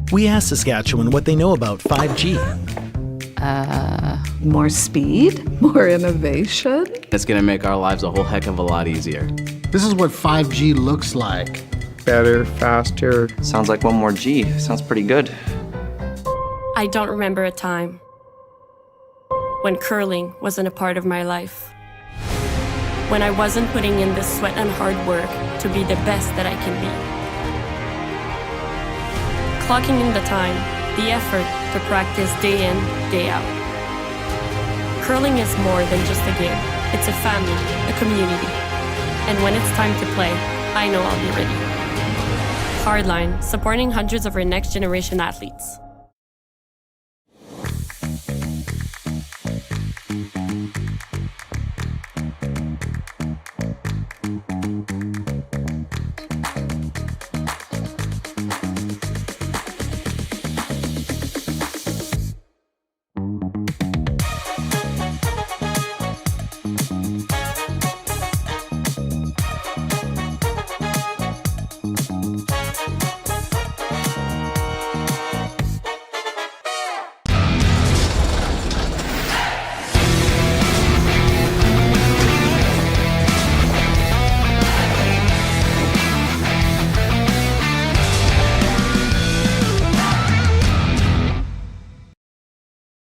We asked Saskatchewan what they know about 5G. More speed? More innovation? It's gonna make our lives a whole heck of a lot easier. This is what 5G looks like. Better, faster. Sounds like one more G. Sounds pretty good. I don't remember a time when curling wasn't a part of my life. When I wasn't putting in the sweat and hard work to be the best that I can be. Clocking in the time, the effort to practice day in, day out. Curling is more than just a game. It's a family, a community. And when it's time to play, I know I'll be ready. Hardline, supporting hundreds of our next generation athletes.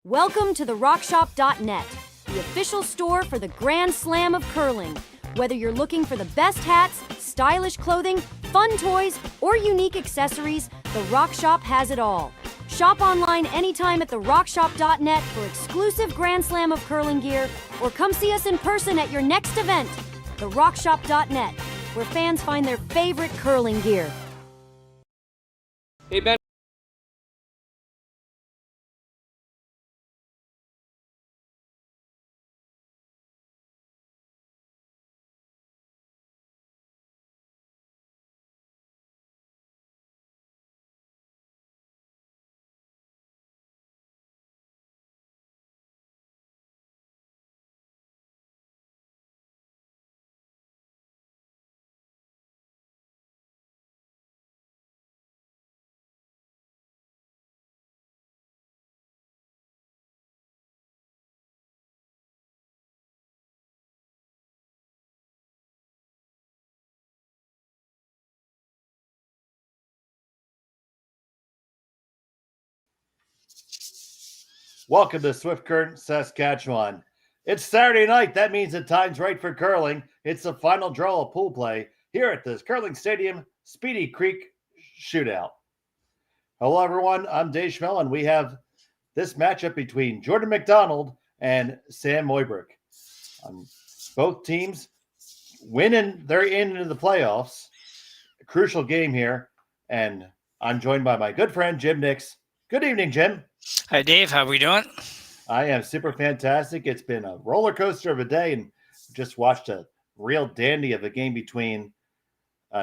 Welcome to the RockShop.net, the official store for the Grand Slam of curling. Whether you're looking for the best hats, stylish clothing, fun toys, or unique accessories, the RockShop has it all. Shop online anytime at the RockShop.net for exclusive Grand Slam of curling gear, or come see us in person at your next event. The RockShop.net, where fans find their favorite curling gear. Hey, Ben. Welcome to Swift Current, Saskatchewan. It's Saturday night. That means the time's right for curling. It's the final draw of pool play here at the Curling Stadium Speedy Creek Shootout. Hello, everyone. I'm Dave Schmel, and we have this matchup between Jordon McDonald and Sam Mooibroek. Both teams winning. They're into the playoffs. A crucial game here, and I'm joined by my good friend, Jim Nix. Good evening, Jim. Hi, Dave. How are we doing? I am super fantastic. It's been a roller coaster of a day, and just watched a real dandy of a game between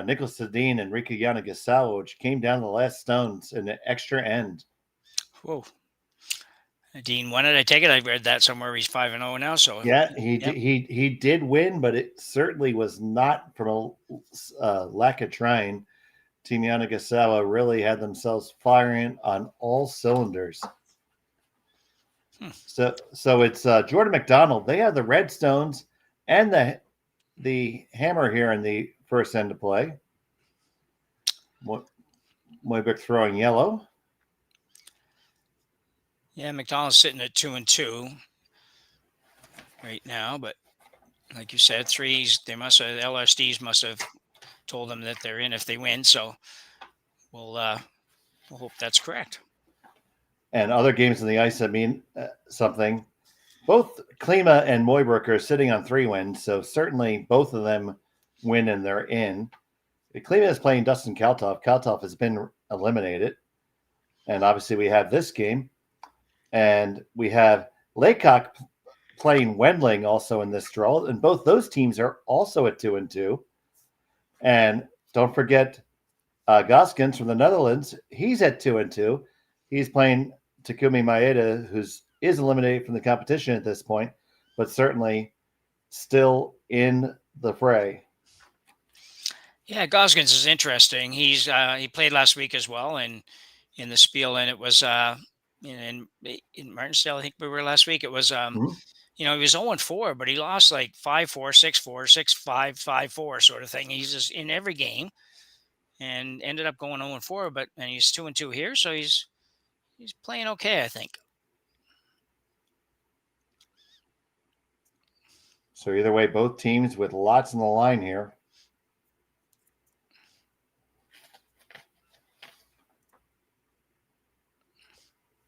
Nicholas Sedin and Riku Yanagisawa, which came down to the last stones in the extra end. Whoa. Dean won it. I take it. I read that somewhere. He's 5-0 now. So yeah, he did win, but it certainly was not from a lack of trying. Team Yanagisawa really had themselves firing on all cylinders. So it's Jordon McDonald. They have the red stones and the hammer here in the first end to play. Mooibroek throwing yellow. Yeah, McDonald's sitting at 2-2 right now, but like you said, threes. They must have LSDs must have told them that they're in if they win. So we'll hope that's correct. And other games in the ice that mean something. Both Klima and Mooibroek are sitting on 3 wins, so certainly both of them win and they're in. Klima is playing Dustin Kaltoff. Kaltoff has been eliminated. And obviously we have this game. And we have Laycock playing Wendling also in this draw. And both those teams are also at 2-2. And don't forget Goskins from the Netherlands. He's at 2-2. He's playing Takumi Maeda, who's eliminated from the competition at this point, but certainly still in the fray. Yeah, Goskins is interesting. He played last week as well, and in the Spiel, and it was in Martinsdale. I think we were last week. It was Mhm. he was 0-4, but he lost like 5-4, 6-4, 6-5, 5-4 sort of thing. He's just in every game, and ended up going 0-4. And he's 2-2 here, so he's playing okay, I think. So either way, both teams with lots on the line here.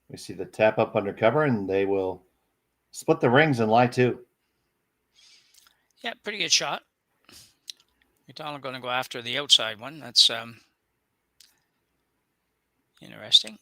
We see the tap up under cover, and they will split the rings and lie two. Yeah, pretty good shot. McDonald going to go after the outside one. That's interesting.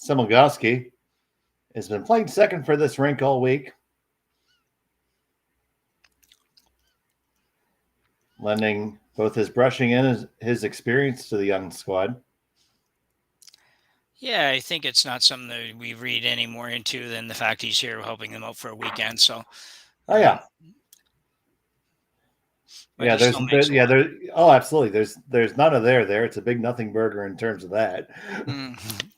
Simulgowski has been playing second for this rink all week, lending both his brushing and his experience to the young squad. Yeah, I think it's not something that we read any more into than the fact he's here helping them out for a weekend. So, Oh yeah, but yeah. he still makes a lot. There. Oh, absolutely. There's none of there. It's a big nothing burger in terms of that. Mhm.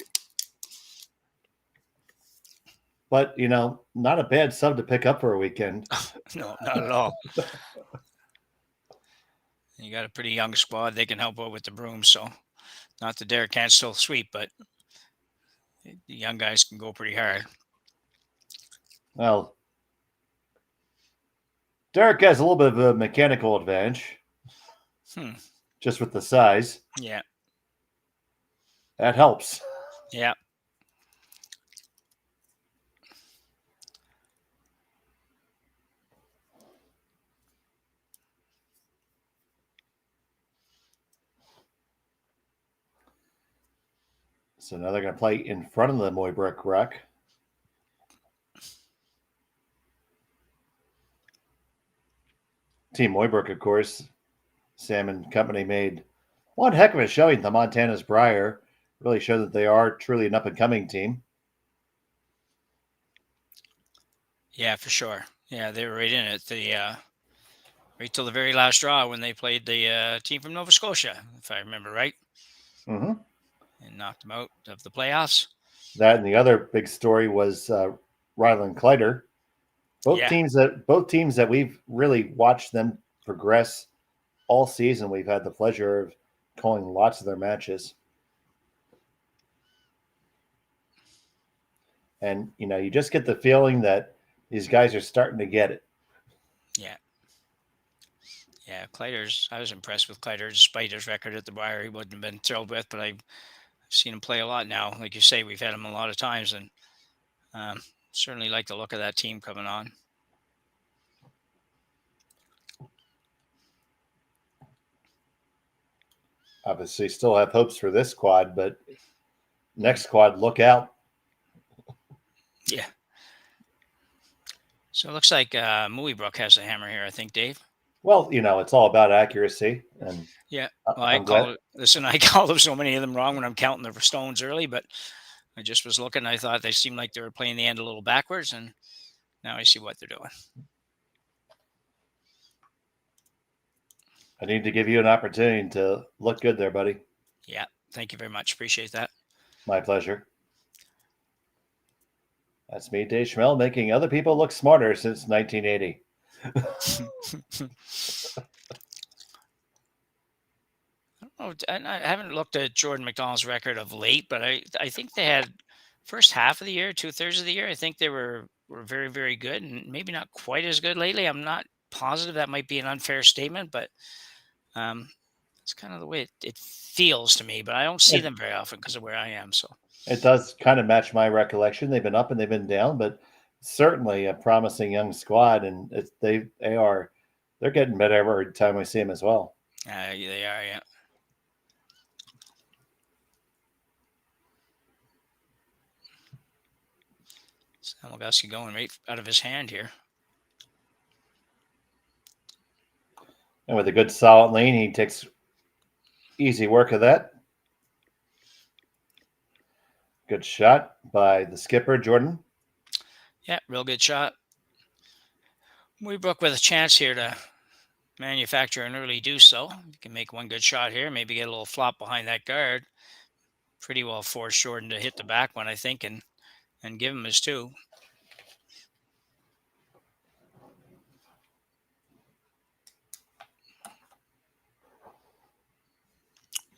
But not a bad sub to pick up for a weekend. No, not at all. You got a pretty young squad. They can help out with the brooms. So, not that Derek can't still sweep, but the young guys can go pretty hard. Well, Derek has a little bit of a mechanical advantage, just with the size. Yeah. That helps. Yeah. So now they're going to play in front of the Mooibroek ruck. Team Mooibroek, of course, Sam and company made one heck of a showing at the Montana's Briar. Really showed that they are truly an up-and-coming team. Yeah, for sure. Yeah, they were right in it. Right till the very last draw when they played the team from Nova Scotia, if I remember right. Mm-hmm. And knocked them out of the playoffs. That and the other big story was Ryland Kleider. Both teams that we've really watched them progress all season. We've had the pleasure of calling lots of their matches. And, you just get the feeling that these guys are starting to get it. Yeah. Yeah, Kleider's, I was impressed with Kleider despite his record at the Briar. He wouldn't have been thrilled with, but I've seen him play a lot now. Like you say, we've had him a lot of times, and certainly like the look of that team coming on. Obviously, still have hopes for this squad, but next squad, look out. Yeah. So it looks like Mooibroek has the hammer here, I think, Dave. Well, it's all about accuracy. And yeah, well, I call so many of them wrong when I'm counting the stones early, but I just was looking. I thought they seemed like they were playing the end a little backwards, and now I see what they're doing. I need to give you an opportunity to look good there, buddy. Yeah, thank you very much. Appreciate that. My pleasure. That's me, Dave Schmel, making other people look smarter since 1980. I haven't looked at Jordon McDonald's record of late, but I think they had first half of the year, 2/3 of the year. I think they were very, very good, and maybe not quite as good lately. I'm not positive. That might be an unfair statement, but it's kind of the way it feels to me. But I don't see them very often because of where I am. So it does kind of match my recollection. They've been up and they've been down, but certainly a promising young squad, and they're getting better every time we see them as well. They are, yeah. Samuelgowski going right out of his hand here. And with a good solid lane, he takes Easy work of that. Good shot by the skipper, Jordon. Yeah, real good shot. Mooibroek with a chance here to manufacture an early deuce, though. You can make one good shot here, maybe get a little flop behind that guard. Pretty well forced Jordon to hit the back one, I think, and give him his two.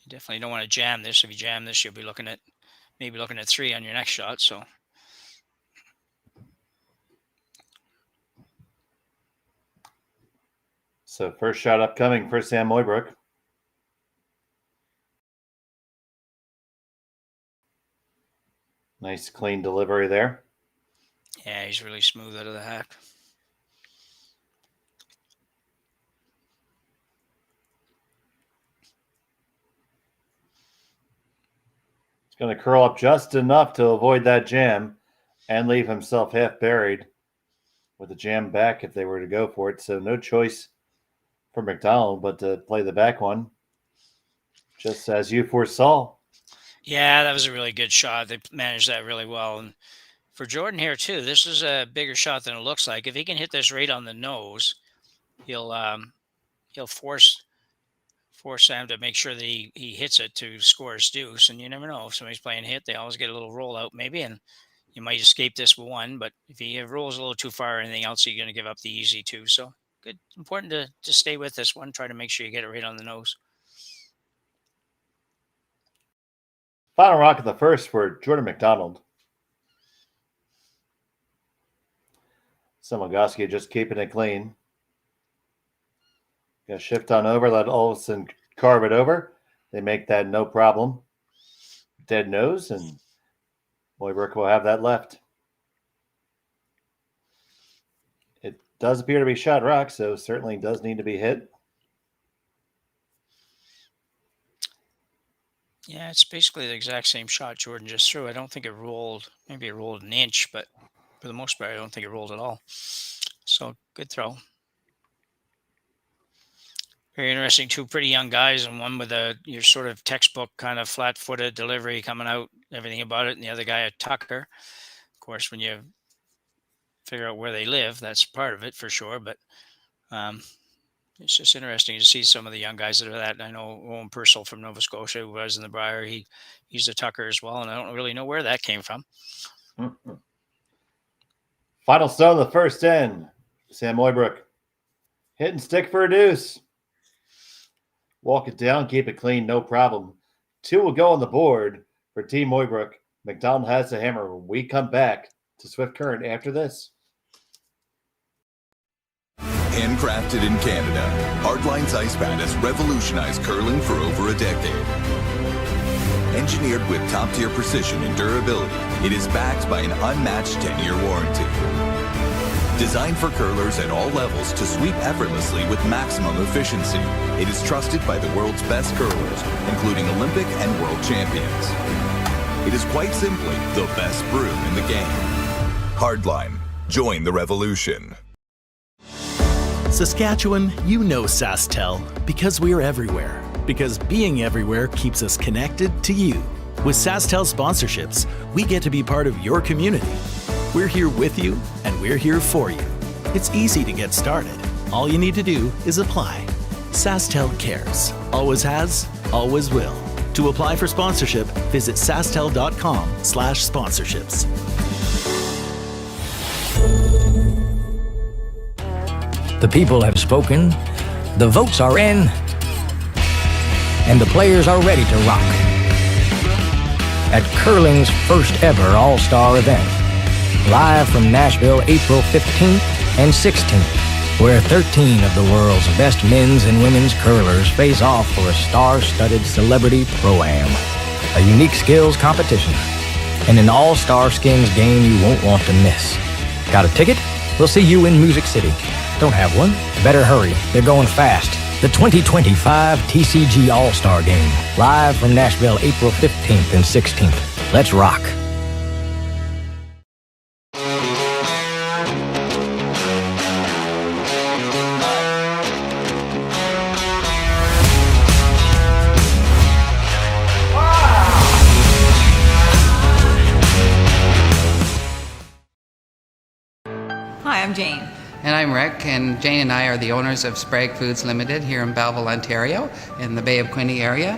You definitely don't want to jam this. If you jam this, you'll be looking at three on your next shot. So first shot upcoming for Sam Mooibroek. Nice clean delivery there. Yeah, he's really smooth out of the hack. He's going to curl up just enough to avoid that jam and leave himself half buried with the jam back if they were to go for it. So no choice for McDonald but to play the back one, just as you foresaw. Yeah, that was a really good shot. They managed that really well. And for Jordon here, too, this is a bigger shot than it looks like. If he can hit this right on the nose, he'll force Sam to make sure that he hits it to score his deuce. And you never know. If somebody's playing hit, they always get a little rollout maybe, and you might escape this with one. But if he rolls a little too far or anything else, you're going to give up the easy two. So good, important to stay with this one. Try to make sure you get it right on the nose. Final rock of the first for Jordon McDonald. Samogoski just keeping it clean. Gonna shift on over, let Olsen carve it over. They make that no problem. Dead nose, and Mooibroek will have that left. It does appear to be shot rock, so certainly does need to be hit. Yeah, it's basically the exact same shot Jordon just threw. I don't think it rolled. Maybe it rolled an inch, but for the most part, I don't think it rolled at all. So good throw. Very interesting. Two pretty young guys, and one with your sort of textbook kind of flat-footed delivery coming out, everything about it, and the other guy a tucker. Of course, when you figure out where they live, that's part of it for sure. But it's just interesting to see some of the young guys that are that. I know Owen Purcell from Nova Scotia, who was in the Briar. He's a tucker as well, and I don't really know where that came from. Mm-hmm. Final stone of the first end. Sam Mooibroek. Hit and stick for a deuce. Walk it down, keep it clean, no problem. Two will go on the board for Team Mooibroek. McDonald has the hammer when we come back to Swift Current after this. Handcrafted in Canada, Hardline's Ice Pad has revolutionized curling for over a decade. Engineered with top-tier precision and durability, it is backed by an unmatched 10-year warranty. Designed for curlers at all levels to sweep effortlessly with maximum efficiency, it is trusted by the world's best curlers, including Olympic and world champions. It is quite simply the best broom in the game. Hardline. Join the revolution. Saskatchewan, you know Sasktel because we're everywhere. Because being everywhere keeps us connected to you. With Sasktel sponsorships, we get to be part of your community. We're here with you, and we're here for you. It's easy to get started. All you need to do is apply. Sasktel cares. Always has, always will. To apply for sponsorship, visit sastel.com/sponsorships. The people have spoken, the votes are in, and the players are ready to rock. At curling's first ever All-Star event, live from Nashville, April 15th and 16th, where 13 of the world's best men's and women's curlers face off for a star-studded celebrity pro-am, a unique skills competition, and an all-star skins game you won't want to miss. Got a ticket? We'll see you in Music City. Don't have one? Better hurry. They're going fast. The 2025 TCG All-Star Game, live from Nashville, April 15th and 16th. Let's rock. And I'm Rick, and Jane and I are the owners of Sprague Foods Limited here in Belleville, Ontario, in the Bay of Quinte area.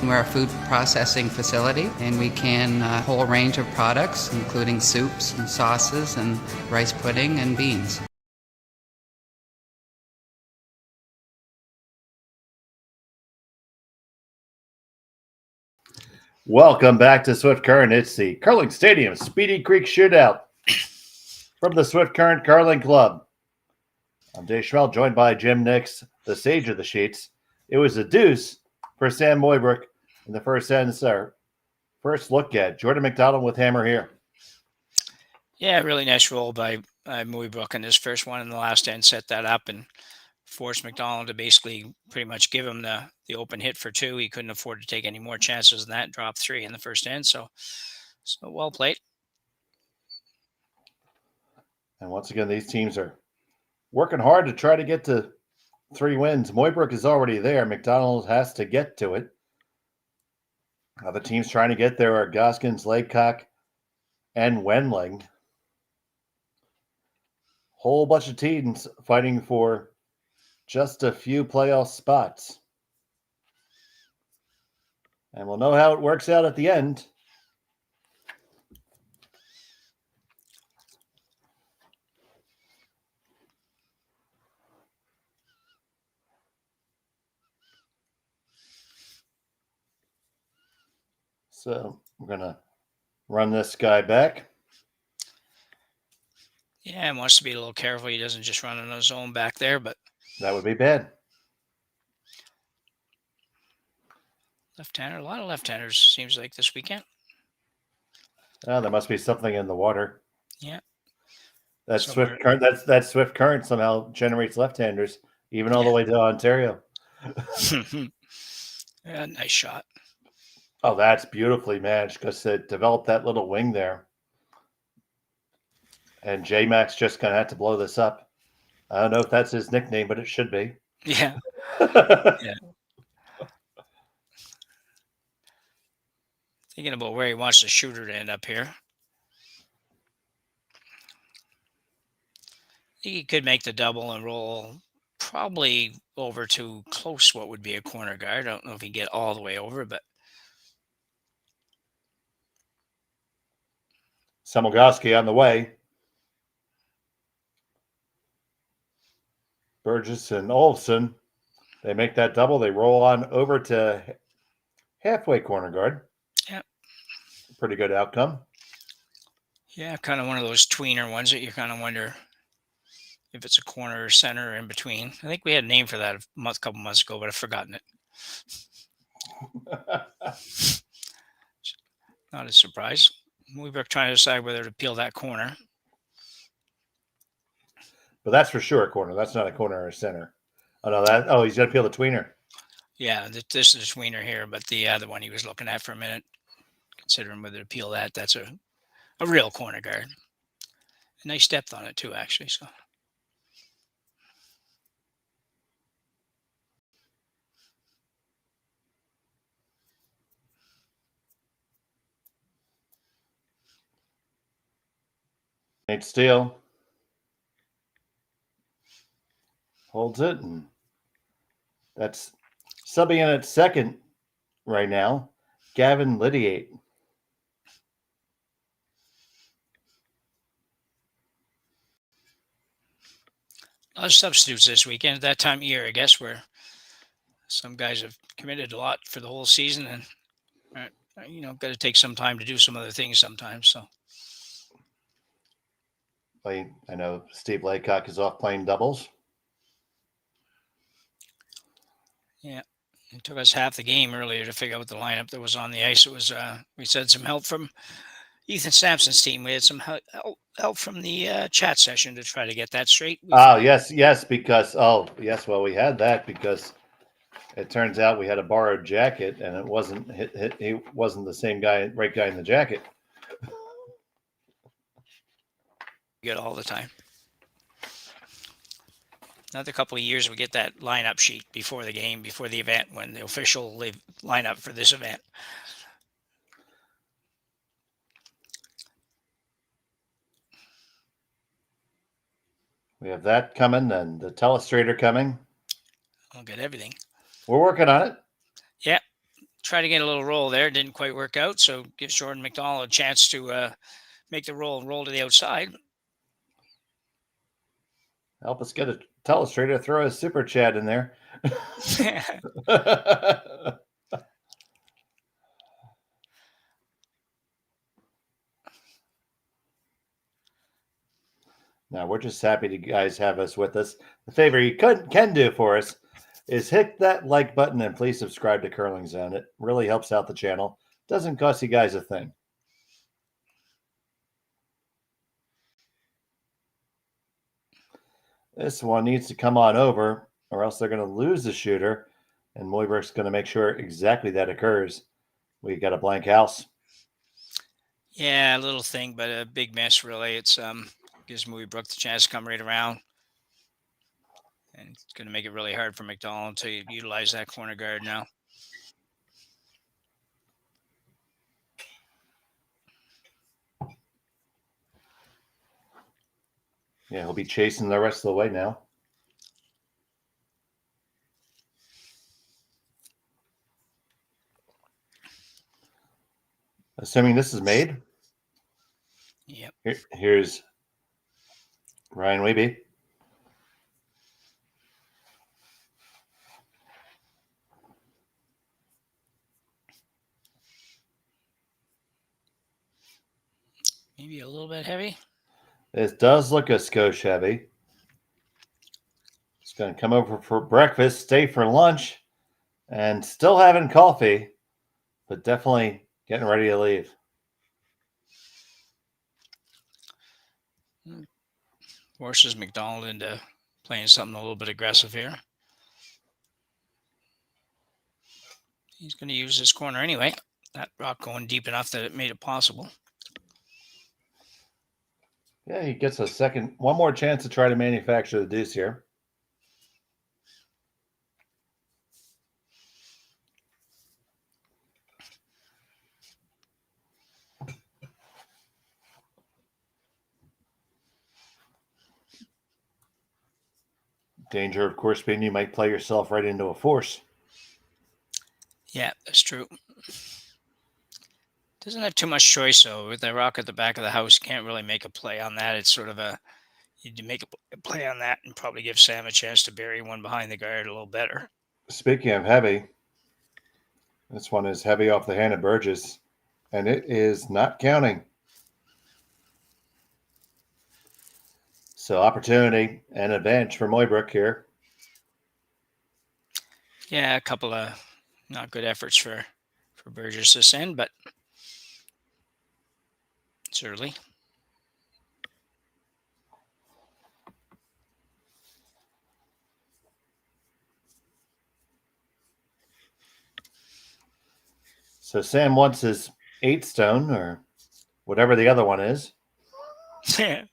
We're a food processing facility, and we can a whole range of products, including soups and sauces and rice pudding and beans. Welcome back to Swift Current. It's the Curling Stadium Speedy Creek Shootout from the Swift Current Curling Club. I'm Dave Schmel, joined by Jim Nix, the sage of the sheets. It was a deuce for Sam Mooibroek in the first end, sir. First look at Jordon McDonald with hammer here. Yeah, really nice roll by Mooibroek in this first one in the last end, set that up and forced McDonald to basically pretty much give him the open hit for two. He couldn't afford to take any more chances than that, dropped three in the first end. So well played. And once again, these teams are working hard to try to get to 3 wins. Mooibroek is already there. McDonald has to get to it. The teams trying to get there are Goskins, Laycock, and Wendling. Whole bunch of teams fighting for just a few playoff spots. And we'll know how it works out at the end. So we're going to run this guy back. Yeah, he wants to be a little careful. He doesn't just run in his zone back there, but that would be bad. Left-hander, a lot of left-handers seems like this weekend. Oh, there must be something in the water. Yeah. That Swift Current. That Swift Current somehow generates left-handers, even all the way to Ontario. Yeah, nice shot. Oh, that's beautifully managed because it developed that little wing there. And J-Max just going to have to blow this up. I don't know if that's his nickname, but it should be. Yeah. Yeah. Thinking about where he wants the shooter to end up here. I think he could make the double and roll probably over to close what would be a corner guard. I don't know if he can get all the way over, but Samolgoski on the way. Burgess and Olsen, they make that double. They roll on over to halfway corner guard. Yeah. Pretty good outcome. Yeah, kind of one of those tweener ones that you kind of wonder if it's a corner or center or in between. I think we had a name for that a couple months ago, but I've forgotten it. Not a surprise. We were trying to decide whether to peel that corner. But that's for sure a corner. That's not a corner or a center. Oh, no, he's got to peel the tweener. Yeah, this is a tweener here, but the other one he was looking at for a minute, considering whether to peel that, that's a real corner guard. A nice depth on it too, actually. So. Nate Steele holds it, and that's subbing in at second right now. Gavin Lydiate. A lot of substitutes this weekend at that time of year, I guess, where some guys have committed a lot for the whole season and, got to take some time to do some other things sometimes. So. I know Steve Laycock is off playing doubles. Yeah. It took us half the game earlier to figure out the lineup that was on the ice. It was, we said some help from Ethan Sampson's team. We had some help from the chat session to try to get that straight. Yes, because we had that because it turns out we had a borrowed jacket and it wasn't he wasn't the same guy, right guy in the jacket. Good all the time. Another couple of years we get that lineup sheet before the game, before the event, when the official lineup for this event. We have that coming and the telestrator coming. I'll get everything. We're working on it. Yeah. Try to get a little roll there. Didn't quite work out. So gives Jordon McDonald a chance to make the roll and roll to the outside. Help us get a telestrator. Throw a super chat in there. Now, we're just happy to guys have us with us. The favor you can do for us is hit that like button and please subscribe to Curling Zone. It really helps out the channel. Doesn't cost you guys a thing. This one needs to come on over or else they're going to lose the shooter. And Mooibroek's going to make sure exactly that occurs. We got a blank house. Yeah, a little thing, but a big mess, really. It's gives Mooibroek the chance to come right around. And it's going to make it really hard for McDonald to utilize that corner guard now. Yeah, he'll be chasing the rest of the way now. Assuming this is made. Yep. Here's Ryan Whitby. Maybe a little bit heavy. This does look a skosh heavy. It's going to come over for breakfast, stay for lunch, and still having coffee, but definitely getting ready to leave. Forces McDonald into playing something a little bit aggressive here. He's going to use this corner anyway. That rock going deep enough that it made it possible. Yeah, he gets one more chance to try to manufacture the deuce here. Danger, of course, being you might play yourself right into a force. Yeah, that's true. Doesn't have too much choice, though. With the rock at the back of the house, you can't really make a play on that. It's sort of you make a play on that and probably give Sam a chance to bury one behind the guard a little better. Speaking of heavy, this one is heavy off the hand of Burgess, and it is not counting. So opportunity and advantage for Mooibroek here. Yeah, a couple of not good efforts for Burgess this end, but it's early. So Sam wants his 8 stone or whatever the other one is. Yeah.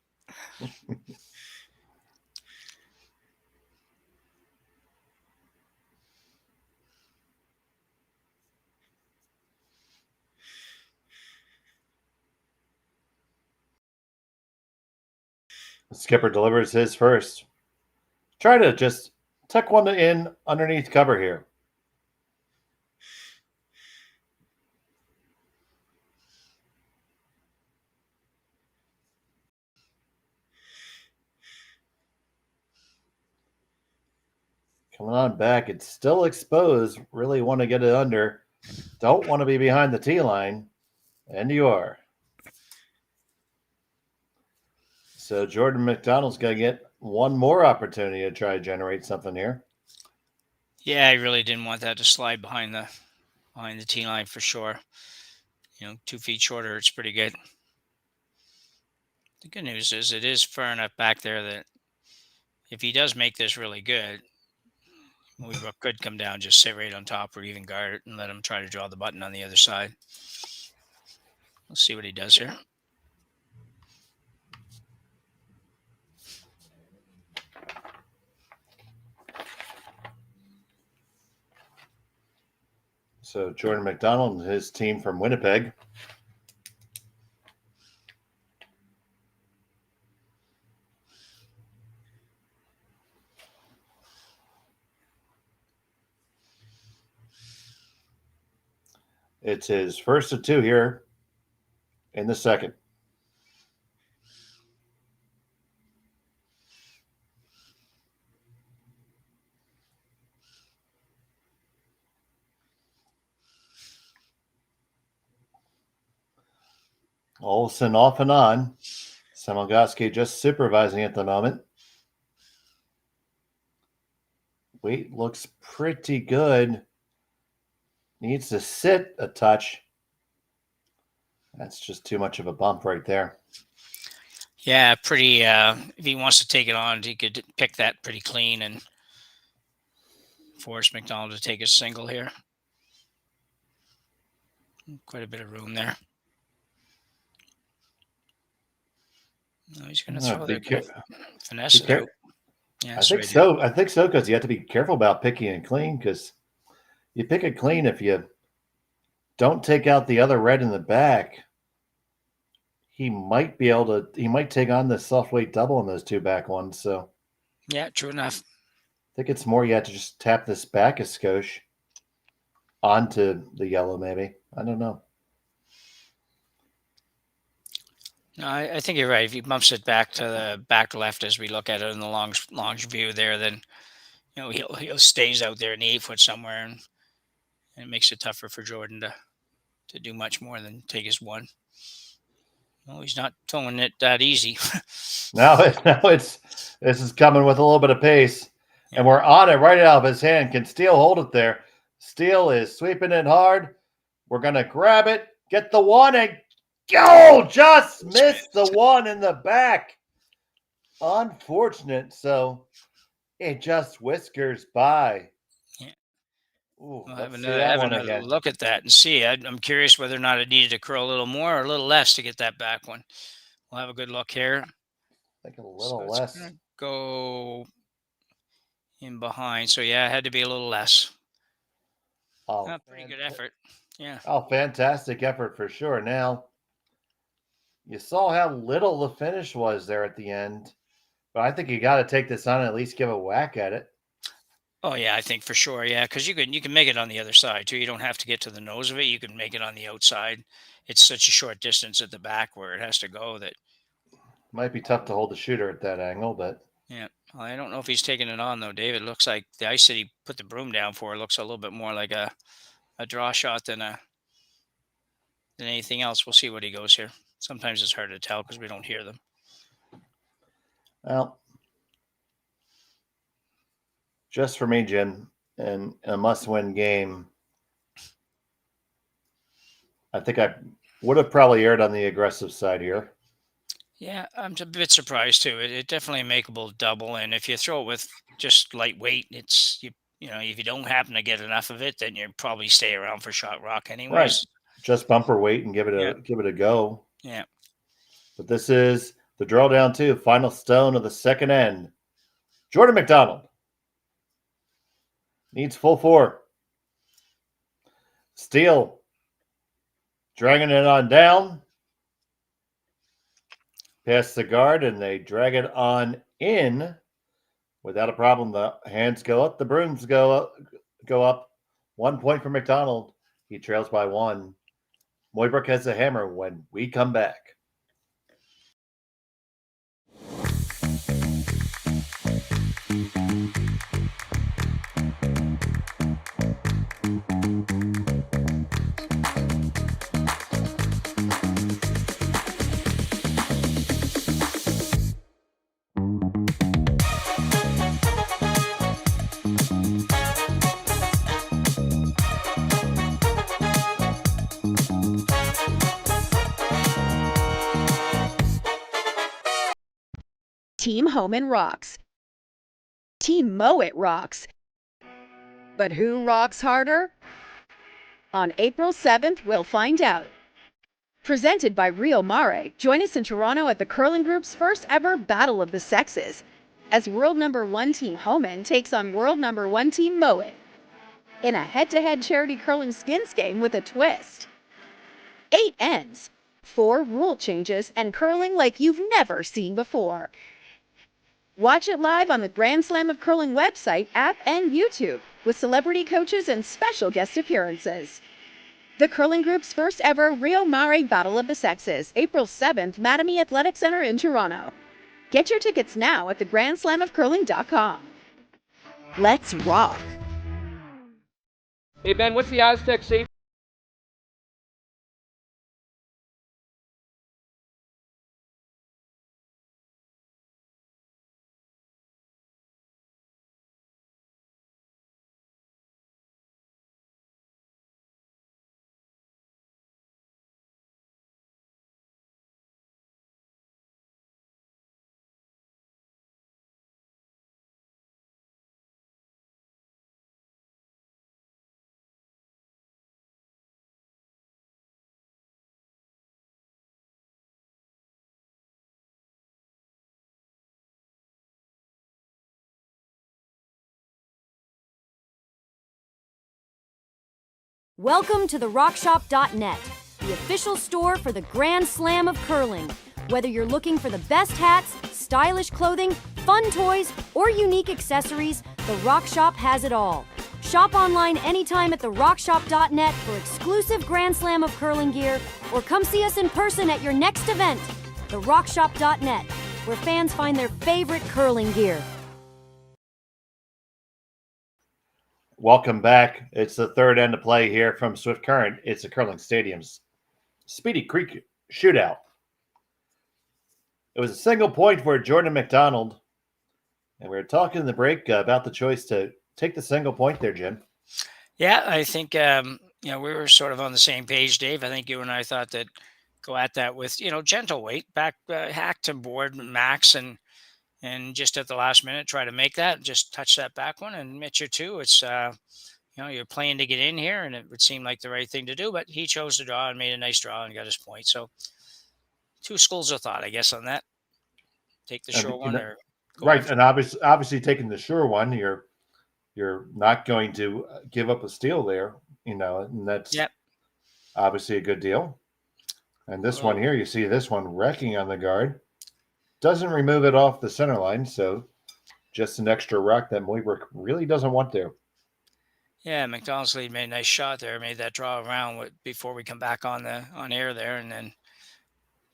The skipper delivers his first. Try to just tuck one in underneath cover here. Coming on back, it's still exposed. Really want to get it under. Don't want to be behind the tee line. And you are. So Jordon McDonald's going to get one more opportunity to try to generate something here. Yeah, I really didn't want that to slide behind the tee line for sure. 2 feet shorter, it's pretty good. The good news is it is far enough back there that if he does make this really good, Mooibroek could come down, just sit right on top or even guard it and let him try to draw the button on the other side. Let's see what he does here. So Jordon McDonald and his team from Winnipeg. It's his first of 2 here in the second. Olsen off and on. Samolgoski just supervising at the moment. Weight looks pretty good. Needs to sit a touch. That's just too much of a bump right there. Yeah, pretty. If he wants to take it on, he could pick that pretty clean and force McDonald to take a single here. Quite a bit of room there. No, he's going to throw the finesse it out. Yeah, I think so. I think so, because you have to be careful about picking it clean, because you pick it clean if you don't take out the other red in the back. He might be able to. He might take on the soft weight double in those 2 back ones. So yeah, true enough. I think it's more you have to just tap this back a skosh onto the yellow, maybe. I don't know. No, I think you're right. If he bumps it back to the back left as we look at it in the long view there, then he'll stays out there in the 8-foot somewhere, and it makes it tougher for Jordon to do much more than take his 1. Well, he's not throwing it that easy. This is coming with a little bit of pace, and we're on it right out of his hand. Can Steele hold it there? Steele is sweeping it hard. We're gonna grab it, get the 1, and go! Just missed the 1 in the back. Unfortunate. So it just whiskers by. Yeah. Ooh, We'll have another look at that and see. I'm curious whether or not it needed to curl a little more or a little less to get that back one. We'll have a good look here. I think a little less. Go in behind. So yeah, it had to be a little less. Oh, pretty good effort. Yeah. Oh, fantastic effort for sure. Now, you saw how little the finish was there at the end, but I think you got to take this on and at least give a whack at it. Oh yeah, I think for sure. Yeah, because you can make it on the other side too. You don't have to get to the nose of it. You can make it on the outside. It's such a short distance at the back where it has to go that might be tough to hold the shooter at that angle, but yeah. Well, I don't know if he's taking it on though, David. It looks like the ice that he put the broom down for looks a little bit more like a draw shot than anything else. We'll see what he goes here. Sometimes it's hard to tell because we don't hear them. Well, just for me, Jim, in a must-win game, I think I would have probably erred on the aggressive side here. Yeah, I'm a bit surprised too. It definitely a makeable double, and if you throw it with just lightweight, it's if you don't happen to get enough of it, then you probably stay around for shot rock anyways. Right. Just bumper weight and give it a go. Yeah. But this is the drill down 2, final stone of the second end. Jordon McDonald needs full 4. Steele dragging it on down. Past the guard, and they drag it on in without a problem. The hands go up, the brooms go up. 1 point for McDonald. He trails by 1. Mooibroek has a hammer when we come back. Team Homan rocks. Team Moet rocks. But who rocks harder? On April 7th, we'll find out. Presented by Rio Mare, join us in Toronto at the Curling Group's first ever Battle of the Sexes, as world number 1 Team Homan takes on world number 1 Team Moet in a head-to-head charity curling skins game with a twist. 8 ends, 4 rule changes, and curling like you've never seen before. Watch it live on the Grand Slam of Curling website, app, and YouTube, with celebrity coaches and special guest appearances. The curling group's first ever Rio Mare Battle of the Sexes, April 7th, Mattamy Athletic Center in Toronto. Get your tickets now at thegrandslamofcurling.com. Let's rock! Hey Ben, what's the Aztec safe? Welcome to the RockShop.net, the official store for the Grand Slam of curling. Whether you're looking for the best hats, stylish clothing, fun toys, or unique accessories, the Rock Shop has it all. Shop online anytime at therockshop.net for exclusive Grand Slam of curling gear, or come see us in person at your next event. The RockShop.net, where fans find their favorite curling gear. Welcome back. It's the third end of play here from Swift Current. It's the Curling Stadium's Speedy Creek shootout. It was a single point for Jordon McDonald. And we were talking in the break about the choice to take the single point there, Jim. Yeah, I think, we were sort of on the same page, Dave. I think you and I thought that go at that with, gentle weight, back hack to board max and just at the last minute, try to make that, just touch that back one and miss your two. It's, you're playing to get in here, and it would seem like the right thing to do, but he chose to draw and made a nice draw and got his point. So two schools of thought, I guess, on that. Take the sure one or go right. And obviously taking the sure one, you're not going to give up a steal there, and that's obviously a good deal. And this one here, you see this one wrecking on the guard. Doesn't remove it off the center line, so just an extra rock that Mooibroek really doesn't want to. Yeah, McDonald's lead made a nice shot there, made that draw around before we come back on air there, and then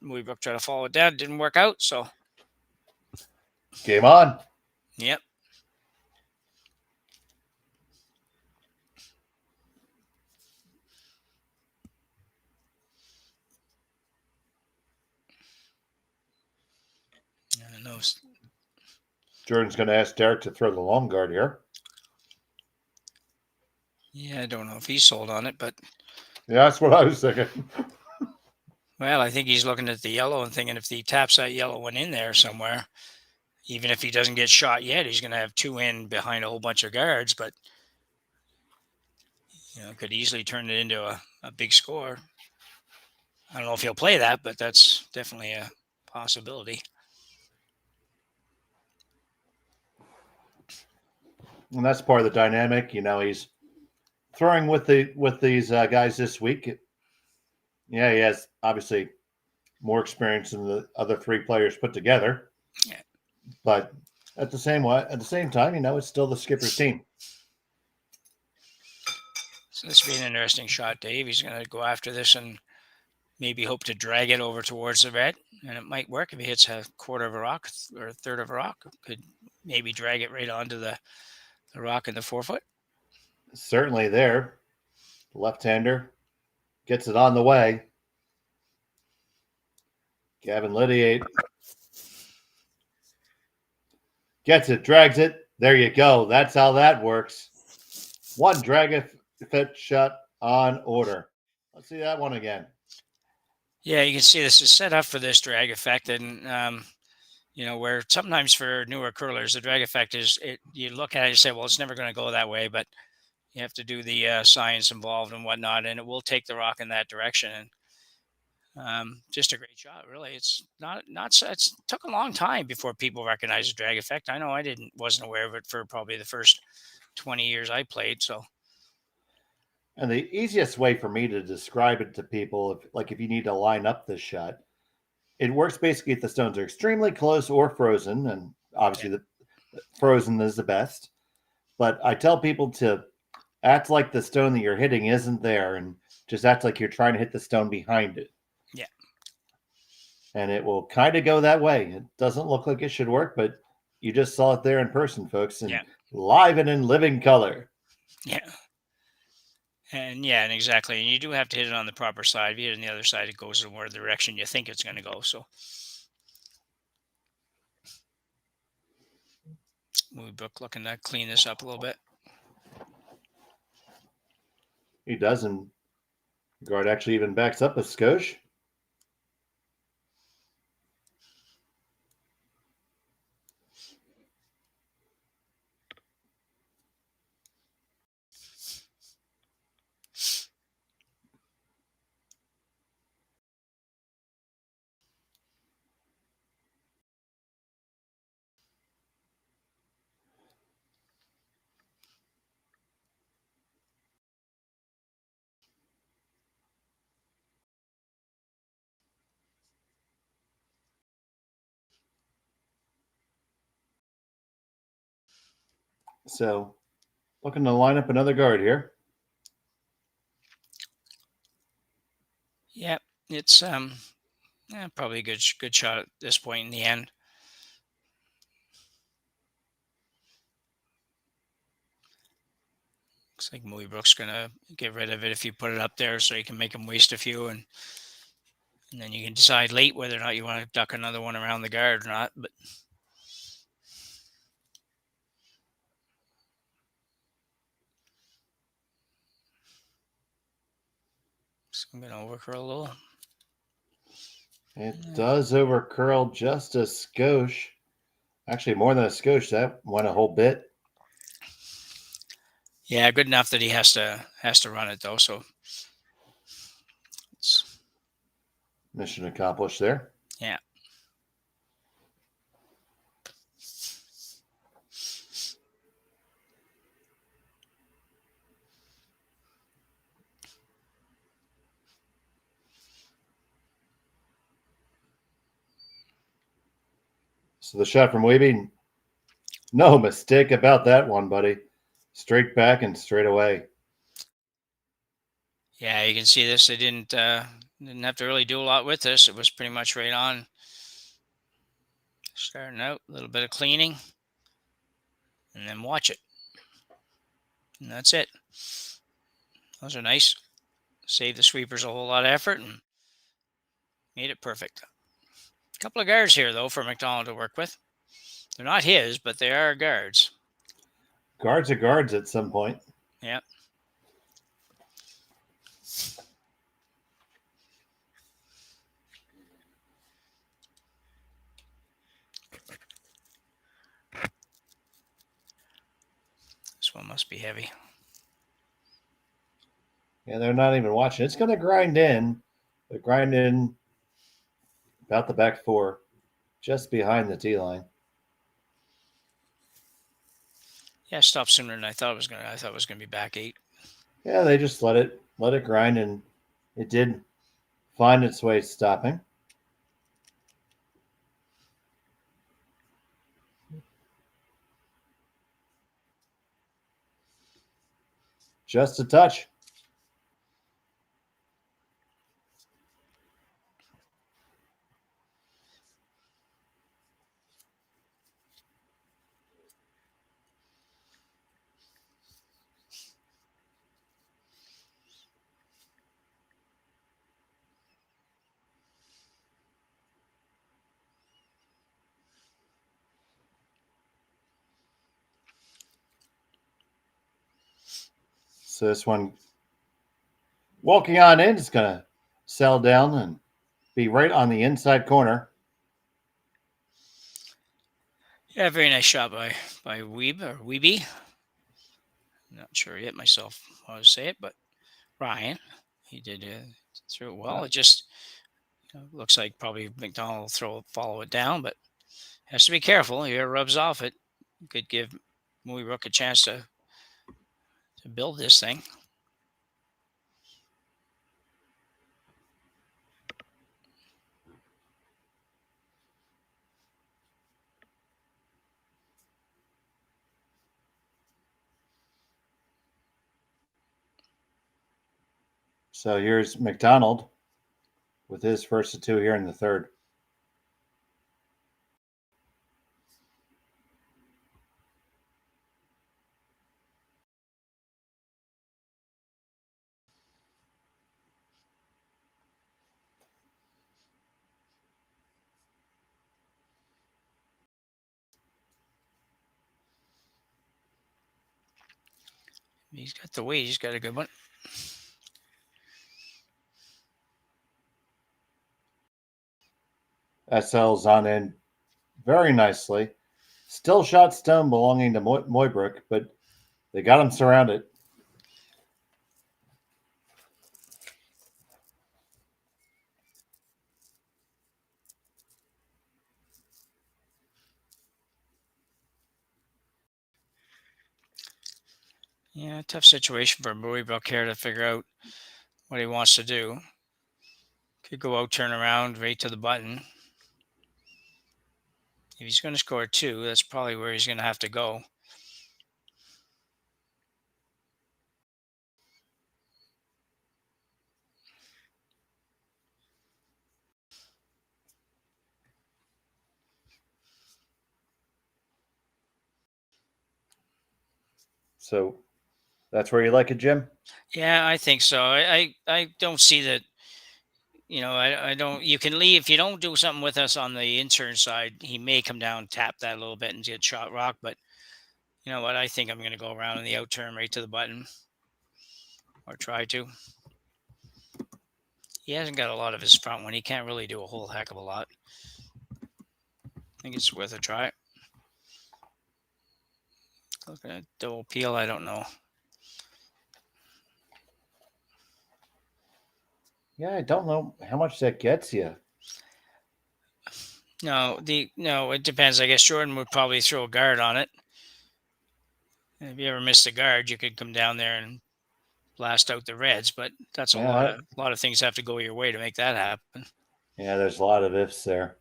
Mooibroek tried to follow it down. Didn't work out, so game on. Yep. Jordan's going to ask Derek to throw the long guard here. Yeah, I don't know if he's sold on it, but yeah, that's what I was thinking. Well, I think he's looking at the yellow and thinking if he taps that yellow one in there somewhere, even if he doesn't get shot yet, he's going to have two in behind a whole bunch of guards, but could easily turn it into a big score. I don't know if he'll play that, but that's definitely a possibility. And that's part of the dynamic. He's throwing with these guys this week. Yeah, he has obviously more experience than the other three players put together. Yeah. But at the same time, it's still the skipper's team. So this would be an interesting shot, Dave. He's going to go after this and maybe hope to drag it over towards the red, and it might work if he hits a quarter of a rock or a third of a rock. Could maybe drag it right onto the rock in the 4-foot. Certainly there. Left-hander gets it on the way. Gavin Lydiate gets it, drags it. There you go. That's how that works. One drag-a-fit shot on order. Let's see that one again. Yeah, you can see this is set up for this drag effect, and where sometimes for newer curlers, the drag effect you look at it and say, well, it's never going to go that way, but you have to do the science involved and whatnot, and it will take the rock in that direction. And just a great shot, really. It's it took a long time before people recognized the drag effect. I know I wasn't aware of it for probably the first 20 years I played. So, and the easiest way for me to describe it to people, if you need to line up this shot, it works basically if the stones are extremely close or frozen, and obviously the frozen is the best. But I tell people to act like the stone that you're hitting isn't there and just act like you're trying to hit the stone behind it. Yeah. And it will kind of go that way. It doesn't look like it should work, but you just saw it there in person, folks, and live and in living color. Yeah. And exactly. And you do have to hit it on the proper side. If you hit it on the other side, it goes in whatever direction you think it's going to go. So Mooibroek looking to clean this up a little bit. He does, and guard actually even backs up a skosh. So, looking to line up another guard here. Yep, it's probably a good shot at this point in the end. Looks like Mooibroek's gonna get rid of it if you put it up there, so you can make him waste a few, and then you can decide late whether or not you want to duck another one around the guard or not. But so I'm gonna overcurl a little. It does overcurl just a skosh. Actually, more than a skosh. That went a whole bit. Yeah, good enough that he has to run it though. So it's mission accomplished there. Yeah. So the shot from Whitby, no mistake about that one, buddy. Straight back and straight away. Yeah, you can see this. They didn't have to really do a lot with this. It was pretty much right on. Starting out, a little bit of cleaning, and then watch it. And that's it. Those are nice. Saved the sweepers a whole lot of effort and made it perfect. A couple of guards here, though, for McDonald to work with. They're not his, but they are guards. Guards are guards at some point. Yeah. This one must be heavy. Yeah, they're not even watching. It's going to grind in. But grind in about the back four, just behind the tee line. Yeah, stopped sooner than I thought it was going to. I thought it was going to be back 8. Yeah, they just let it grind, and it did find its way stopping. Just a touch. So this one, walking on in, is going to sail down and be right on the inside corner. Yeah, very nice shot by Whitby. Not sure yet myself how to say it, but Ryan, he did threw it well. It just looks like probably McDonald will follow it down, but has to be careful. If it rubs off it, could give Mooibroek a chance to build this thing. So here's McDonald with his first of two here in the third. He's got the weight. He's got a good one. SL's on in very nicely. Still shot stone belonging to Mooibroek, but they got him surrounded. Yeah, tough situation for Mooibroek here to figure out what he wants to do. Could go out, turn around, right to the button. If he's going to score two, that's probably where he's going to have to go. So that's where you like it, Jim? Yeah, I think so. I don't see that. I don't. You can leave if you don't do something with us on the intern side. He may come down, tap that a little bit, and get shot rock. But you know what? I think I'm going to go around in the out turn right to the button, or try to. He hasn't got a lot of his front one. He can't really do a whole heck of a lot. I think it's worth a try. Looking at double peel, I don't know. Yeah, I don't know how much that gets you. No, it depends. I guess Jordon would probably throw a guard on it. And if you ever missed the guard, you could come down there and blast out the reds. But that's a lot of things have to go your way to make that happen. Yeah, there's a lot of ifs there.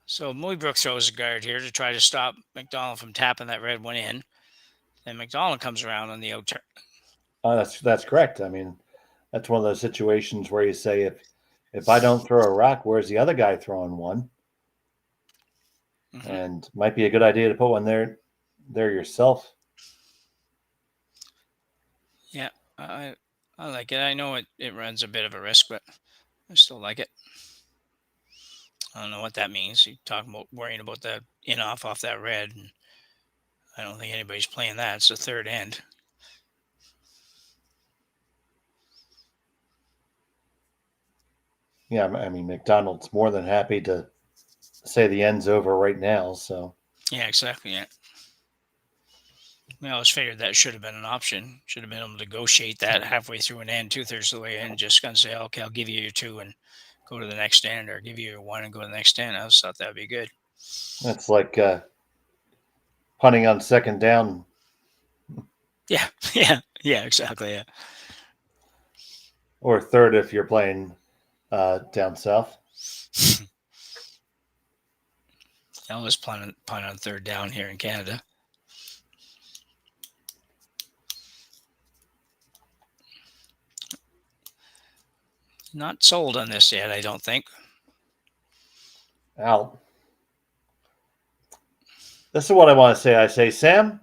So Mooibroek throws a guard here to try to stop McDonald from tapping that red one in. Then McDonald comes around on the out turn. That's correct. I mean, that's one of those situations where you say, if I don't throw a rock, where's the other guy throwing one? Mm-hmm. And might be a good idea to put one there yourself. Yeah, I like it. I know it runs a bit of a risk, but I still like it. I don't know what that means. You're talking about worrying about the in-off off that red. And I don't think anybody's playing that. It's the third end. Yeah, I mean, McDonald's more than happy to say the end's over right now. So yeah, exactly. Yeah. I always figured that should have been an option. Should have been able to negotiate that halfway through an end, 2/3 of the way in, just going to say, okay, I'll give you your two and go to the next end, or give you your one and go to the next end. I just thought that'd be good. That's like punting on second down. Yeah, exactly. Yeah. Or third if you're playing down south. I always punt on third down here in Canada. Not sold on this yet, I don't think. Al, this is what I want to say. I say, Sam,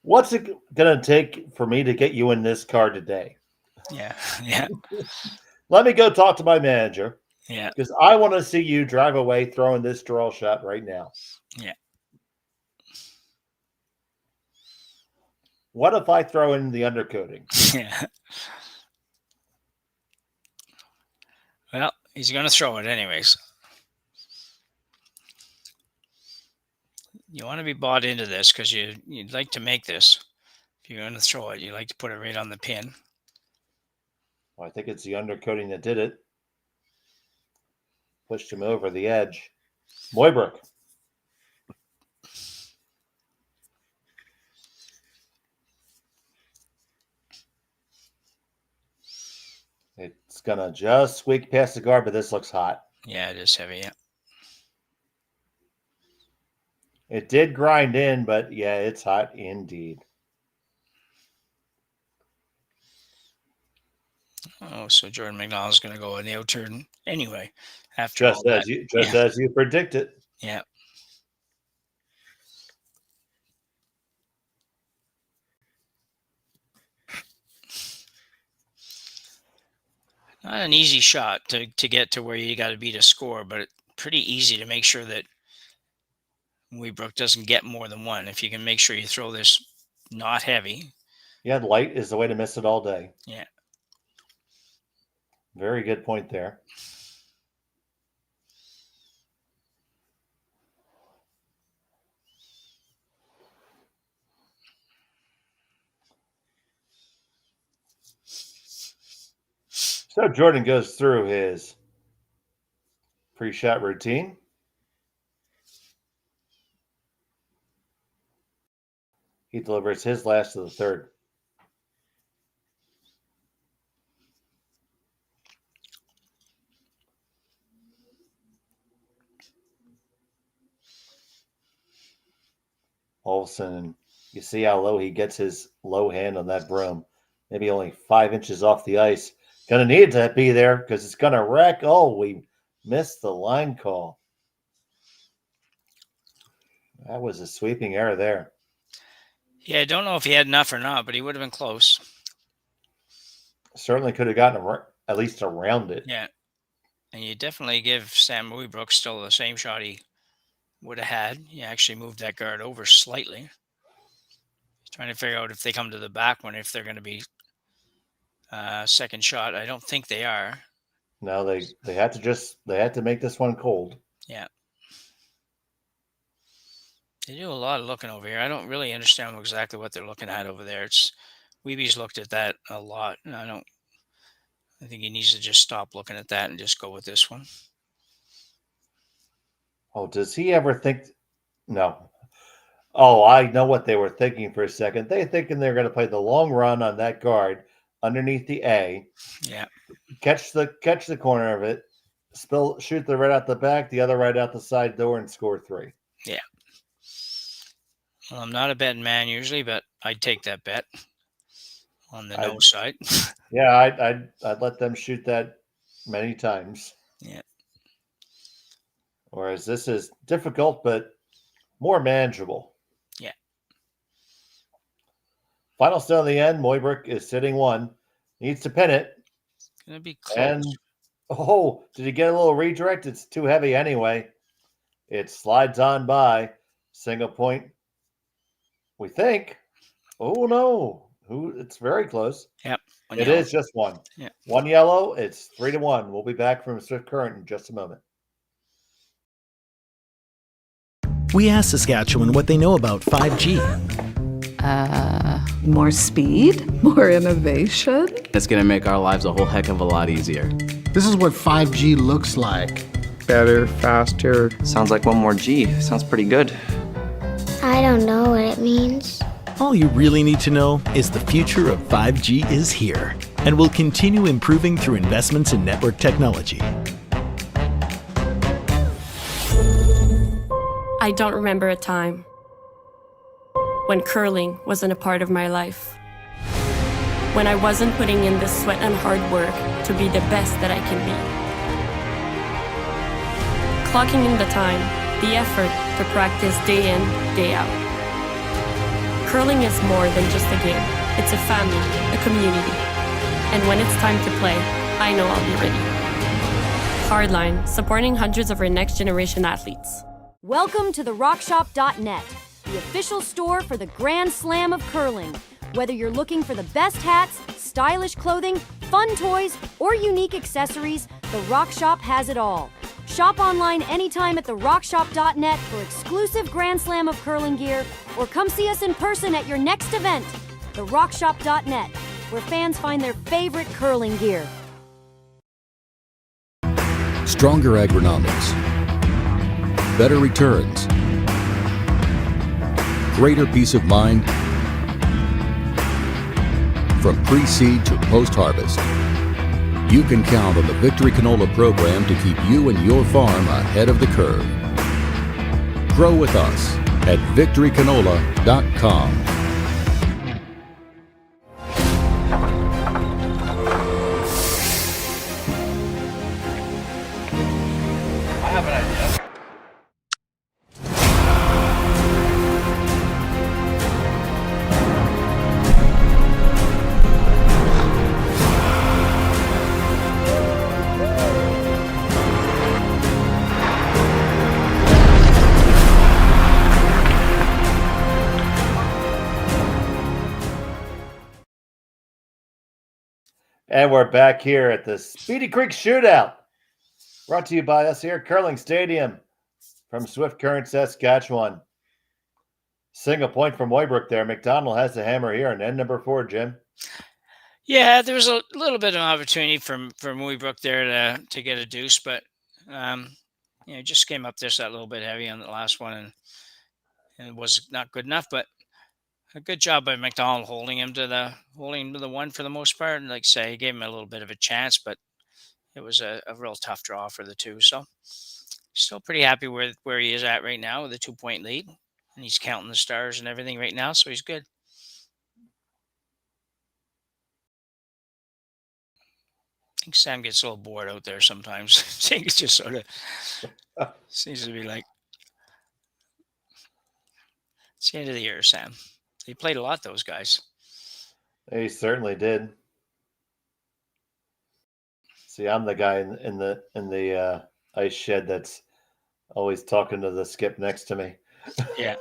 what's it going to take for me to get you in this car today? Yeah. Let me go talk to my manager. Yeah. Because I want to see you drive away throwing this draw shot right now. Yeah. What if I throw in the undercoating? Yeah. Well, he's going to throw it anyways. You want to be bought into this because you'd like to make this. If you're going to throw it, you like to put it right on the pin. Well, I think it's the undercoating that did it. Pushed him over the edge. Mooibroek. It's going to just squeak past the guard, but this looks hot. Yeah, it is heavy, yeah. It did grind in, but yeah, it's hot indeed. Oh, so Jordon McDonald's going to go in the out-turn anyway. After all Just as you predicted. Yeah. Not an easy shot to get to where you got to beat a score, but pretty easy to make sure that Mooibroek doesn't get more than one. If you can make sure you throw this not heavy. Yeah, light is the way to miss it all day. Yeah. Very good point there. So Jordon goes through his pre-shot routine. He delivers his last of the third. All of a sudden, you see how low he gets his low hand on that broom. Maybe only 5 inches off the ice. Gonna need to be there because it's gonna wreck. Oh, we missed the line call. That was a sweeping error there. Yeah, I don't know if he had enough or not, but he would have been close. Certainly could have gotten at least around it. Yeah. And you definitely give Sam Mooibroek still the same shot he would have had. He actually moved that guard over slightly. He's trying to figure out if they come to the back one, if they're going to be second shot. I don't think they are. No, they had to make this one cold. Yeah. They do a lot of looking over here. I don't really understand exactly what they're looking at over there. Whitby's looked at that a lot. And I think he needs to just stop looking at that and just go with this one. Oh, does he ever think? No. Oh, I know what they were thinking for a second. They're thinking they're going to play the long run on that guard underneath the A. Yeah. Catch the corner of it, shoot the right out the back, the other right out the side door, and score 3. Yeah. Well, I'm not a betting man usually, but I'd take that bet on the no side. Yeah, I'd let them shoot that many times. Yeah. Whereas this is difficult, but more manageable. Yeah. Final stone in the end. Mooibroek is sitting 1. Needs to pin it. Gonna be close. And did he get a little redirect? It's too heavy anyway. It slides on by. Single point. We think. Oh no. It's very close. Yep. It is just 1. Yeah. 1 yellow. It's 3-1. We'll be back from Swift Current in just a moment. We asked Saskatchewan what they know about 5G. More speed, more innovation. It's going to make our lives a whole heck of a lot easier. This is what 5G looks like. Better, faster. Sounds like one more G. Sounds pretty good. I don't know what it means. All you really need to know is the future of 5G is here and will continue improving through investments in network technology. I don't remember a time when curling wasn't a part of my life. When I wasn't putting in the sweat and hard work to be the best that I can be. Clocking in the time, the effort to practice day in, day out. Curling is more than just a game. It's a family, a community. And when it's time to play, I know I'll be ready. Hardline, supporting hundreds of our next generation athletes. Welcome to the RockShop.net, the official store for the Grand Slam of curling. Whether you're looking for the best hats, stylish clothing, fun toys, or unique accessories, the Rock Shop has it all. Shop online anytime at therockshop.net for exclusive Grand Slam of curling gear, or come see us in person at your next event. TheRockShop.net, where fans find their favorite curling gear. Stronger agronomics. Better returns. Greater peace of mind. From pre-seed to post-harvest, you can count on the Victory Canola program to keep you and your farm ahead of the curve. Grow with us at victorycanola.com. I have an idea. And we're back here at the Speedy Creek Shootout, brought to you by us here at Curling Stadium from Swift Current, Saskatchewan. Single point from Mooibroek there. McDonald has the hammer here on end number 4, Jim. Yeah, there was a little bit of opportunity for Mooibroek there to get a deuce, but just came up just that little bit heavy on the last one, and it was not good enough. But a good job by McDonald holding him to the one for the most part. And like I say, he gave him a little bit of a chance, but it was a real tough draw for the two. So still pretty happy where he is at right now with a 2-point lead, and he's counting the stars and everything right now, so he's good. I think Sam gets a little bored out there sometimes. I think it's just sort of seems to be like it's the end of the year, Sam. They played a lot, those guys. He certainly did. See, I'm the guy in the ice shed that's always talking to the skip next to me. Yeah.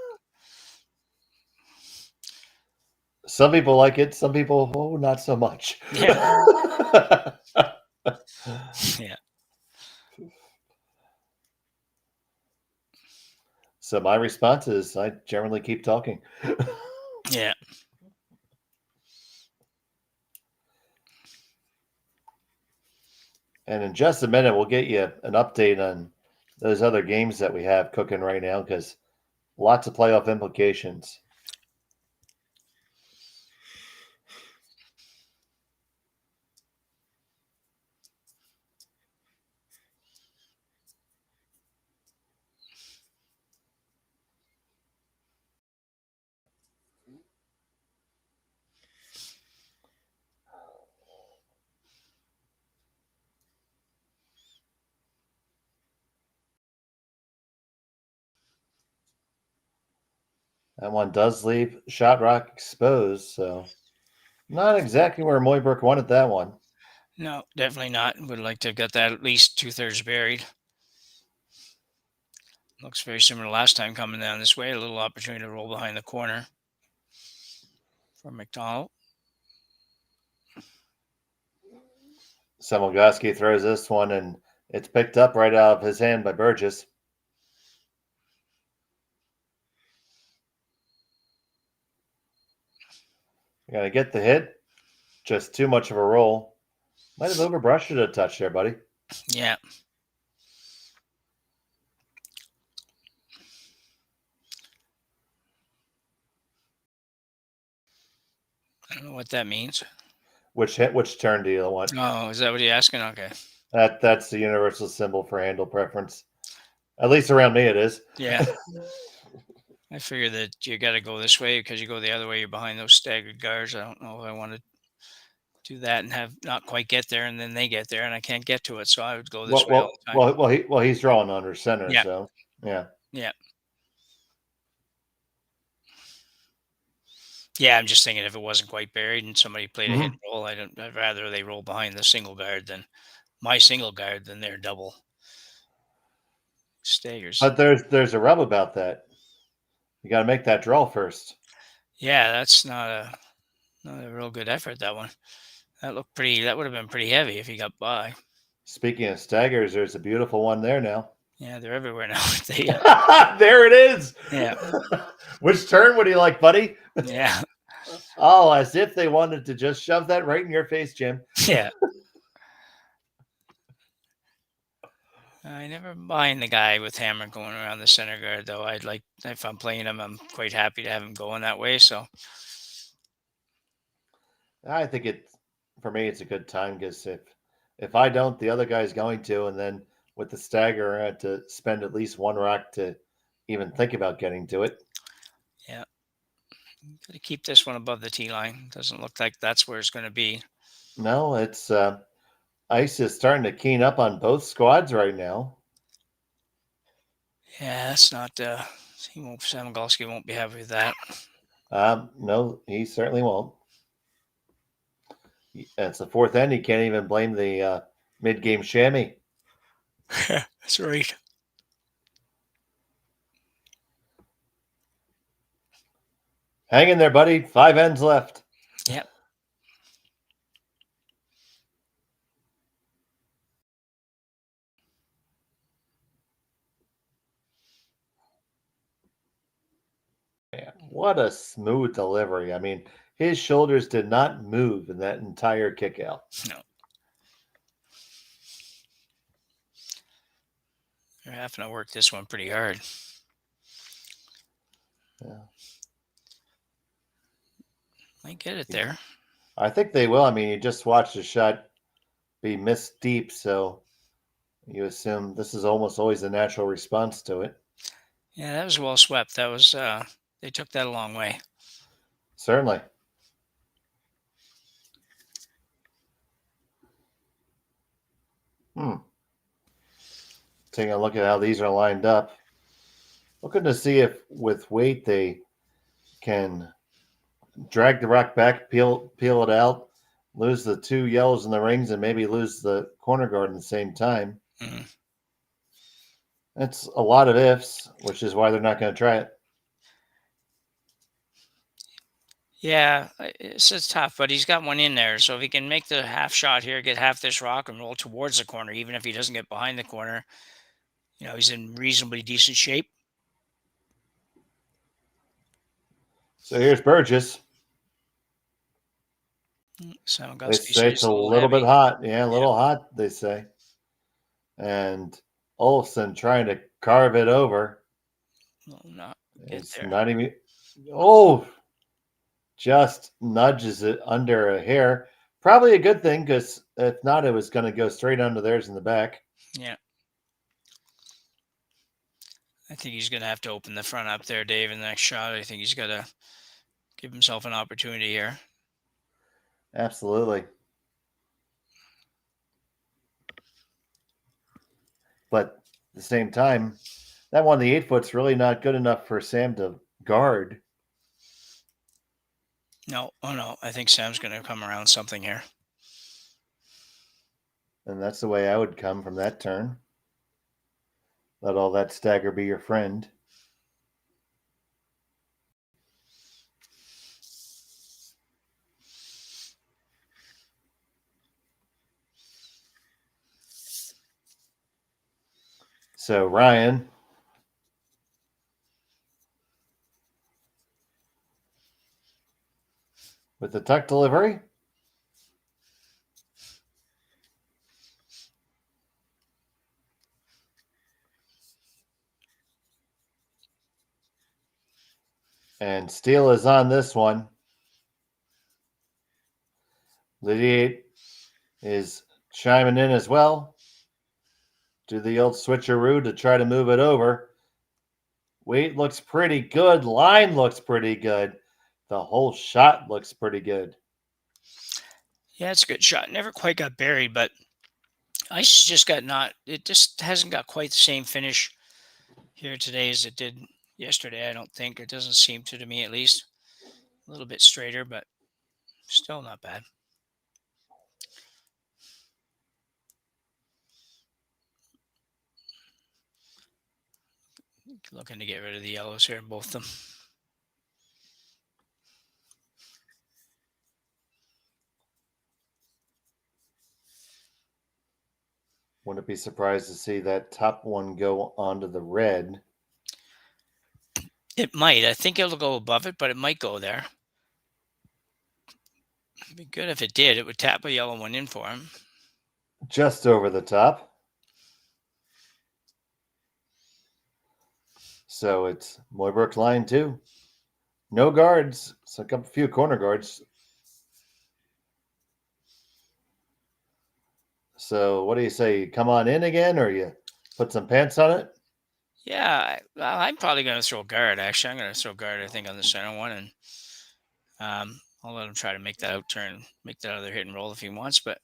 Some people like it. Some people, not so much. Yeah. Yeah. So my response is I generally keep talking. Yeah. And in just a minute, we'll get you an update on those other games that we have cooking right now, because lots of playoff implications. That one does leave Shot Rock exposed, so not exactly where Mooibroek wanted that one. No, definitely not. Would like to get that at least 2/3 buried. Looks very similar to last time coming down this way. A little opportunity to roll behind the corner for McDonald. Semilgoski throws this one, and it's picked up right out of his hand by Burgess. You're going to get the hit. Just too much of a roll. Might have overbrushed it a touch there, buddy. Yeah. I don't know what that means. Which turn do you want? Oh, is that what you're asking? Okay. That's the universal symbol for handle preference. At least around me it is. Yeah. I figure that you got to go this way because you go the other way, you're behind those staggered guards. I don't know if I want to do that and have not quite get there, and then they get there, and I can't get to it. So I would go this way all the time. Well, he's drawing under center, Yeah. so yeah. Yeah. Yeah, I'm just thinking if it wasn't quite buried and somebody played a hit roll, I'd rather they roll behind the single guard than my single guard than their double staggers. But there's a rub about that. You got to make that draw first. Yeah, that's not a real good effort, that one. That looked pretty. That would have been pretty heavy if he got by. Speaking of staggers, there's a beautiful one there now. Yeah, they're everywhere now. There it is. Yeah. Which turn would he like, buddy? Yeah. Oh, as if they wanted to just shove that right in your face, Jim. Yeah. I never mind the guy with hammer going around the center guard, though. I'd like, if I'm playing him, I'm quite happy to have him going that way. So I think for me, it's a good time because if I don't, the other guy's going to, and then with the stagger, I had to spend at least one rock to even think about getting to it. Got to keep this one above the tee line. Doesn't look like that's where it's going to be. No, it's ice is starting to keen up on both squads right now. Yeah, that's not. Samogalski won't be happy with that. No, he certainly won't. It's the fourth end. He can't even blame the mid-game chamois. That's right. Hang in there, buddy. 5 ends left. Yep. Man, what a smooth delivery. I mean, his shoulders did not move in that entire kick out. No. They're having to work this one pretty hard. Yeah. Might get it there. I think they will. I mean, you just watched the shot be missed deep, so you assume this is almost always a natural response to it. Yeah, that was well swept. That was they took that a long way. Certainly. Taking a look at how these are lined up. Looking to see if with weight they can drag the rock back, peel it out, lose the 2 yellows in the rings, and maybe lose the corner guard at the same time. Mm-hmm. It's a lot of ifs, which is why they're not going to try it. Yeah, it's tough, but he's got one in there. So if he can make the half shot here, get half this rock and roll towards the corner, even if he doesn't get behind the corner, he's in reasonably decent shape. So here's Burgess. They say it's a little bit hot. Yeah, a little hot, they say. And Olsen trying to carve it over. No, it's not even. Oh, just nudges it under a hair. Probably a good thing, because if not, it was going to go straight under theirs in the back. Yeah. I think he's going to have to open the front up there, Dave, in the next shot. I think he's got to give himself an opportunity here. Absolutely. But at the same time, that one, the 8-foot's really not good enough for Sam to guard. No. Oh, no. I think Sam's going to come around something here. And that's the way I would come from that turn. Let all that stagger be your friend. So Ryan with the tuck delivery. And Steele is on this one. Lydia is chiming in as well. Do the old switcheroo to try to move it over. Weight looks pretty good. Line looks pretty good. The whole shot looks pretty good. Yeah, it's a good shot. Never quite got buried, but ice just it just hasn't got quite the same finish here today as it did yesterday, I don't think. It doesn't seem to me, at least. A little bit straighter, but still not bad. Looking to get rid of the yellows here, both of them. Wouldn't be surprised to see that top one go onto the red. It might. I think it'll go above it, but it might go there. It'd be good if it did. It would tap a yellow one in for him. Just over the top. So it's Mooibroek line 2. No guards. So a few corner guards. So what do you say? You come on in again, or you put some pants on it? Yeah, I'm probably going to throw guard, actually. I'm going to throw guard, I think, on the center one and I'll let him try to make that out turn, make that other hit and roll if he wants, but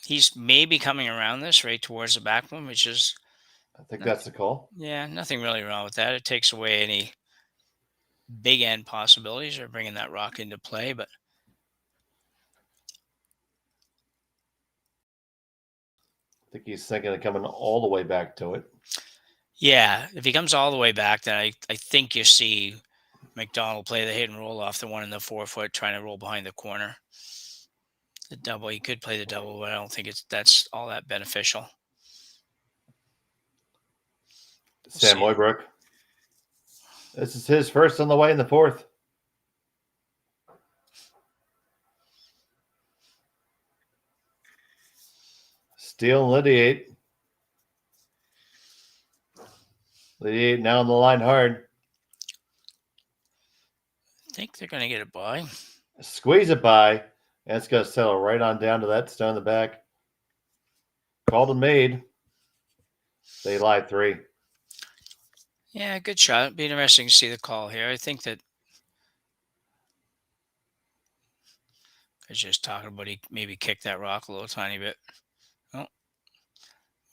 he's maybe coming around this right towards the back one, which is. I think that's the call. Yeah, nothing really wrong with that. It takes away any big end possibilities or bringing that rock into play, but I think he's thinking of coming all the way back to it. yeah, if he comes all the way back, then I think you see McDonald play the hit and roll off the one in the 4 foot, trying to roll behind the corner. The double, he could play the double, but I don't think that's all that beneficial. Sam Mooibroek. This is his first on the way in the 4th. Steele and Lydiate. Lydiate now on the line hard. I think they're going to get it by. Squeeze it by. And it's going to settle right on down to that stone in the back. Called and made. They lie 3. Yeah, good shot. It'd be interesting to see the call here. I think that I was just talking about he maybe kicked that rock a little tiny bit. Oh,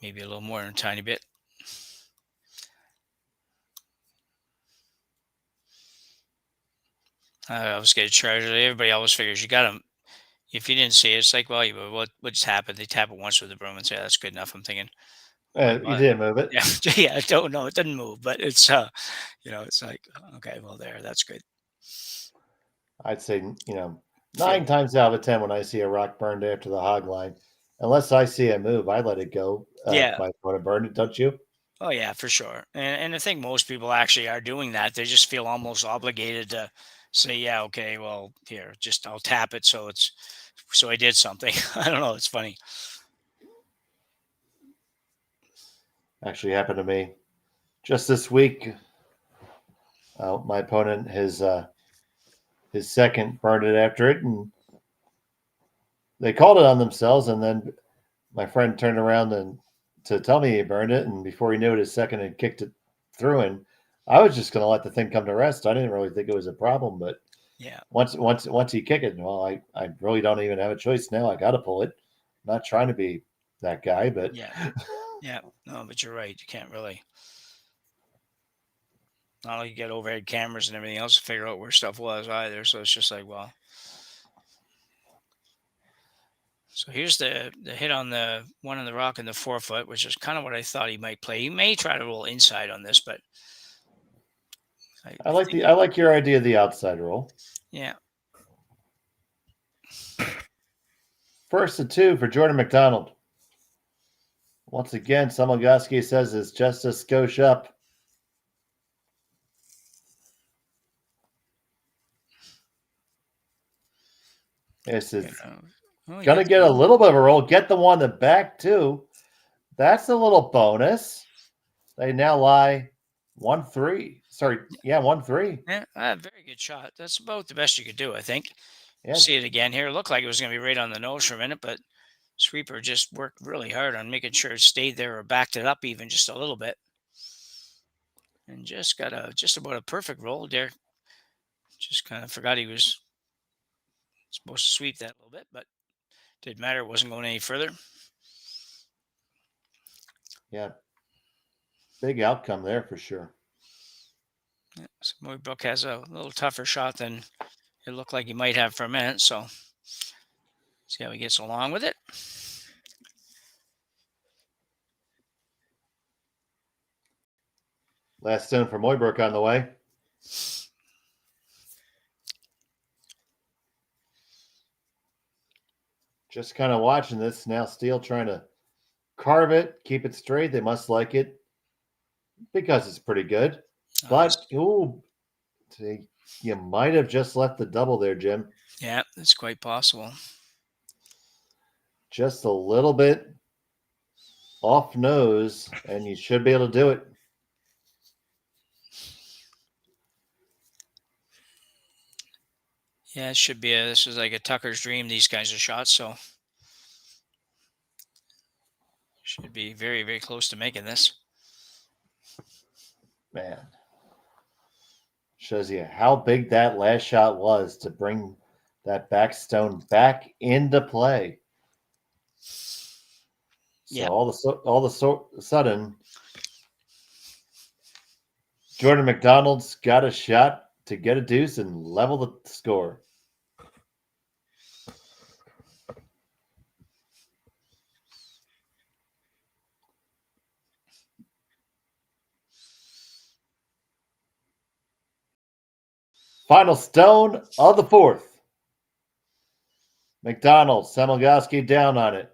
maybe a little more than a tiny bit. I always get charged. Everybody always figures you got him. If you didn't see it, it's like, well, what just happened? They tap it once with the broom and say, that's good enough. I'm thinking, you didn't move it. Yeah, yeah, I don't know. It didn't move, but it's it's like, okay, well, that's good. I'd say, 9 times out of 10 when I see a rock burned after the hog line, unless I see a move, I let it go. Yeah. If I want to burn it, don't you? Oh yeah, for sure. And I think most people actually are doing that. They just feel almost obligated to say, yeah, okay, well, here, just I'll tap it so I did something. I don't know. It's funny. Actually happened to me just this week. My opponent, his second burned it after it, and they called it on themselves. And then my friend turned around to tell me he burned it, and before he knew it, his second had kicked it through. And I was just going to let the thing come to rest. I didn't really think it was a problem, but yeah, once you kick it, well, I really don't even have a choice now. I got to pull it. I'm not trying to be that guy, but yeah. Yeah, no, but you're right. You can't really. Not like you get overhead cameras and everything else to figure out where stuff was either. So it's just like, well. So here's the hit on the one on the rock in the 4 foot, which is kind of what I thought he might play. He may try to roll inside on this, but I like your idea of the outside roll. Yeah. First to 2 for Jordon McDonald. Once again, Samogoski says it's just a skosh up. This is going to get a little bit of a roll. Get the one in the back, too. That's a little bonus. They now lie 1-3. Sorry, 1-3. Yeah, very good shot. That's about the best you could do, I think. Yeah. See it again here. It looked like it was going to be right on the nose for a minute, but Sweeper just worked really hard on making sure it stayed there or backed it up even just a little bit. And just got just about a perfect roll there. Just kind of forgot he was supposed to sweep that a little bit, but didn't matter. It wasn't going any further. Yeah. Big outcome there for sure. Yeah, so Mooibroek has a little tougher shot than it looked like he might have for a minute. So see how he gets along with it. Last stone for Mooibroek on the way. Just kind of watching this now. Steele trying to carve it, keep it straight. They must like it because it's pretty good. But you might have just left the double there, Jim. Yeah, that's quite possible. Just a little bit off nose, and you should be able to do it. Yeah, it should be. This is like a Tucker's dream, these kinds of shots. So should be very, very close to making this. Man. Shows you how big that last shot was to bring that back stone back into play. So all of a sudden, Jordon McDonald's got a shot to get a deuce and level the score. Final stone of the fourth. McDonald, Semilgowski down on it.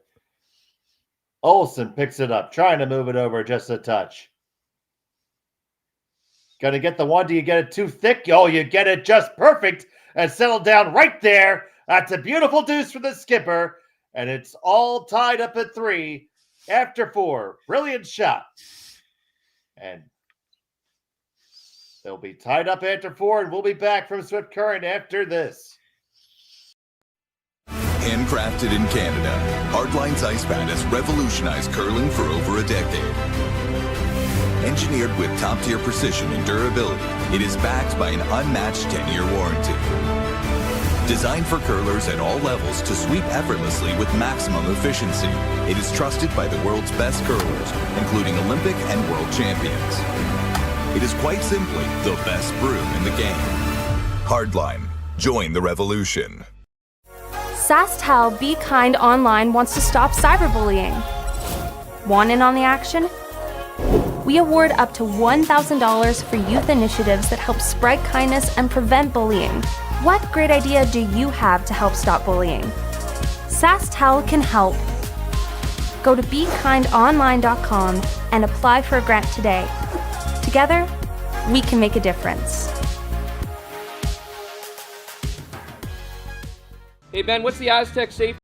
Olsen picks it up, trying to move it over just a touch. Gonna get the one. Do you get it too thick? Oh, you get it just perfect and settle down right there. That's a beautiful deuce for the skipper. And it's all tied up at 3 after 4. Brilliant shot. And they'll be tied up after 4, and we'll be back from Swift Current after this. Handcrafted in Canada, Hardlines Ice Pad has revolutionized curling for over a decade. Engineered with top-tier precision and durability, it is backed by an unmatched 10-year warranty. Designed for curlers at all levels to sweep effortlessly with maximum efficiency, it is trusted by the world's best curlers, including Olympic and world champions. It is quite simply the best brew in the game. Hardline. Join the revolution. Sasktel Be Kind Online wants to stop cyberbullying. Want in on the action? We award up to $1,000 for youth initiatives that help spread kindness and prevent bullying. What great idea do you have to help stop bullying? Sasktel can help. Go to BeKindOnline.com and apply for a grant today. Together, we can make a difference. Hey Ben, what's the Aztec safety?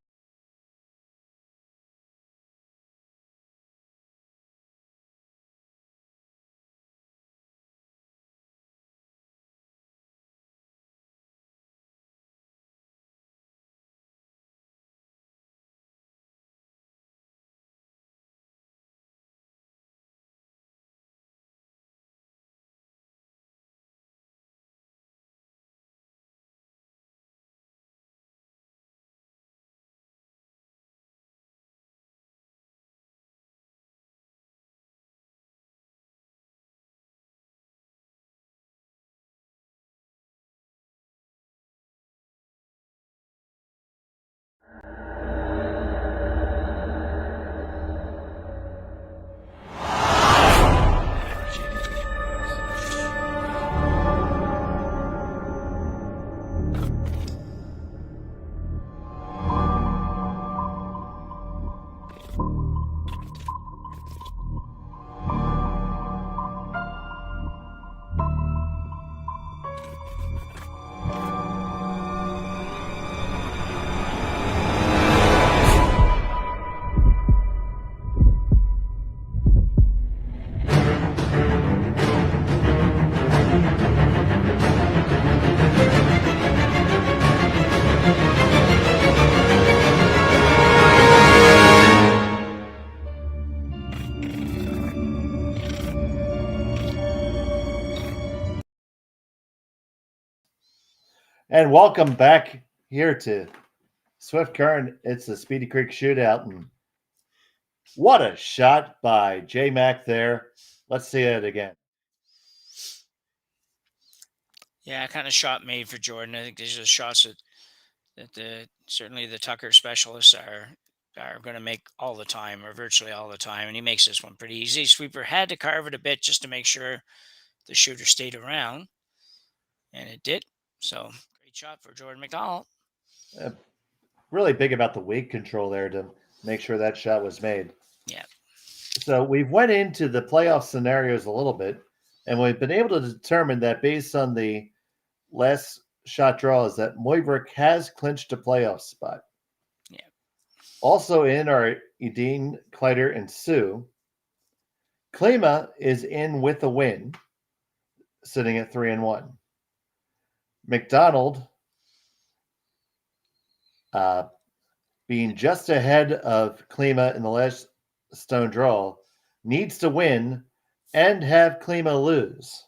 And welcome back here to Swift Current. It's the Speedy Creek Shootout. And what a shot by J-Mac there. Let's see it again. Yeah, kind of shot made for Jordon. I think these are the shots that certainly the Tucker specialists are going to make all the time, or virtually all the time. And he makes this one pretty easy. Sweeper had to carve it a bit just to make sure the shooter stayed around. And it did. So great shot for Jordon McDonald. Really big about the weight control there to make sure that shot was made. Yeah. So we went into the playoff scenarios a little bit, and we've been able to determine that based on the last shot draws that Mooibroek has clinched a playoff spot. Yeah. Also in are Edine, Kleider, and Sue. Klima is in with a win, sitting at 3-1. McDonald, being just ahead of Klima in the last stone draw, needs to win and have Klima lose.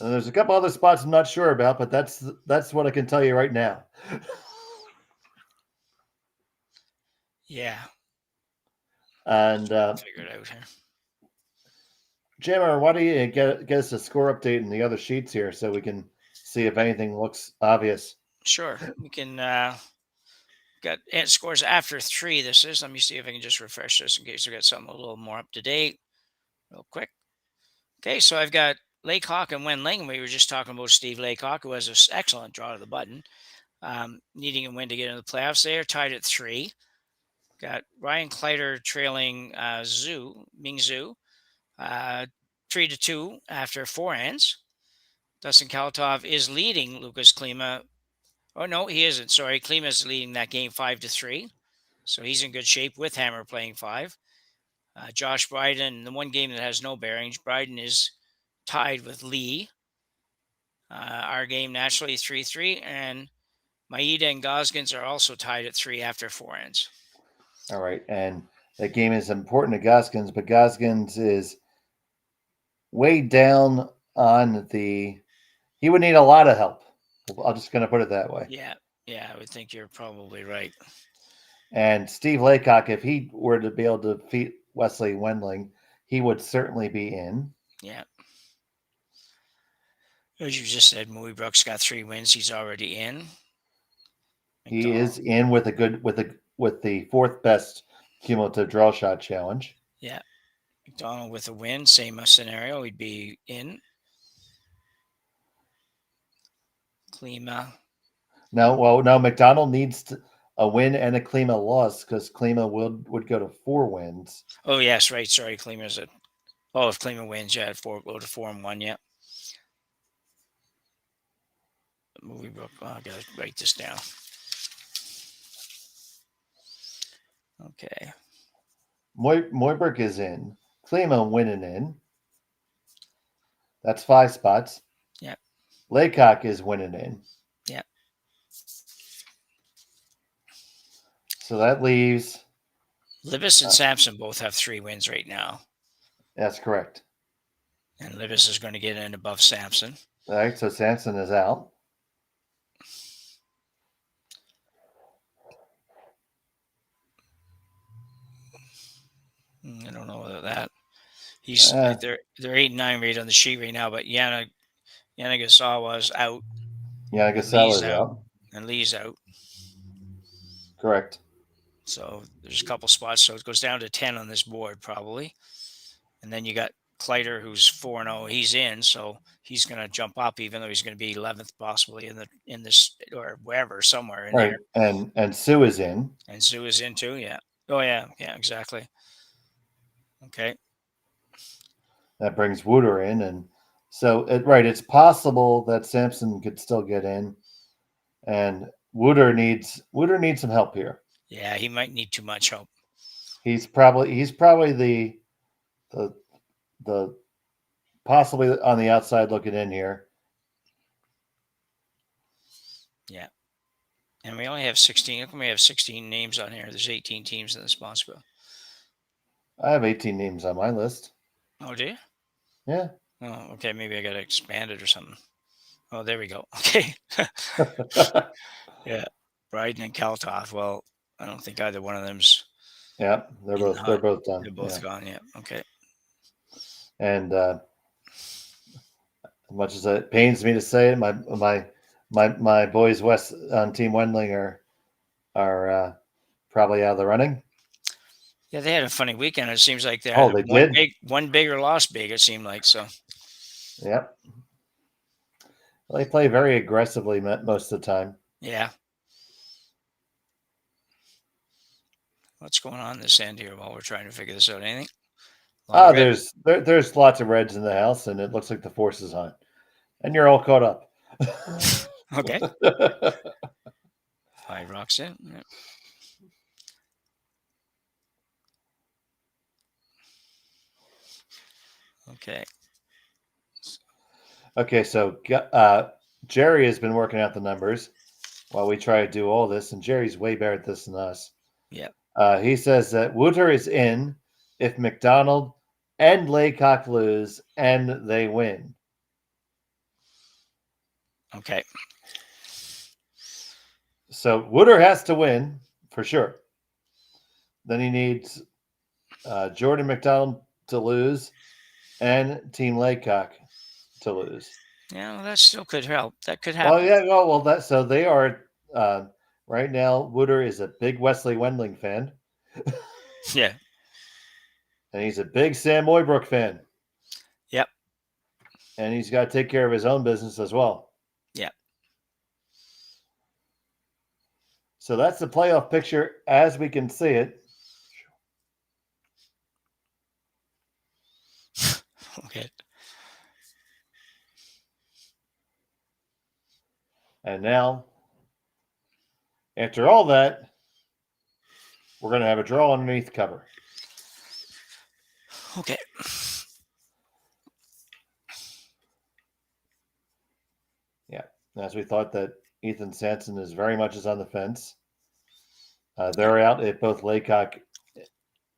And there's a couple other spots I'm not sure about, but that's what I can tell you right now. Yeah. And figure it out here. Jammer, why don't you get us a score update in the other sheets here so we can see if anything looks obvious? Sure. We can got scores after 3. This is. Let me see if I can just refresh this in case we got something a little more up to date. Real quick. Okay, so I've got Laycock and Wenling. We were just talking about Steve Laycock, who has an excellent draw to the button. Needing a win to get into the playoffs. They are tied at 3. Got Ryan Kleider trailing Ming Zhu, 3-2 after 4 ends. Dustin Kalatov is leading Lucas Klima. Oh, no, he isn't. Sorry, Klima's leading that game 5-3. So he's in good shape with Hammer playing 5. Josh Bryden, the one game that has no bearings, Bryden is tied with Lee. Our game naturally 3-3. And Maeda and Goskins are also tied at 3 after 4 ends. All right. And that game is important to Goskins, but Goskins is way down on the... He would need a lot of help. I'm just going to put it that way. Yeah, I would think you're probably right. And Steve Laycock, if he were to be able to defeat Wesley Wendling, he would certainly be in. Yeah. As you just said, Mooibroek's got 3 wins. He's already in. He is in with the 4th best cumulative draw shot challenge. Yeah. McDonald with a win, same scenario. He'd be in. Klima. No, McDonald needs a win and a Klima loss because Klima would go to 4 wins. Oh, yes, right. Sorry, Klima's at... Oh, if Klima wins, yeah, go to 4-1, yeah. Mooibroek. Oh, I got to write this down. Okay. Mooibroek is in. Klima winning in. That's 5 spots. Yeah. Laycock is winning in. Yeah. So that leaves... Libis and Sampson both have 3 wins right now. That's correct. And Libis is going to get in above Sampson. All right, so Sampson is out. I don't know about that. He's they're 8-9 rate on the sheet right now, but Yana Gasawa's out. Yana Gasawa's out. And Lee's out. Correct. So there's a couple spots. So it goes down to 10 on this board probably. And then you got Kleider, who's 4-0. He's in, so he's going to jump up, even though he's going to be 11th possibly in this or wherever, somewhere in there. And Sue is in. And Sue is in too, yeah. Oh, yeah, exactly. Okay. That brings Wooter in, and so it's possible that Sampson could still get in, and Wooter needs some help here. Yeah, he might need too much help. He's probably the possibly on the outside looking in here. Yeah, and we only have 16. How come we have 16 names on here? There's 18 teams in the sponsor book. I have 18 names on my list. Oh, do you? Yeah. Oh, okay. Maybe I got to expand it or something. Oh, there we go. Okay. Yeah. Bryden and Kaltov. Well, I don't think either one of them's. Yeah, they're both done. They're both gone. Yeah. Okay. And as much as it pains me to say it, my boys West on Team Wendling are probably out of the running. Yeah, they had a funny weekend. It seems like they had one big or lost big. It seemed like so. Yep. Well, they play very aggressively most of the time. Yeah. What's going on this end here while we're trying to figure this out? Anything? There's lots of reds in the house, and it looks like the force is on, and you're all caught up. Okay. 5 rocks in. Yep. Okay. Okay, so Jerry has been working out the numbers while we try to do all this, and Jerry's way better at this than us. Yeah. He says that Wooter is in if McDonald and Laycock lose and they win. Okay. So Wooder has to win for sure. Then he needs Jordon McDonald to lose and Team Laycock to lose. Yeah, well, that still could help. That could happen. Well, yeah, well, so they are right now. Wooder is a big Wesley Wendling fan. Yeah. And he's a big Sam Mooibroek fan. Yep. And he's got to take care of his own business as well. Yep. So that's the playoff picture as we can see it. Okay. And now, after all that, we're going to have a draw underneath cover. Okay. Yeah, as we thought that Ethan Sanson is very much is on the fence. They're out if both Laycock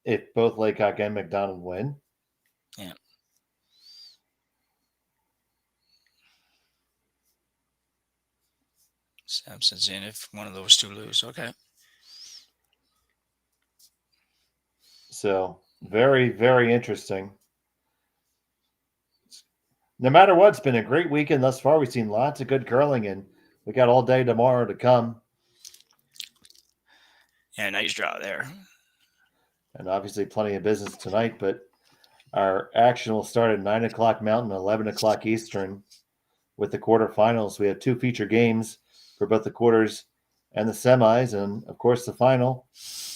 and McDonald win. Yeah. Sampson's in if one of those two lose. Okay. So very, very interesting. No matter what, it's been a great weekend thus far. We've seen lots of good curling, and we got all day tomorrow to come. Yeah, nice draw there. And obviously plenty of business tonight, but our action will start at 9 o'clock Mountain, 11 o'clock Eastern with the quarterfinals. We have 2 feature games for both the quarters and the semis, and, of course, the final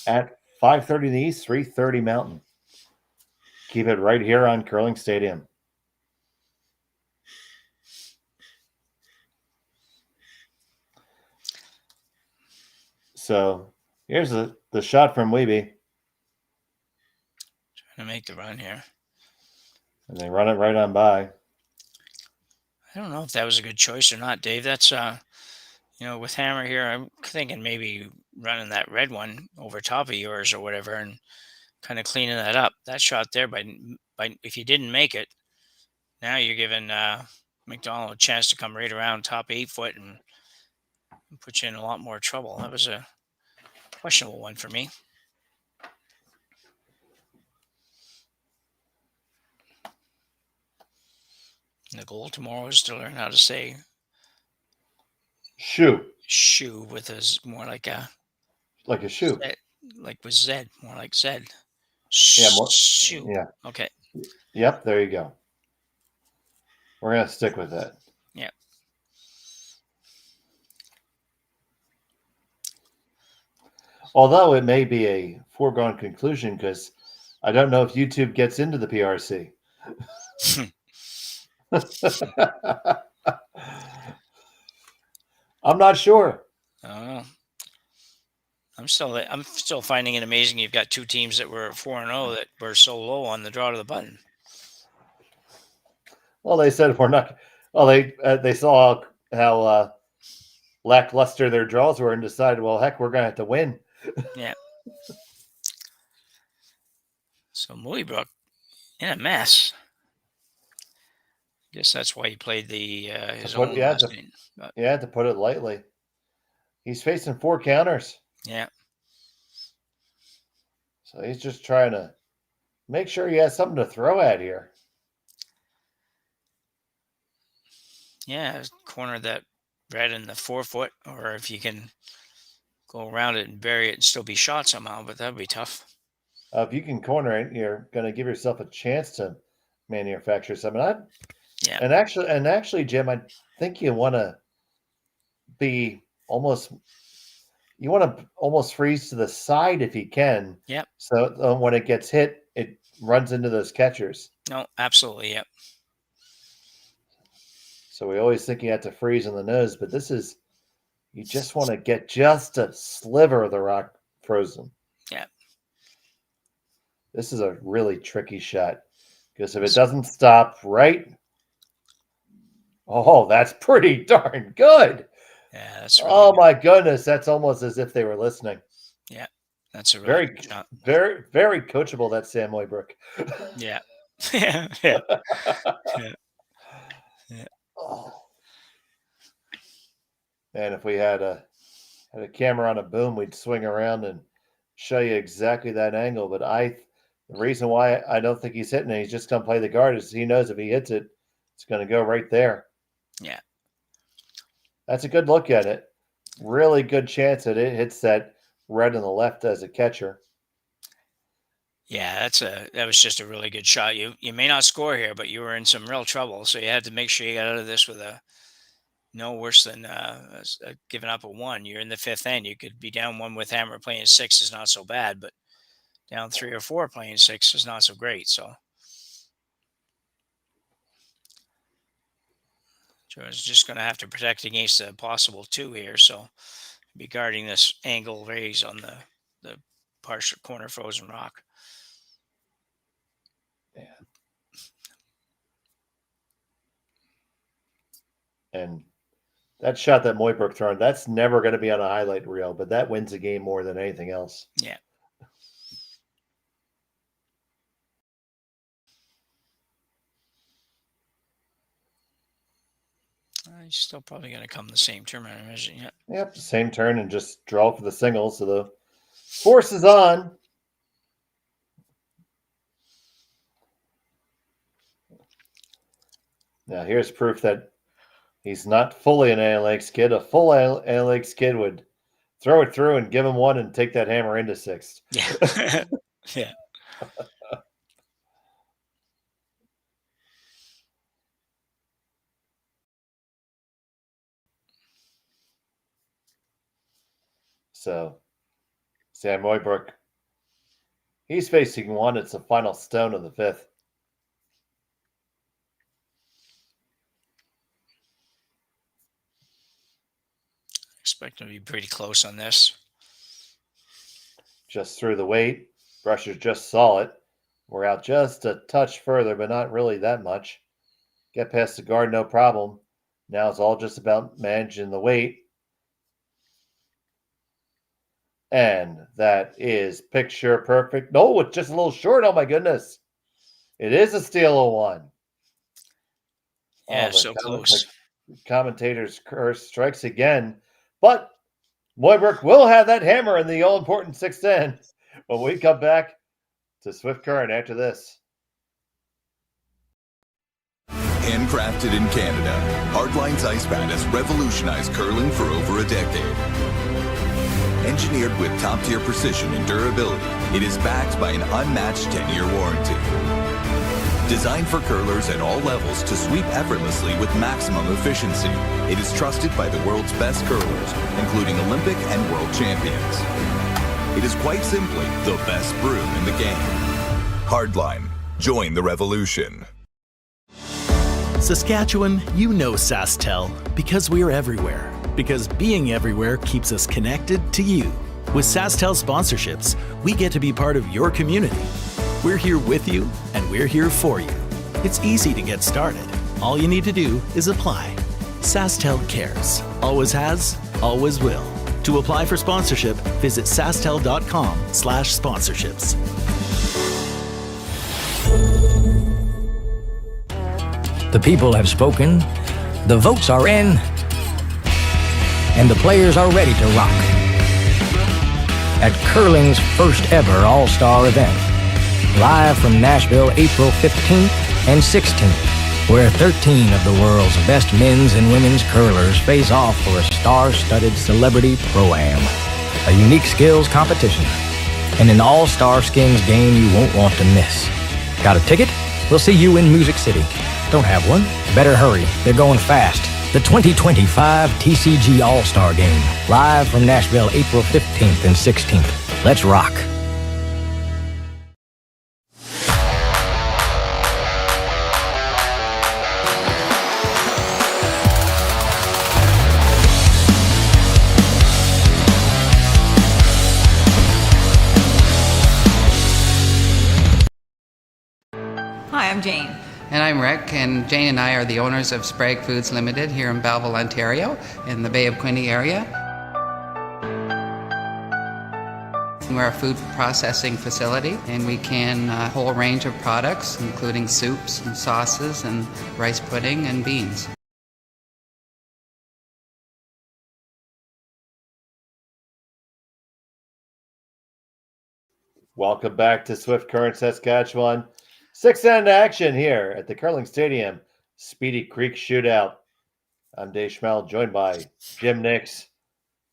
at 5:30 in the East, 3:30 Mountain. Keep it right here on Curling Stadium. So here's the shot from Whitby. Trying to make the run here. And they run it right on by. I don't know if that was a good choice or not, Dave. That's, with Hammer here, I'm thinking maybe running that red one over top of yours or whatever and kind of cleaning that up. That shot there, by if you didn't make it, now you're giving McDonald a chance to come right around top 8 foot and put you in a lot more trouble. That was a questionable one for me. The goal tomorrow is to learn how to say shoe with more like a shoe. Like with Z, more like Z. Yeah, more shoe. Yeah. Okay. Yep, there you go. We're gonna stick with that. Yeah. Although it may be a foregone conclusion because I don't know if YouTube gets into the PRC. I'm not sure. I'm still finding it amazing. You've got 2 teams that were 4-0 that were so low on the draw to the button. Well, they said we're not. Well, they saw how lackluster their draws were and decided, well, heck, we're going to have to win. Yeah. So Mooibroek in a mess. I guess that's why he played his own last game. Yeah, to put it lightly. He's facing 4 counters. Yeah. So he's just trying to make sure he has something to throw at here. Yeah, corner that red in the 4 foot, or if you can go around it and bury it and still be shot somehow, but that'd be tough. If you can corner it, you're going to give yourself a chance to manufacture something. Yeah. And actually, Jim, I think you want to be almost freeze to the side if you can. Yep. So when it gets hit, it runs into those catchers. No, absolutely. Yep. So we always think you have to freeze on the nose, but you just want to get just a sliver of the rock frozen. Yeah. This is a really tricky shot because if it doesn't stop right, oh, that's pretty darn good. Yeah, that's really oh good. My goodness, that's almost as if they were listening. Yeah, that's a really very good shot. Very, very coachable. That Sam Mooibroek. Yeah. Yeah. Yeah. Yeah. Oh. And if we had a camera on a boom, we'd swing around and show you exactly that angle. But the reason why I don't think he's hitting it, he's just going to play the guard, is he knows if he hits it, it's going to go right there. Yeah. That's a good look at it. Really good chance that it hits that red on the left as a catcher. Yeah, that was just a really good shot. You may not score here, but you were in some real trouble, so you had to make sure you got out of this with no worse than giving up a 1. You're in the 5th end. You could be down 1 with hammer. Playing 6 is not so bad, but down 3 or 4 playing 6 is not so great. So Joe's just going to have to protect against a possible 2 here. So be guarding this angle raise on the partial corner frozen rock. Yeah. And that shot that Mooibroek thrown, that's never going to be on a highlight reel, but that wins the game more than anything else. Yeah. He's still probably going to come the same turn, I imagine. Yeah. Yep, same turn and just draw for the single. So the force is on. Now here's proof that he's not fully an analytics kid. A full analytics kid would throw it through and give him 1 and take that hammer into 6th. Yeah. Yeah. So, Sam Mooibroek, he's facing 1. It's the final stone of the 5th. Expect him to be pretty close on this. Just through the weight. Brushers just saw it. We're out just a touch further, but not really that much. Get past the guard, no problem. Now it's all just about managing the weight. And that is picture perfect. No, it's just a little short. Oh, my goodness. It is a steal of 1. Yeah, so close. The commentator's curse strikes again. But Mooibroek will have that hammer in the all-important 6th end when we come back to Swift Current after this. Handcrafted in Canada, Hardlines Ice Pad has revolutionized curling for over a decade. Engineered with top-tier precision and durability, it is backed by an unmatched 10-year warranty. Designed for curlers at all levels to sweep effortlessly with maximum efficiency, it is trusted by the world's best curlers, including Olympic and world champions. It is quite simply the best broom in the game. Hardline. Join the revolution. Saskatchewan, you know Sasktel because we're everywhere. Because being everywhere keeps us connected to you. With Sasktel sponsorships, we get to be part of your community. We're here with you, and we're here for you. It's easy to get started. All you need to do is apply. Sasktel cares. Always has, always will. To apply for sponsorship, visit sastel.com/sponsorships. The people have spoken, the votes are in, and the players are ready to rock. At curling's first ever all-star event, live from Nashville, April 15th and 16th, where 13 of the world's best men's and women's curlers face off for a star-studded celebrity pro-am, a unique skills competition, and an all-star skins game you won't want to miss. Got a ticket? We'll see you in Music City. Don't have one? Better hurry. They're going fast. The 2025 TCG All-Star Game, live from Nashville, April 15th and 16th. Let's rock. Hi, I'm Jane. And I'm Rick, and Jane and I are the owners of Sprague Foods Limited here in Belleville, Ontario, in the Bay of Quinte area. We're a food processing facility, and we can a whole range of products, including soups and sauces and rice pudding and beans. Welcome back to Swift Current, Saskatchewan. 6-end action here at the Curling Stadium Speedy Creek Shootout. I'm Dave Schmel, joined by Jim Nix.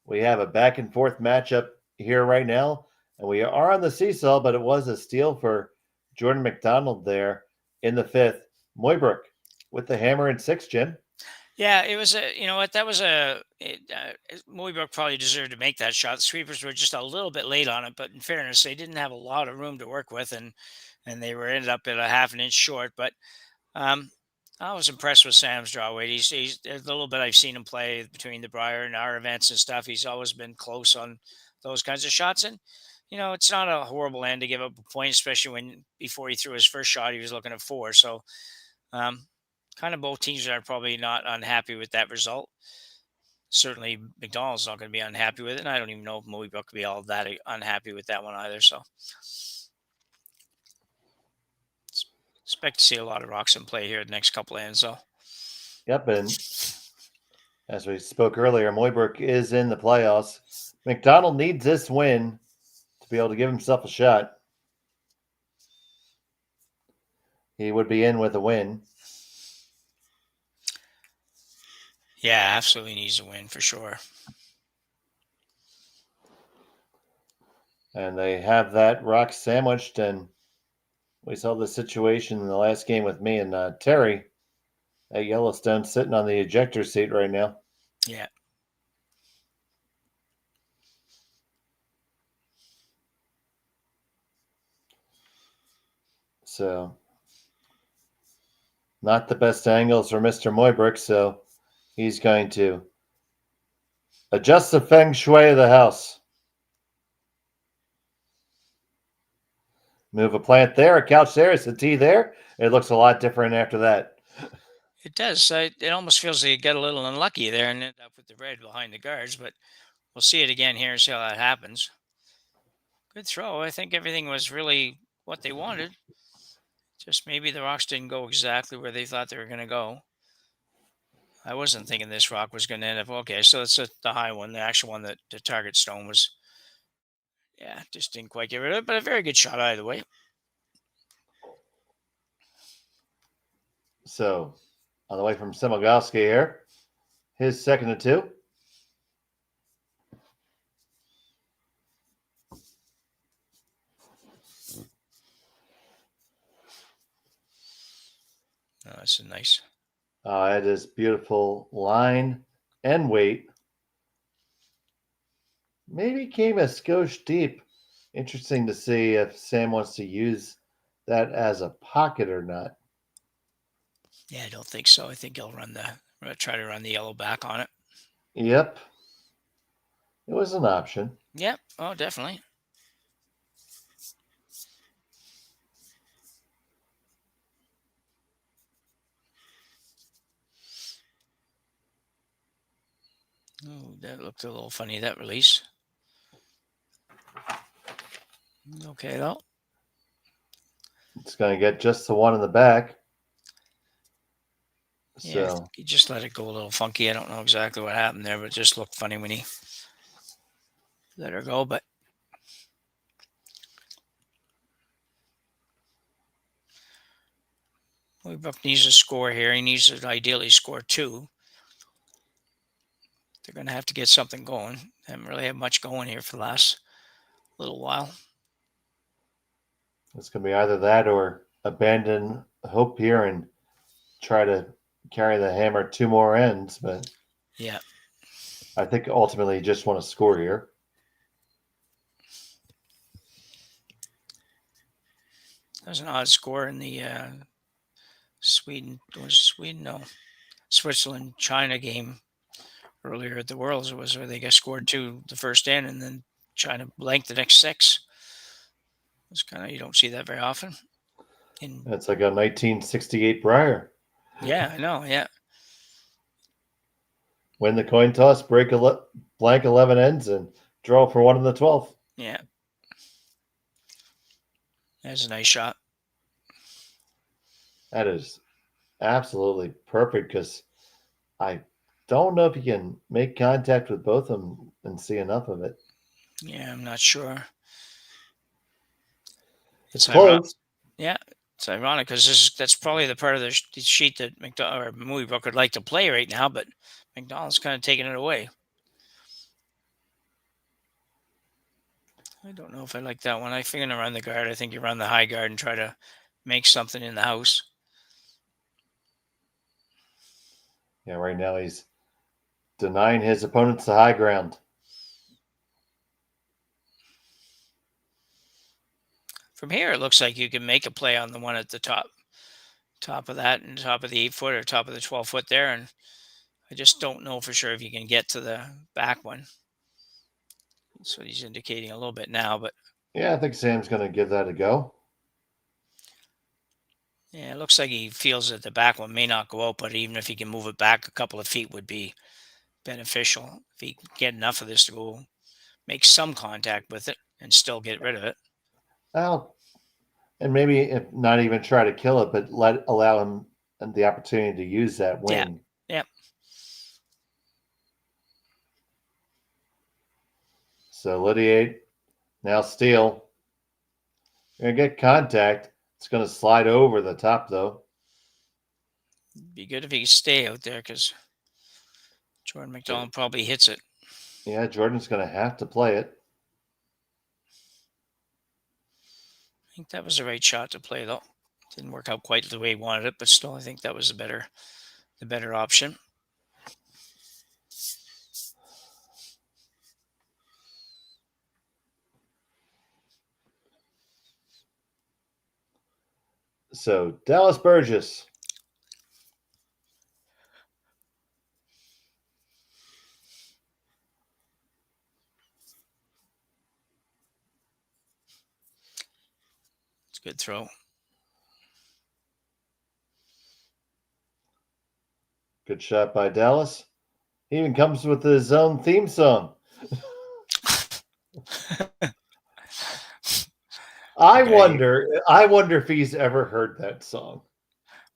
We have a back and forth matchup here right now, and we are on the seesaw, but it was a steal for Jordon McDonald there in the fifth. Mooibroek with the hammer and 6, Jim. Yeah, it was a, you know what, that was Mooibroek probably deserved to make that shot. The sweepers were just a little bit late on it, but in fairness, they didn't have a lot of room to work with, and they were ended up at a half an inch short. But I was impressed with Sam's draw weight. He's a little bit I've seen him play between the Briar and our events and stuff. He's always been close on those kinds of shots, and it's not a horrible end to give up a point, especially when before he threw his first shot, he was looking at 4. So. Kind of both teams are probably not unhappy with that result. Certainly, McDonald's not going to be unhappy with it, and I don't even know if Mooibroek could be all that unhappy with that one either. So, expect to see a lot of rocks in play here the next couple of ends, though. Yep, and as we spoke earlier, Mooibroek is in the playoffs. McDonald needs this win to be able to give himself a shot. He would be in with a win. Yeah, absolutely needs a win for sure. And they have that rock sandwiched, and we saw the situation in the last game with me and Terry at Yellowstone sitting on the ejector seat right now. Yeah. So, not the best angles for Mr. Mooibroek, so he's going to adjust the feng shui of the house. Move a plant there, a couch there, it's a tee there. It looks a lot different after that. It does. It almost feels like you got a little unlucky there and ended up with the red behind the guards, but we'll see it again here and see how that happens. Good throw. I think everything was really what they wanted. Just maybe the rocks didn't go exactly where they thought they were going to go. I wasn't thinking this rock was going to end up. Okay, so it's the high one, the actual one that the target stone was. Yeah, just didn't quite get rid of it, but a very good shot either way. So, on the way from Simogowski here, his second to 2. Oh, that's a nice. It is beautiful line and weight. Maybe came a skosh deep. Interesting to see if Sam wants to use that as a pocket or not. Yeah, I don't think so. I think he'll try to run the yellow back on it. Yep. It was an option. Yep. Oh, definitely. Oh, that looked a little funny, that release. Okay, though. It's going to get just the one in the back. Yeah, So he just let it go a little funky. I don't know exactly what happened there, but it just looked funny when he let her go. But Mooibroek needs a score here. He needs to ideally score 2. They're going to have to get something going. They haven't really had much going here for the last little while. it's going to be either that or abandon hope here and try to carry the hammer 2 more ends. But yeah, I think ultimately you just want to score here. There's an odd score in the Switzerland-China game earlier at the Worlds. It was where they got scored 2 the first end and then China blanked the next 6. It's kind of, you don't see that very often. It's like a 1968 Briar. Yeah, I know. Yeah. Win the coin toss, blank 11 ends, and draw for 1 in the 12th. Yeah. That's a nice shot. That is absolutely perfect because I don't know if you can make contact with both of them and see enough of it. Yeah, I'm not sure. It's close. Yeah, it's ironic because that's probably the part of the sheet that McDonald or Mooibroek would like to play right now, but McDonald's kind of taking it away. I don't know if I like that one. I think I'm gonna run the guard. I think you run the high guard and try to make something in the house. Yeah, right now he's denying his opponents the high ground. From here, it looks like you can make a play on the one at the top of that and top of the 8-foot or top of the 12-foot there. And I just don't know for sure if you can get to the back one. That's what he's indicating a little bit now, but yeah, I think Sam's going to give that a go. Yeah, it looks like he feels that the back one may not go out, but even if he can move it back a couple of feet would be beneficial. If he can get enough of this to go make some contact with it and still get rid of it. Well, and maybe if not even try to kill it, but allow him the opportunity to use that win. Yeah. So Lydiate, now steal. You're going to get contact. It's going to slide over the top, though. Be good if he could stay out there because Jordon McDonald probably hits it. Yeah, Jordan's going to have to play it. I think that was the right shot to play, though. Didn't work out quite the way he wanted it, but still, I think that was the better option. So Dallas Burgess. It's a good throw. Good shot by Dallas. He even comes with his own theme song. I wonder if he's ever heard that song.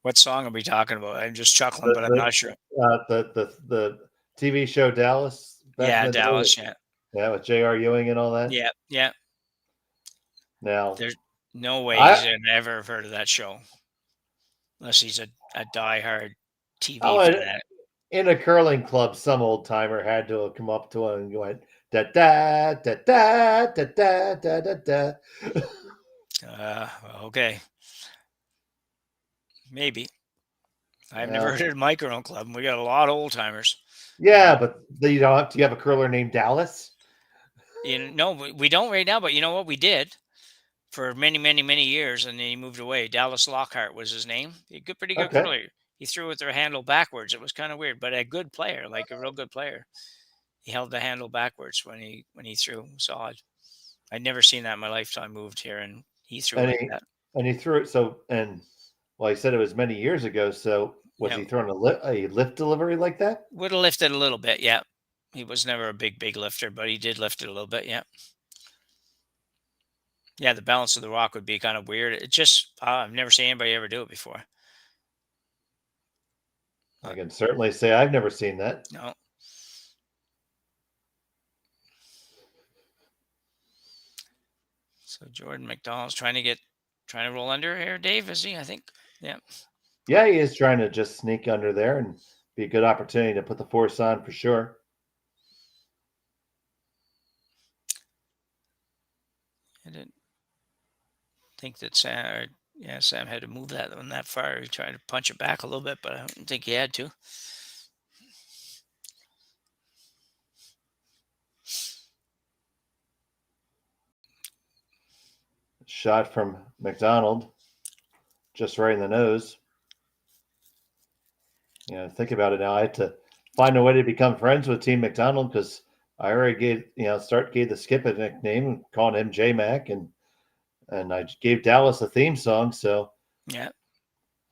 What song are we talking about? I'm just chuckling, but I'm not sure. The TV show Dallas. Yeah, Dallas. Yeah. Yeah, with J.R. Ewing and all that. Yeah. Now there's no way he's ever have heard of that show, unless he's a diehard TV fanatic. In a curling club, some old timer had to have come up to him and went da da da da da da da da da. Okay. Maybe. I've never heard of Micro Club, and we got a lot of old timers. Yeah, but you don't do you have a curler named Dallas? No, we don't right now, but you know what? We did for many, many, many years, and then he moved away. Dallas Lockhart was his name. Pretty good curler. He threw with their handle backwards. It was kind of weird, but a good player, like a real good player. He held the handle backwards when he threw. So I'd never seen that in my lifetime. Moved here, and he threw like that. And he threw it he said it was many years ago. So was he throwing a lift delivery like that? Would have lifted a little bit, yeah. He was never a big lifter, but he did lift it a little bit, yeah. Yeah, the balance of the rock would be kind of weird. It just, I've never seen anybody ever do it before. I can certainly say I've never seen that. No. So Jordon McDonald's trying to roll under here, Dave, is he? I think. Yeah. Yeah, he is trying to just sneak under there and be a good opportunity to put the force on for sure. I didn't think that Sam had to move that one that far. He tried to punch it back a little bit, but I don't think he had to. Shot from McDonald, just right in the nose. Think about it now. I had to find a way to become friends with Team McDonald because I already gave the Skip a nickname, calling him J-Mac, and I gave Dallas a theme song. So yeah,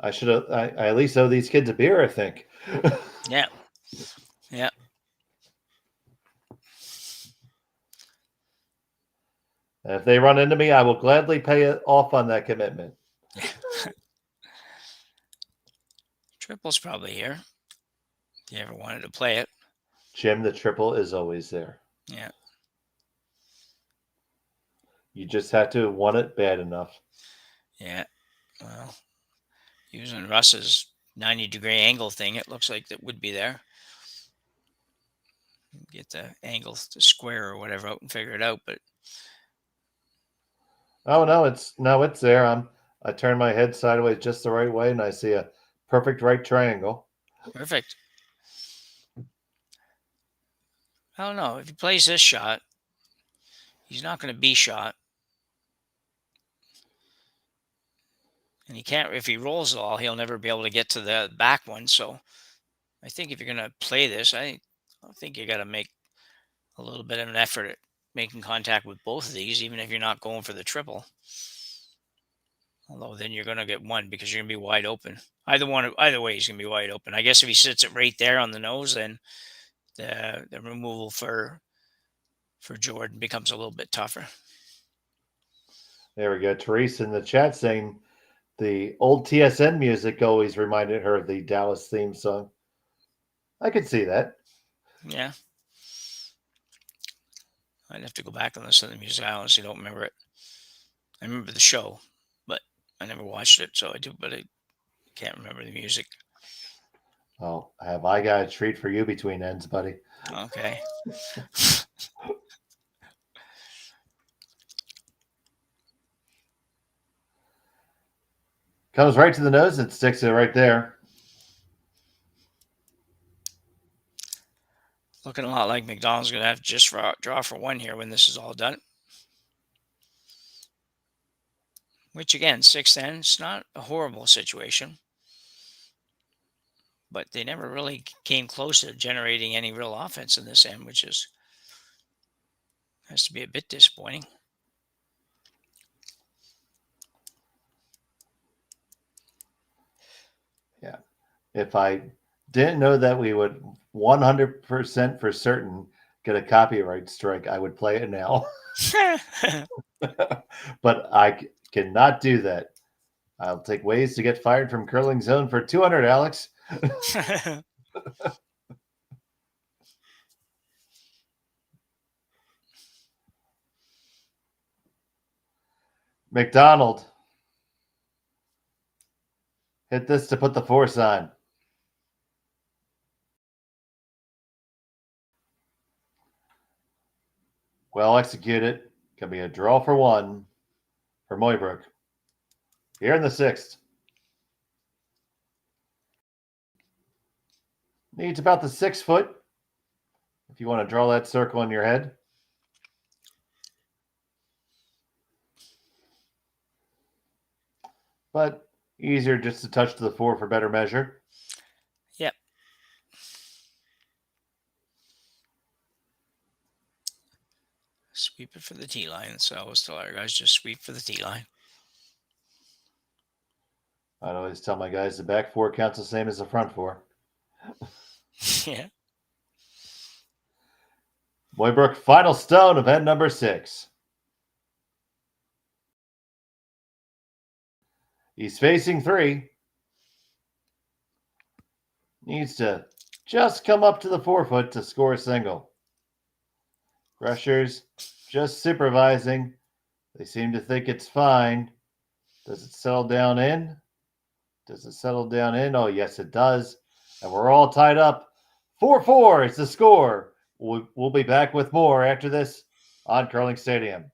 I should have. I at least owe these kids a beer, I think. Yeah. And if they run into me, I will gladly pay it off on that commitment. Triple's probably here. If you ever wanted to play it. Jim, the triple is always there. Yeah. You just had to want it bad enough. Yeah. Well, using Russ's 90-degree angle thing, it looks like that would be there. Get the angle, the square or whatever out and figure it out. But oh no, it's there. I turn my head sideways just the right way, and I see a perfect right triangle. Perfect. I don't know. If he plays this shot, he's not going to be shot. And he can't, if he rolls it all, he'll never be able to get to the back one. So I think if you're going to play this, I think you got to make a little bit of an effort at making contact with both of these, even if you're not going for the triple. Although then you're going to get one because you're going to be wide open. Either way, he's going to be wide open. I guess if he sits it right there on the nose, then the removal for Jordan becomes a little bit tougher. There we go. Teresa in the chat saying the old TSN music always reminded her of the Dallas theme song. I could see that. Yeah. I'd have to go back and listen to the music. I honestly don't remember it. I remember the show, but I never watched it, so I do, but I can't remember the music. Oh, have I got a treat for you between ends, buddy? Okay. Comes right to the nose and sticks it right there. Looking a lot like McDonald's going to have to just draw for one here when this is all done. Which, again, 6-10, it's not a horrible situation. But they never really came close to generating any real offense in this end, which has to be a bit disappointing. Yeah. If I didn't know that we would 100% for certain get a copyright strike, I would play it now. But I cannot do that. I'll take ways to get fired from Curling Zone for 200, Alex. McDonald. Hit this to put the force on. Well executed. Can be a draw for one for Mooibroek. Here in the sixth. Needs about the 6 foot if you want to draw that circle in your head. But easier just to touch to the 4 for better measure. Yep. Sweep it for the tee line. So I always tell our guys, just sweep for the tee line. I'd always tell my guys the back 4 counts the same as the front 4. Yeah. Mooibroek, final stone of end number 6. He's facing 3. Needs to just come up to the 4 foot to score a single. Rushers just supervising. They seem to think it's fine. Does it settle down in? Does it settle down in? Oh, yes, it does. And we're all tied up. 4-4 is the score. We'll be back with more after this on Curling Stadium.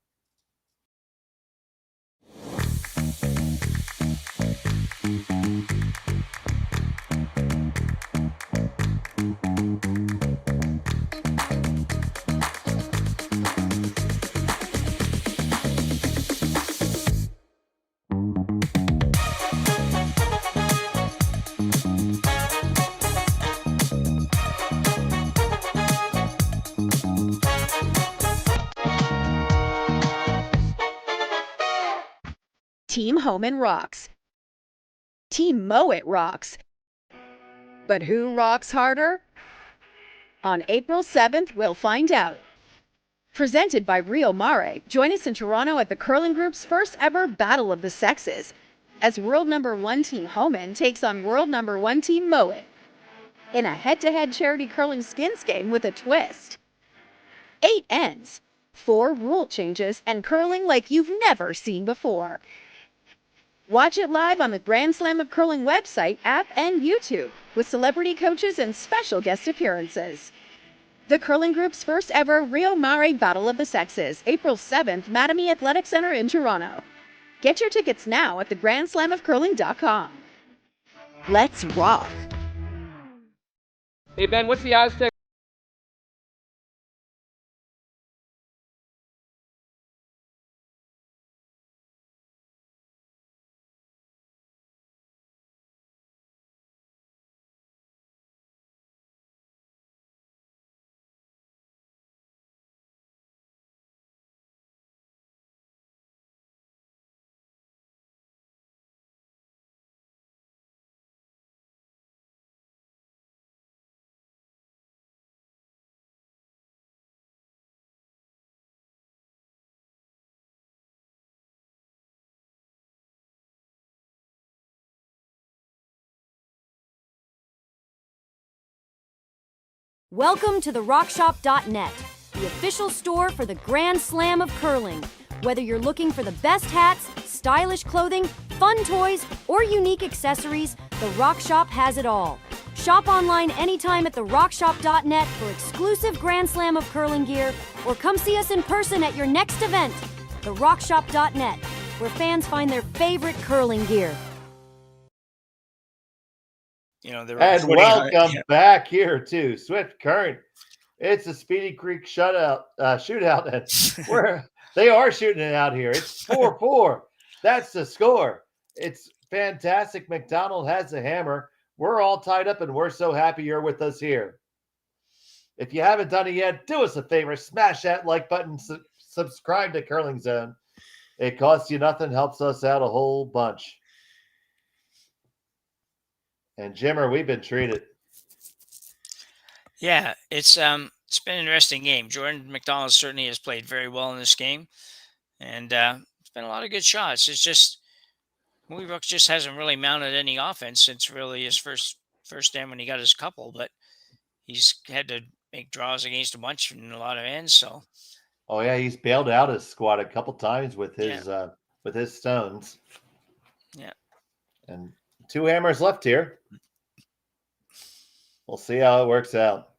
Team Homan rocks. Team Moet rocks. But who rocks harder? On April 7th, we'll find out. Presented by Rio Mare, join us in Toronto at the Curling Group's first ever Battle of the Sexes, as world number 1 Team Homan takes on world number 1 Team Moet in a head-to-head charity curling skins game with a twist. 8 ends, 4 rule changes, and curling like you've never seen before. Watch it live on the Grand Slam of Curling website, app, and YouTube, with celebrity coaches and special guest appearances. The Curling Group's first ever Rio Mare Battle of the Sexes, April 7th, Mattamy Athletic Center in Toronto. Get your tickets now at thegrandslamofcurling.com. Let's rock! Hey, Ben, what's the Aztec? Welcome to the RockShop.net, the official store for the Grand Slam of Curling. Whether you're looking for the best hats, stylish clothing, fun toys, or unique accessories, the Rock Shop has it all. Shop online anytime at therockshop.net for exclusive Grand Slam of Curling gear, or come see us in person at your next event. TheRockShop.net, where fans find their favorite curling gear. You know, they're And welcome back here to Swift Current. It's a Speedy Creek shootout, and they are shooting it out here. It's 4-4. That's the score. It's fantastic. McDonald has the hammer. We're all tied up, and we're so happy you're with us here. If you haven't done it yet, do us a favor. Smash that like button. Subscribe to Curling Zone. It costs you nothing. Helps us out a whole bunch. And Jimmer, we've been treated. Yeah, it's been an interesting game. Jordon McDonald certainly has played very well in this game, and it's been a lot of good shots. It's just Mooibroek just hasn't really mounted any offense since really his first game when he got his couple, but he's had to make draws against a bunch in a lot of ends. So, oh yeah, he's bailed out his squad a couple times with his stones. Yeah, and 2 hammers left here. We'll see how it works out.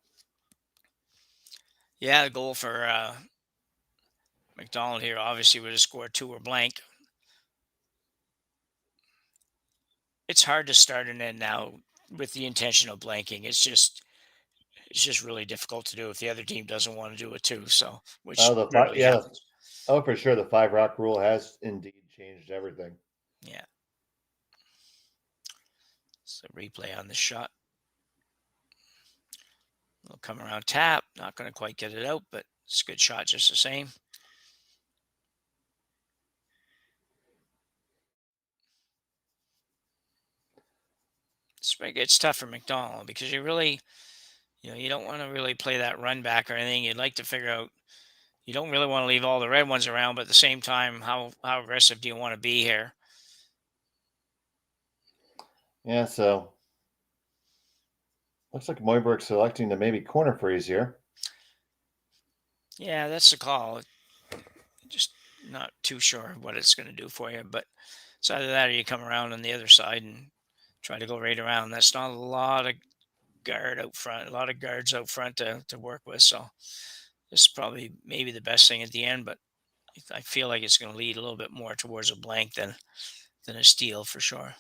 Yeah, the goal for McDonald here obviously would have scored 2 or blank. It's hard to start an end now with the intention of blanking. It's just really difficult to do if the other team doesn't want to do it too. So, which happens. Oh, for sure, the 5 rock rule has indeed changed everything. Yeah. So replay on the shot. We'll come around tap. Not going to quite get it out, but it's a good shot just the same. It's tough for McDonald because you really, you don't want to really play that run back or anything. You'd like to figure out, you don't really want to leave all the red ones around, but at the same time, how aggressive do you want to be here? Yeah, so looks like Mooibroek selecting to maybe corner freeze here. Yeah, that's the call. Just not too sure what it's going to do for you, but it's either that or you come around on the other side and try to go right around. That's not a lot of guard out front, a lot of guards out front to work with. So this is probably maybe the best thing at the end, but I feel like it's going to lead a little bit more towards a blank than a steal for sure.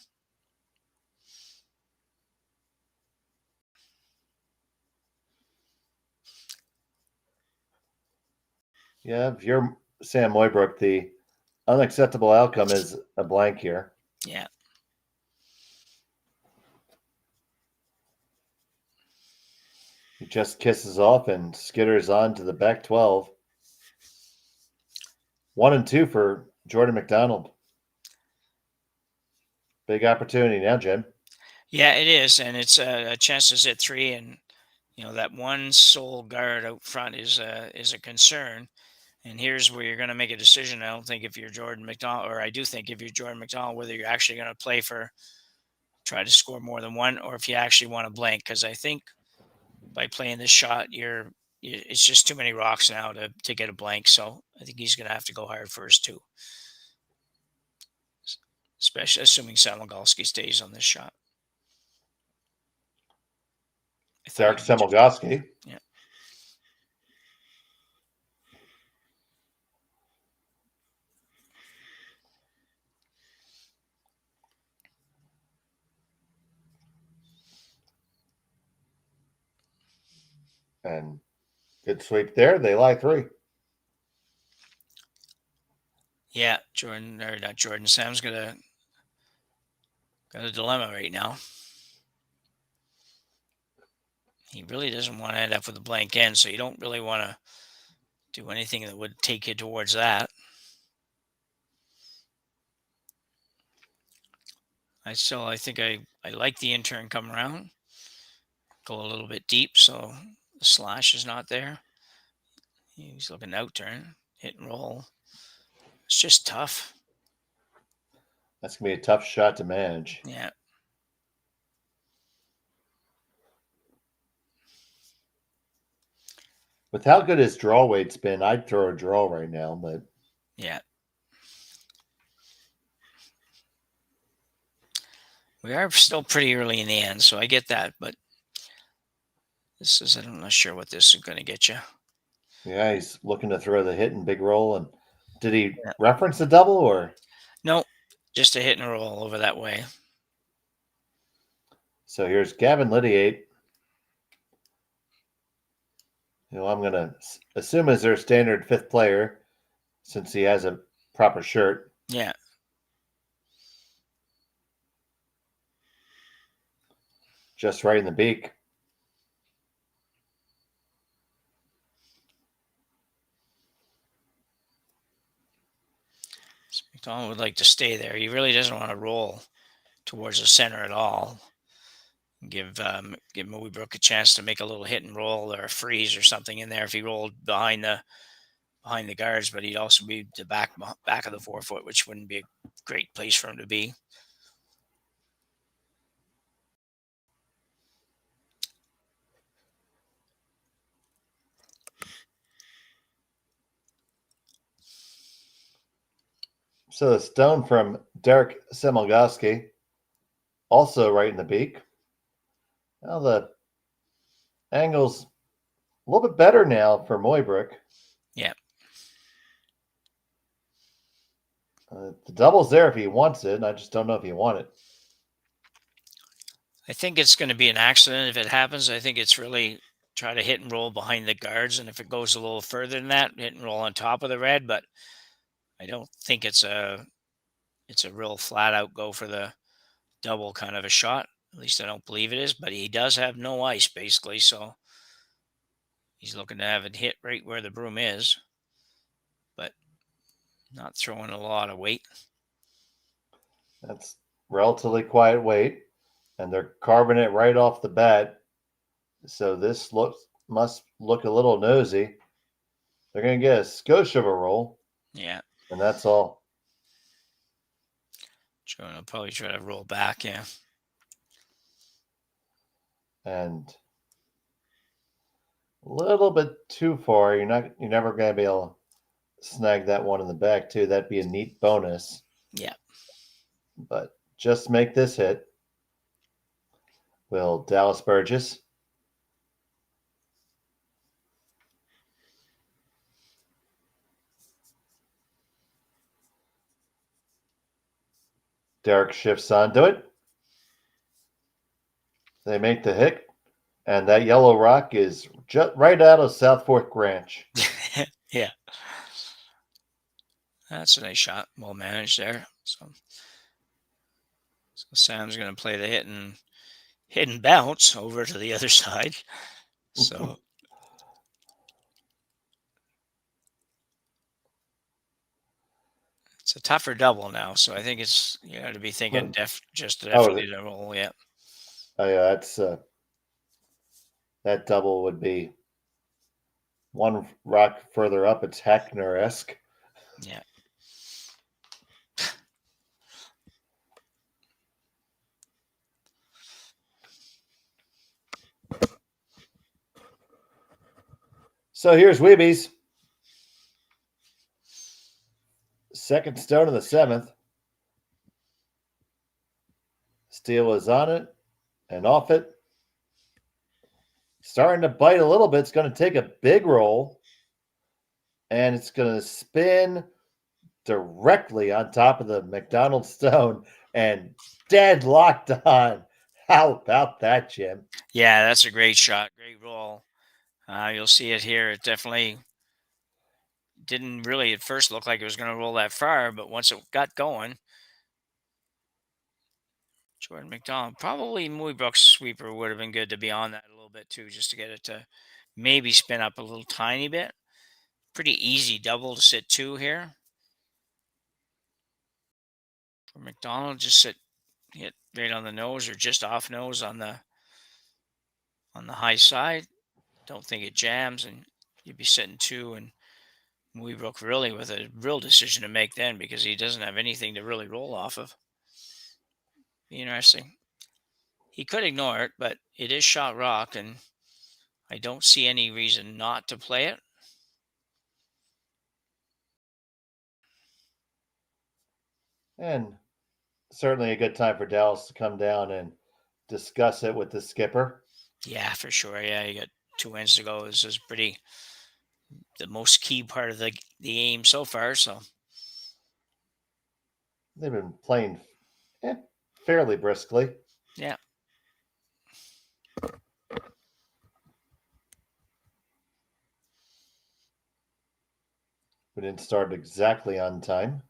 Yeah, if you're Sam Mooibroek, the unacceptable outcome is a blank here. Yeah. He just kisses off and skitters on to the back 12. 1 and 2 for Jordon McDonald. Big opportunity now, Jim. Yeah, it is, and it's a chance to sit 3, and that one sole guard out front is a concern. And here's where you're going to make a decision. I don't think if you're Jordon McDonald, or I do think if you're Jordon McDonald, whether you're actually going to try to score more than 1, or if you actually want to blank. Because I think by playing this shot, you're it's just too many rocks now to get a blank. So I think he's going to have to go hard first too, especially assuming Samogalski stays on this shot. Derek Samogalski. Yeah. And good sweep there. They lie 3. Yeah, not Jordan. Sam's got a dilemma right now. He really doesn't want to end up with a blank end, so you don't really want to do anything that would take you towards that. I think I like the in-turn come around. Go a little bit deep so the slash is not there. He's looking out-turn, hit and roll. It's just tough. That's going to be a tough shot to manage. Yeah. With how good his draw weight's been, I'd throw a draw right now, but yeah. We are still pretty early in the end, so I get that, but I'm not sure what this is going to get you. Yeah, he's looking to throw the hit and big roll. And did he reference the double or? No, just a hit and roll over that way. So here's Gavin Lydiate, who I'm going to assume is their standard 5th player since he has a proper shirt. Yeah. Just right in the beak. McDonald would like to stay there. He really doesn't want to roll towards the center at all. Give Mooibroek a chance to make a little hit and roll or a freeze or something in there if he rolled behind the guards, but he'd also be the back of the 4-foot, which wouldn't be a great place for him to be. So the stone from Derek Samogalski, also right in the beak. Now the angle's a little bit better now for Mooibroek. Yeah. The double's there if he wants it. I just don't know if you want it. I think it's going to be an accident if it happens. I think it's really try to hit and roll behind the guards, and if it goes a little further than that, hit and roll on top of the red. But I don't think it's a real flat out go for the double kind of a shot. At least I don't believe it is. But he does have no ice basically, so he's looking to have it hit right where the broom is, but not throwing a lot of weight. That's relatively quiet weight, and they're carving it right off the bat. So this must look a little nosy. They're going to get a skosh of a roll. Yeah. And that's all. Jordan will probably try to roll back, yeah. And a little bit too far. You're never going to be able to snag that one in the back too. That'd be a neat bonus. Yeah. But just make this hit. Will Dallas Burgess. Derek shifts onto it. They make the hit, and that yellow rock is just right out of South Fork Ranch. Yeah. That's a nice shot. Well managed there. So Sam's going to play the hit and bounce over to the other side. So it's a tougher double now. So I think it's, you got to be thinking definitely to roll. Yeah. Oh yeah, that's that double would be one rock further up. It's Hackner-esque. Yeah. So here's Whitby's. Second stone of the 7th. Steel is on it and off it. Starting to bite a little bit. It's going to take a big roll. And it's going to spin directly on top of the McDonald stone and dead locked on. How about that, Jim? Yeah, that's a great shot. Great roll. You'll see it here. It definitely didn't really at first look like it was going to roll that far, but once it got going, Jordon McDonald, probably Mooibroek's sweeper would have been good to be on that a little bit too, just to get it to maybe spin up a little tiny bit. Pretty easy double to sit 2 here. For McDonald, just hit right on the nose or just off nose on the high side. Don't think it jams, and you'd be sitting 2, and Mooibroek really with a real decision to make then, because he doesn't have anything to really roll off of. Be interesting. He could ignore it, but it is shot rock, and I don't see any reason not to play it. And certainly a good time for Dallas to come down and discuss it with the skipper. Yeah, for sure. Yeah, you got 2 ends to go. This is the most key part of the game so far. So they've been playing fairly briskly. Yeah. We didn't start exactly on time.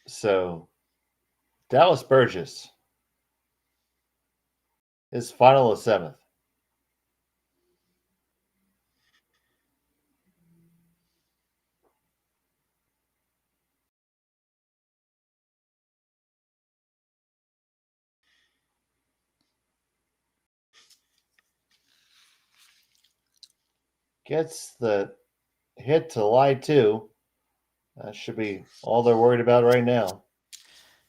So, Dallas Burgess is final of 7th. Gets the hit to lie 2. That should be all they're worried about right now.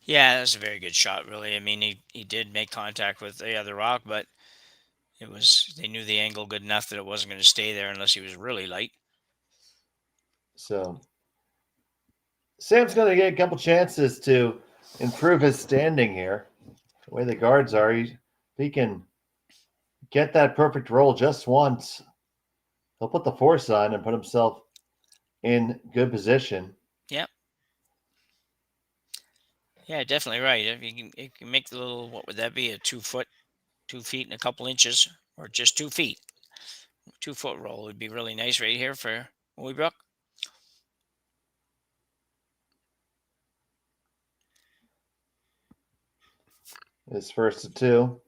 Yeah, that's a very good shot, really. I mean, he did make contact with the other rock, but they knew the angle good enough that it wasn't going to stay there unless he was really light. So Sam's going to get a couple chances to improve his standing here. The way the guards are, he can get that perfect roll just once. He'll put the force on and put himself in good position. Yep. Yeah, definitely right. If you can make the little, what would that be? A 2 foot, 2 feet and a couple inches, or just 2 feet. 2 foot roll would be really nice right here for Mooibroek. His first to 2.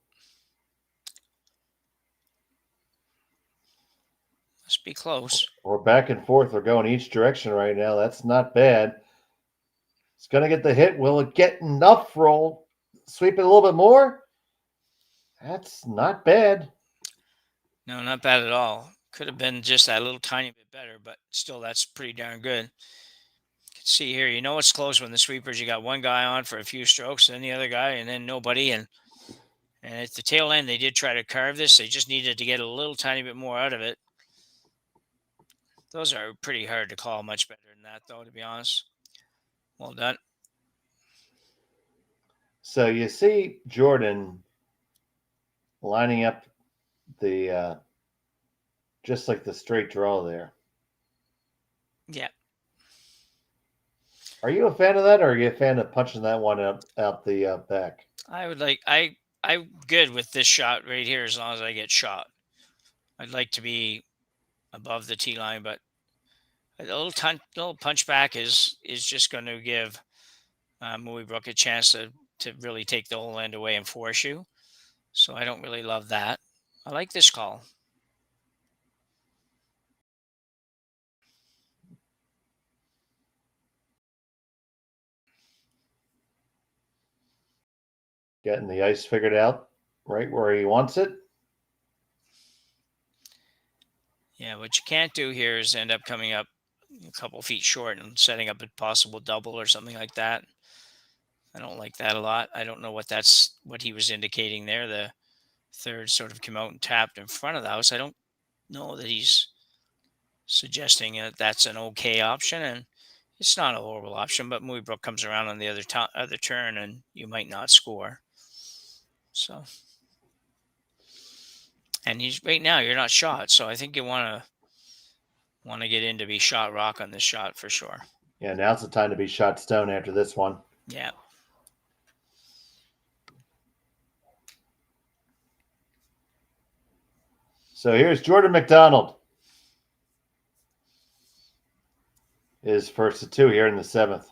Must be close. We're back and forth. We're going each direction right now. That's not bad. It's going to get the hit. Will it get enough roll? Sweep it a little bit more? That's not bad. No, not bad at all. Could have been just that little tiny bit better, but still, that's pretty darn good. You can see here, you know it's close when the sweepers, you got one guy on for a few strokes, then the other guy, and then nobody. And at the tail end, they did try to carve this. They just needed to get a little tiny bit more out of it. Those are pretty hard to call. Much better than that, though, to be honest. Well done. So you see Jordon lining up the just like the straight draw there. Yeah. Are you a fan of that, or are you a fan of punching that one out the back? I'm good with this shot right here as long as I get shot. I'd like to be above the tee line, but a little punch back is just going to give Mooibroek a chance to really take the whole end away and force you. So I don't really love that. I like this call. Getting the ice figured out right where he wants it. Yeah, what you can't do here is end up coming up a couple feet short and setting up a possible double or something like that. I don't like that a lot. I don't know what he was indicating there. The third sort of came out and tapped in front of the house. I don't know that he's suggesting that that's an okay option, and it's not a horrible option. But Mooibroek comes around on the other turn, and you might not score. So, and he's right now you're not shot, so I think you want to get in to be shot rock on this shot for sure. Yeah, now's the time to be shot stone after this one. Yeah. So here's Jordon McDonald. His first of 2 here in the 7th.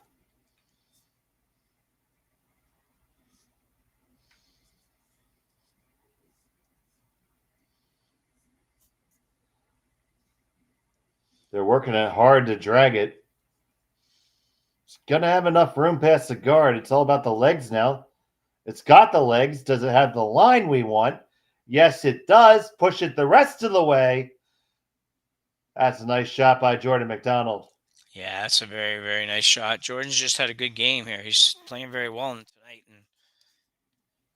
They're working it hard to drag it. It's going to have enough room past the guard. It's all about the legs now. It's got the legs. Does it have the line we want? Yes, it does. Push it the rest of the way. That's a nice shot by Jordon McDonald. Yeah, that's a very, very nice shot. Jordan's just had a good game here. He's playing very well tonight. And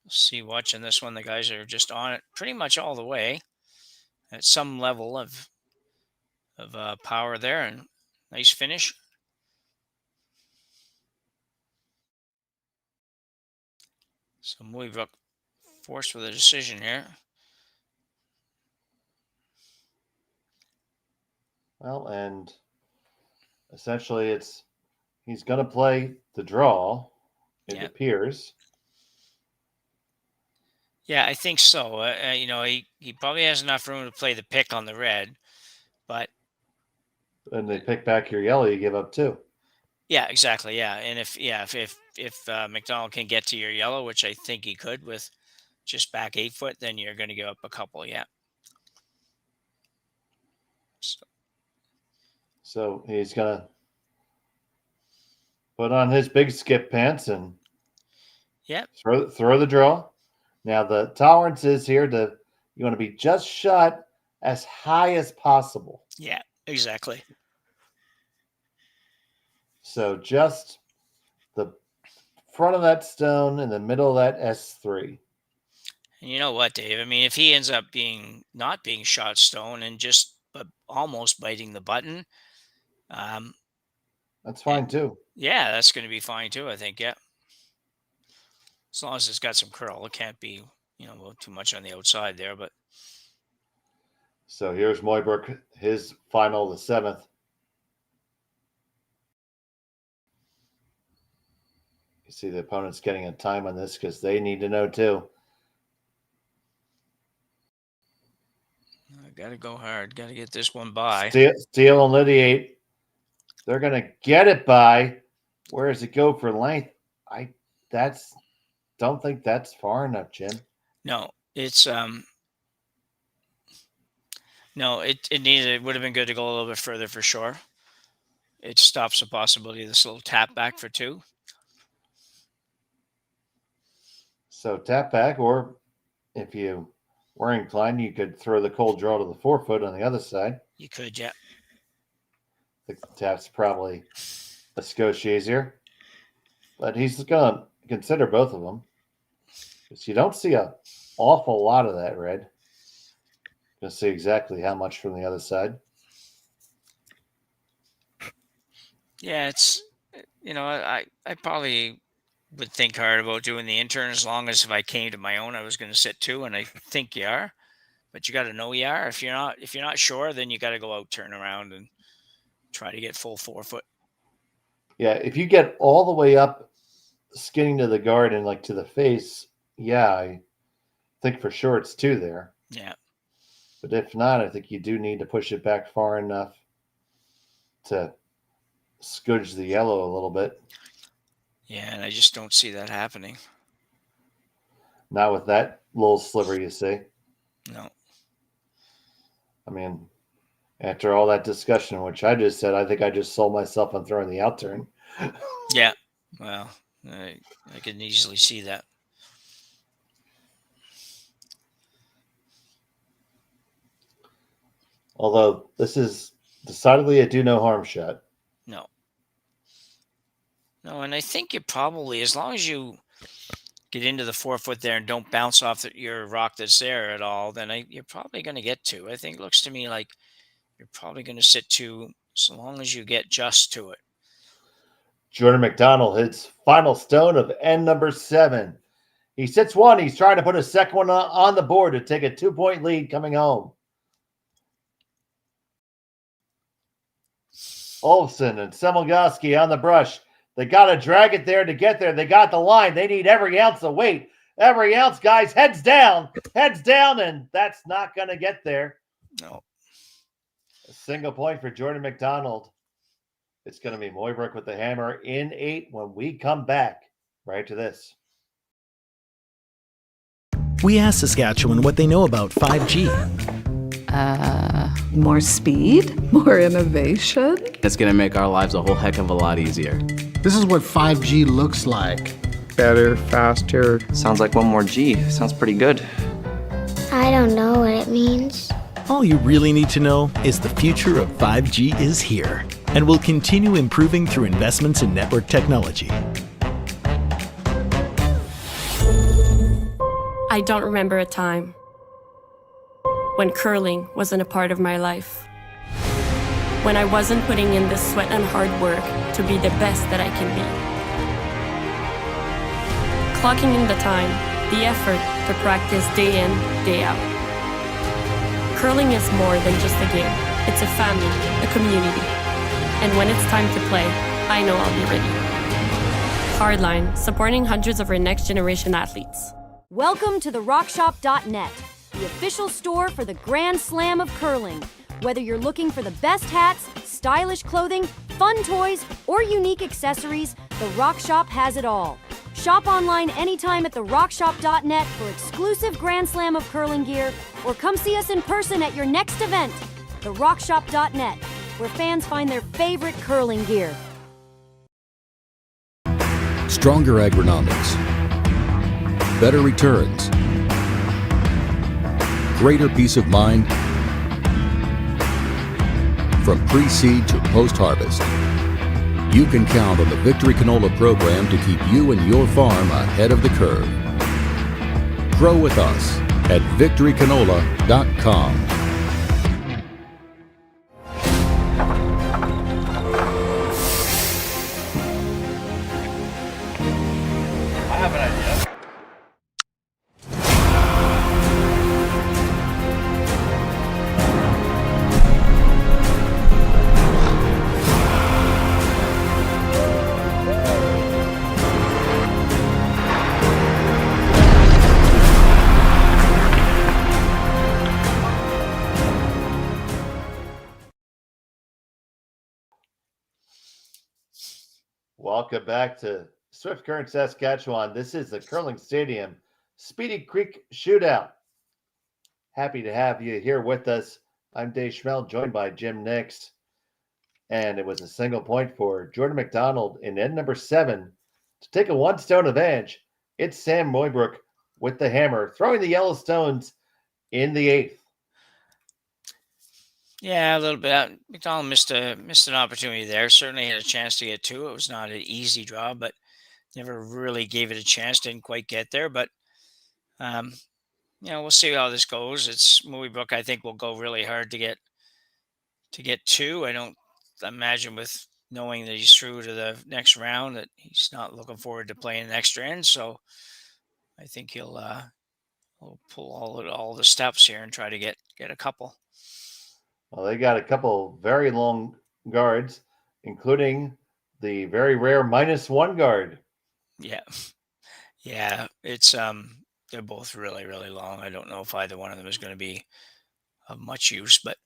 we'll see, watching this one, the guys are just on it pretty much all the way at some level of power there. And nice finish. So Mooibroek forced with a decision here. Well, and essentially he's going to play the draw, it appears. Yeah, I think so. He probably has enough room to play the pick on the red, but and they pick back your yellow, you give up 2. Yeah, exactly. Yeah, and if McDonald can get to your yellow, which I think he could with just back 8 foot, then you're going to give up a couple. Yeah. So he's going to put on his big skip pants and throw the draw. Now the tolerance is here you want to be just shot as high as possible. Yeah, exactly. So just the front of that stone in the middle of that S3. And you know what, Dave? I mean, if he ends up not being shot stone and just almost biting the button, that's fine too. Yeah, that's going to be fine too, I think. Yeah. As long as it's got some curl, it can't be, too much on the outside there. But so here's Mooibroek, his final, the 7th. You see the opponent's getting a time on this because they need to know too. I got to go hard. Got to get this one by. Steele and Lydiate. They're going to get it by. Where does it go for length? Don't think that's far enough, Jim. No, it's no, it would have been good to go a little bit further for sure. It stops the possibility of this little tap back for 2. So tap back, or if you were inclined, you could throw the cold draw to the 4 foot on the other side. You could, yeah. The tap's probably a skosh easier, but he's going to consider both of them. Because you don't see an awful lot of that red. You'll see exactly how much from the other side. Yeah, it's, I probably would think hard about doing the intern, as long as if I came to my own, I was going to sit 2, and I think you are. But you got to know you are. If you're not sure, then you got to go out, turn around, and try to get full 4 foot. Yeah, if you get all the way up, skinning to the guard and like to the face, yeah, I think for sure it's 2 there. Yeah. But if not, I think you do need to push it back far enough to scudge the yellow a little bit. Yeah, and I just don't see that happening. Not with that little sliver, you see. No. I mean, after all that discussion, which I just said, I think I just sold myself on throwing the out turn. Yeah. Well, I can easily see that. Although this is decidedly a do no harm shot. No. No, and I think you probably, as long as you get into the 4-foot there and don't bounce off your rock that's there at all, then you're probably going to get 2. I think it looks to me like you're probably going to sit 2 so long as you get just to it. Jordon McDonald hits final stone of end number 7. He sits 1. He's trying to put a second one on the board to take a 2-point lead coming home. Olsen and Semilgoski on the brush. They got to drag it there to get there. They got the line. They need every ounce of weight. Every ounce, guys. Heads down, and that's not going to get there. No. A single point for Jordon McDonald. It's going to be Mooibroek with the hammer in 8 when we come back right to this. We asked Saskatchewan what they know about 5G. More speed, more innovation. It's going to make our lives a whole heck of a lot easier. This is what 5G looks like. Better, faster. Sounds like one more G. Sounds pretty good. I don't know what it means. All you really need to know is the future of 5G is here and will continue improving through investments in network technology. I don't remember a time when curling wasn't a part of my life. When I wasn't putting in the sweat and hard work to be the best that I can be. Clocking in the time, the effort to practice day in, day out. Curling is more than just a game. It's a family, a community. And when it's time to play, I know I'll be ready. Hardline, supporting hundreds of our next generation athletes. Welcome to the rockshop.net, the official store for the Grand Slam of curling. Whether you're looking for the best hats, stylish clothing, fun toys, or unique accessories, the Rock Shop has it all. Shop online anytime at therockshop.net for exclusive Grand Slam of curling gear, or come see us in person at your next event. Therockshop.net, where fans find their favorite curling gear. Stronger agronomics. Better returns. Greater peace of mind. From pre-seed to post-harvest, you can count on the Victory Canola program to keep you and your farm ahead of the curve. Grow with us at victorycanola.com. I have an idea. Welcome back to Swift Current, Saskatchewan. This is the Curling Stadium Speedy Creek Shootout. Happy to have you here with us. I'm Dave Schmel, joined by Jim Nix. And it was a single point for Jordon McDonald in end number 7 to take a 1 stone advantage. It's Sam Mooibroek with the hammer, throwing the yellow stones in the 8th. Yeah, a little bit. McDonald missed an opportunity there. Certainly had a chance to get 2. It was not an easy draw, but never really gave it a chance. Didn't quite get there, but we'll see how this goes. It's Mooibroek. I think will go really hard to get 2. I don't imagine, with knowing that he's through to the next round, that he's not looking forward to playing the extra end. So I think he'll pull all the steps here and try to get a couple. Well, they got a couple very long guards, including the very rare -1 guard. Yeah. Yeah. It's they're both really, really long. I don't know if either one of them is going to be of much use, but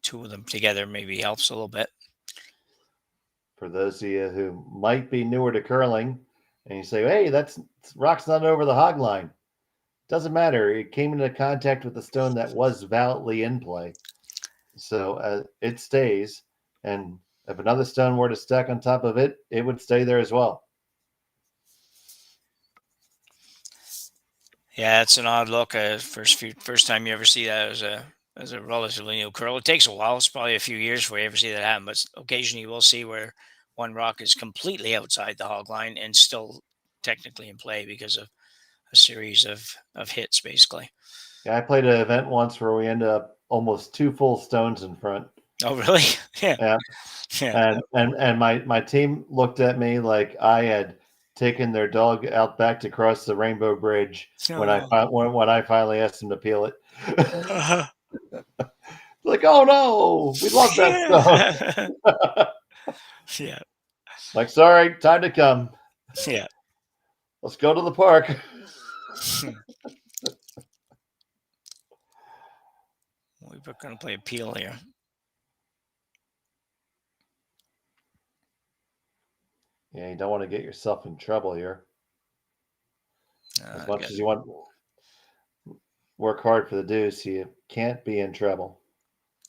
2 of them together maybe helps a little bit. For those of you who might be newer to curling and you say, hey, that's rock's not over the hog line. Doesn't matter. It came into contact with the stone that was validly in play. So it stays, and if another stone were to stack on top of it, it would stay there as well. Yeah, it's an odd look. First time you ever see that as a as a relatively new curl. It takes a while. It's probably a few years before you ever see that happen, but occasionally you will see where one rock is completely outside the hog line and still technically in play because of a series of hits, basically. Yeah, I played an event once where we ended up almost 2 full stones in front. Oh, really? Yeah. Yeah. And my team looked at me like I had taken their dog out back to cross the Rainbow Bridge when I finally asked them to peel it. Like, oh no, we love that stuff. Yeah. Like, sorry, time to come. Yeah. Let's go to the park. We're going to play a peel here. Yeah, you don't want to get yourself in trouble here. As much as you want work hard for the deuce, you can't be in trouble.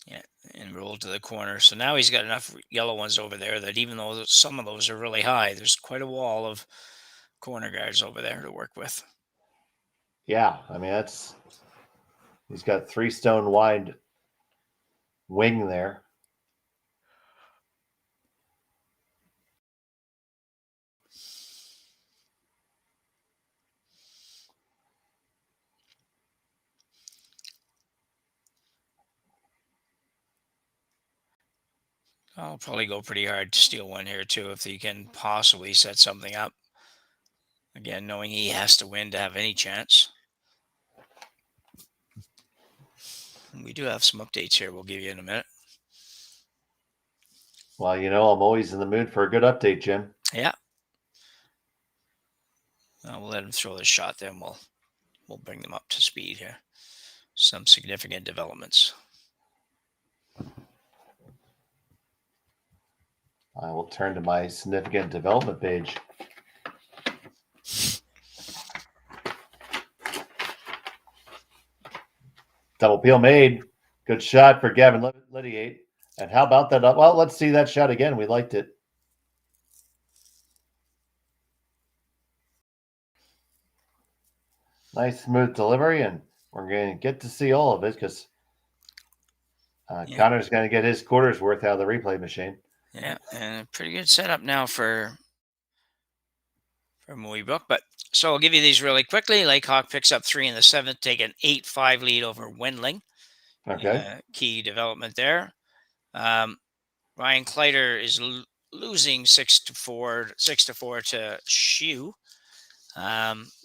Yeah, and roll to the corner. So now he's got enough yellow ones over there that even though some of those are really high, there's quite a wall of corner guards over there to work with. Yeah, I mean, he's got 3 stone wide wing there. I'll probably go pretty hard to steal one here too if he can possibly set something up. Again, knowing he has to win to have any chance. We do have some updates here we'll give you in a minute. Well, I'm always in the mood for a good update, Jim. Yeah. We'll let him throw the shot, then we'll bring them up to speed here. Some significant developments. I will turn to my significant development page. Double peel made. Good shot for Gavin Lydiate. And how about that? Well, let's see that shot again. We liked it. Nice smooth delivery, and we're going to get to see all of it because Connor's going to get his quarter's worth out of the replay machine. Yeah, and a pretty good setup now for Mooibroek. But so I'll give you these really quickly. Lakehawk picks up 3 in the 7th, take an 8-5 lead over Wendling. Okay. Key development there. Ryan Kleider is losing 6-4 to Shoe,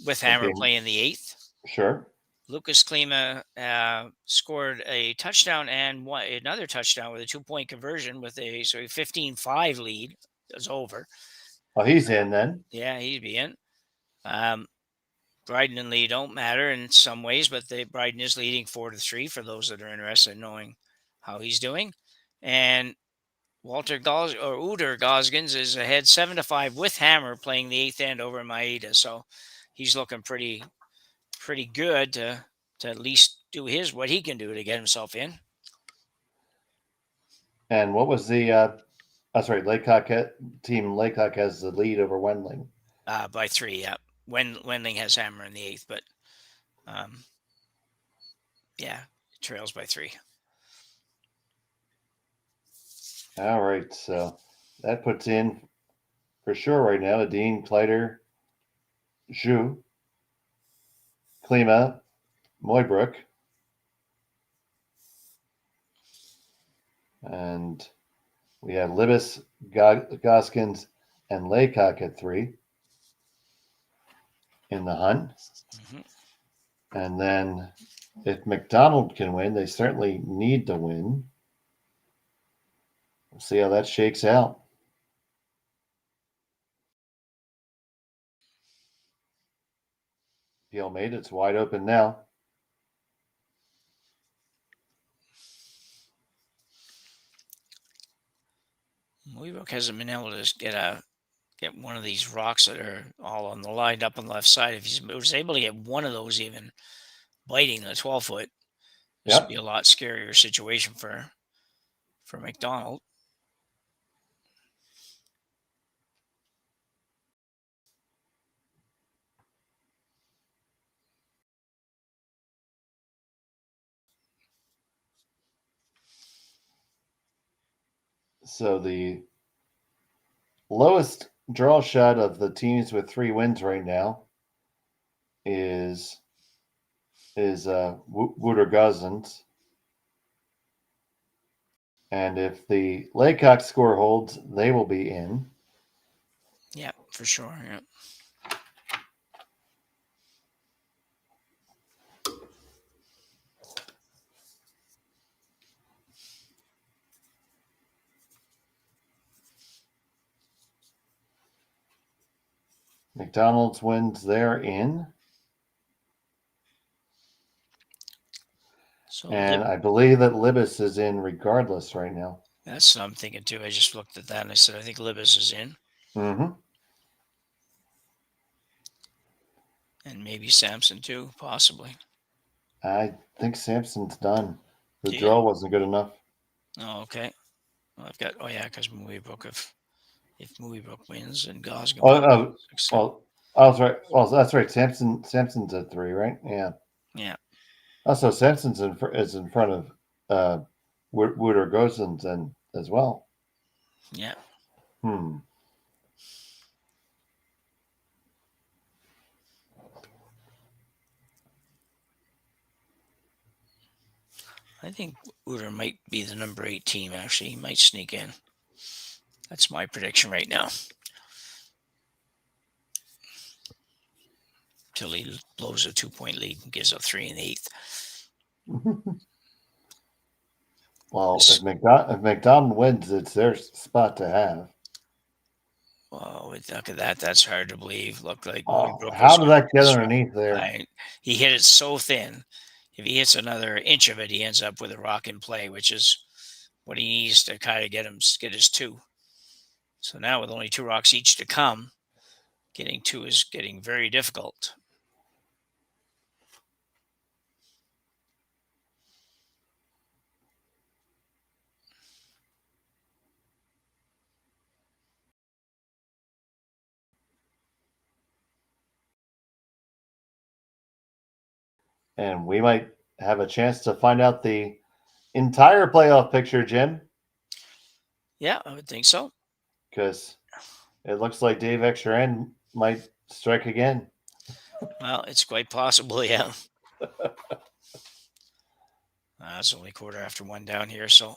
with Hammer playing the 8th. Sure. Lucas Klima scored a touchdown and another touchdown with a 2-point conversion with a 15-5 lead. It's over. Well, he's in then. Yeah, he'd be in. Bryden and Lee don't matter in some ways, but Bryden is leading 4-3 for those that are interested in knowing how he's doing. And Uder Goskins is ahead 7-5 with Hammer playing the 8th end over Maeda. So he's looking pretty good to at least do what he can do to get himself in. And what was the Team Laycock has the lead over Wendling. By 3, yeah. Wendling has Hammer in the 8th, but it trails by 3. All right, so that puts in for sure right now Dean, Kleider, Zhu, Klima, Mooibroek, and we have Libis, Goskins, and Laycock at 3 in the hunt. Mm-hmm. And then if McDonald can win, they certainly need to win. We'll see how that shakes out. Peel made it's wide open now. Mooibroek hasn't been able to get one of these rocks that are all on the lined up on the left side. If he was able to get one of those even biting the 12-foot, this would be a lot scarier situation for McDonald. So the lowest draw shot of the teams with 3 wins right now is Wouter-Gozens. And if the Laycock score holds, they will be in. Yeah, for sure. Yeah. McDonald's wins, they're in. So And I believe that Libis is in regardless right now. that's what I'm thinking too. I just looked at that and I said, I think Libis is in. Mm-hmm. And maybe Samson too, possibly. I think Samson's done. The Yeah. draw wasn't good enough. Oh, okay. Well, I've got, because Mooibroek, if Mooibroek wins and Gosgam. That's right. Well, that's right. Samson's at 3, right? Yeah. Yeah. Also, Samson's is in front of Wouter-Gozens and as well. Yeah. I think Wouter might be the number 8 team, actually. He might sneak in. That's my prediction right now. Till he blows a 2-point lead and gives up 3 in the 8th. Well, if McDonald wins, it's their spot to have. Oh, look at that. That's hard to believe. Looked like how did that get underneath there? He hit it so thin. If he hits another inch of it, he ends up with a rock in play, which is what he needs to kind of get his 2. So now with only 2 rocks each to come, getting 2 is getting very difficult. And we might have a chance to find out the entire playoff picture, Jim. Yeah, I would think so. Because it looks like Dave Extraen might strike again. Well, it's quite possible, yeah. It's only 1:15 down here, so.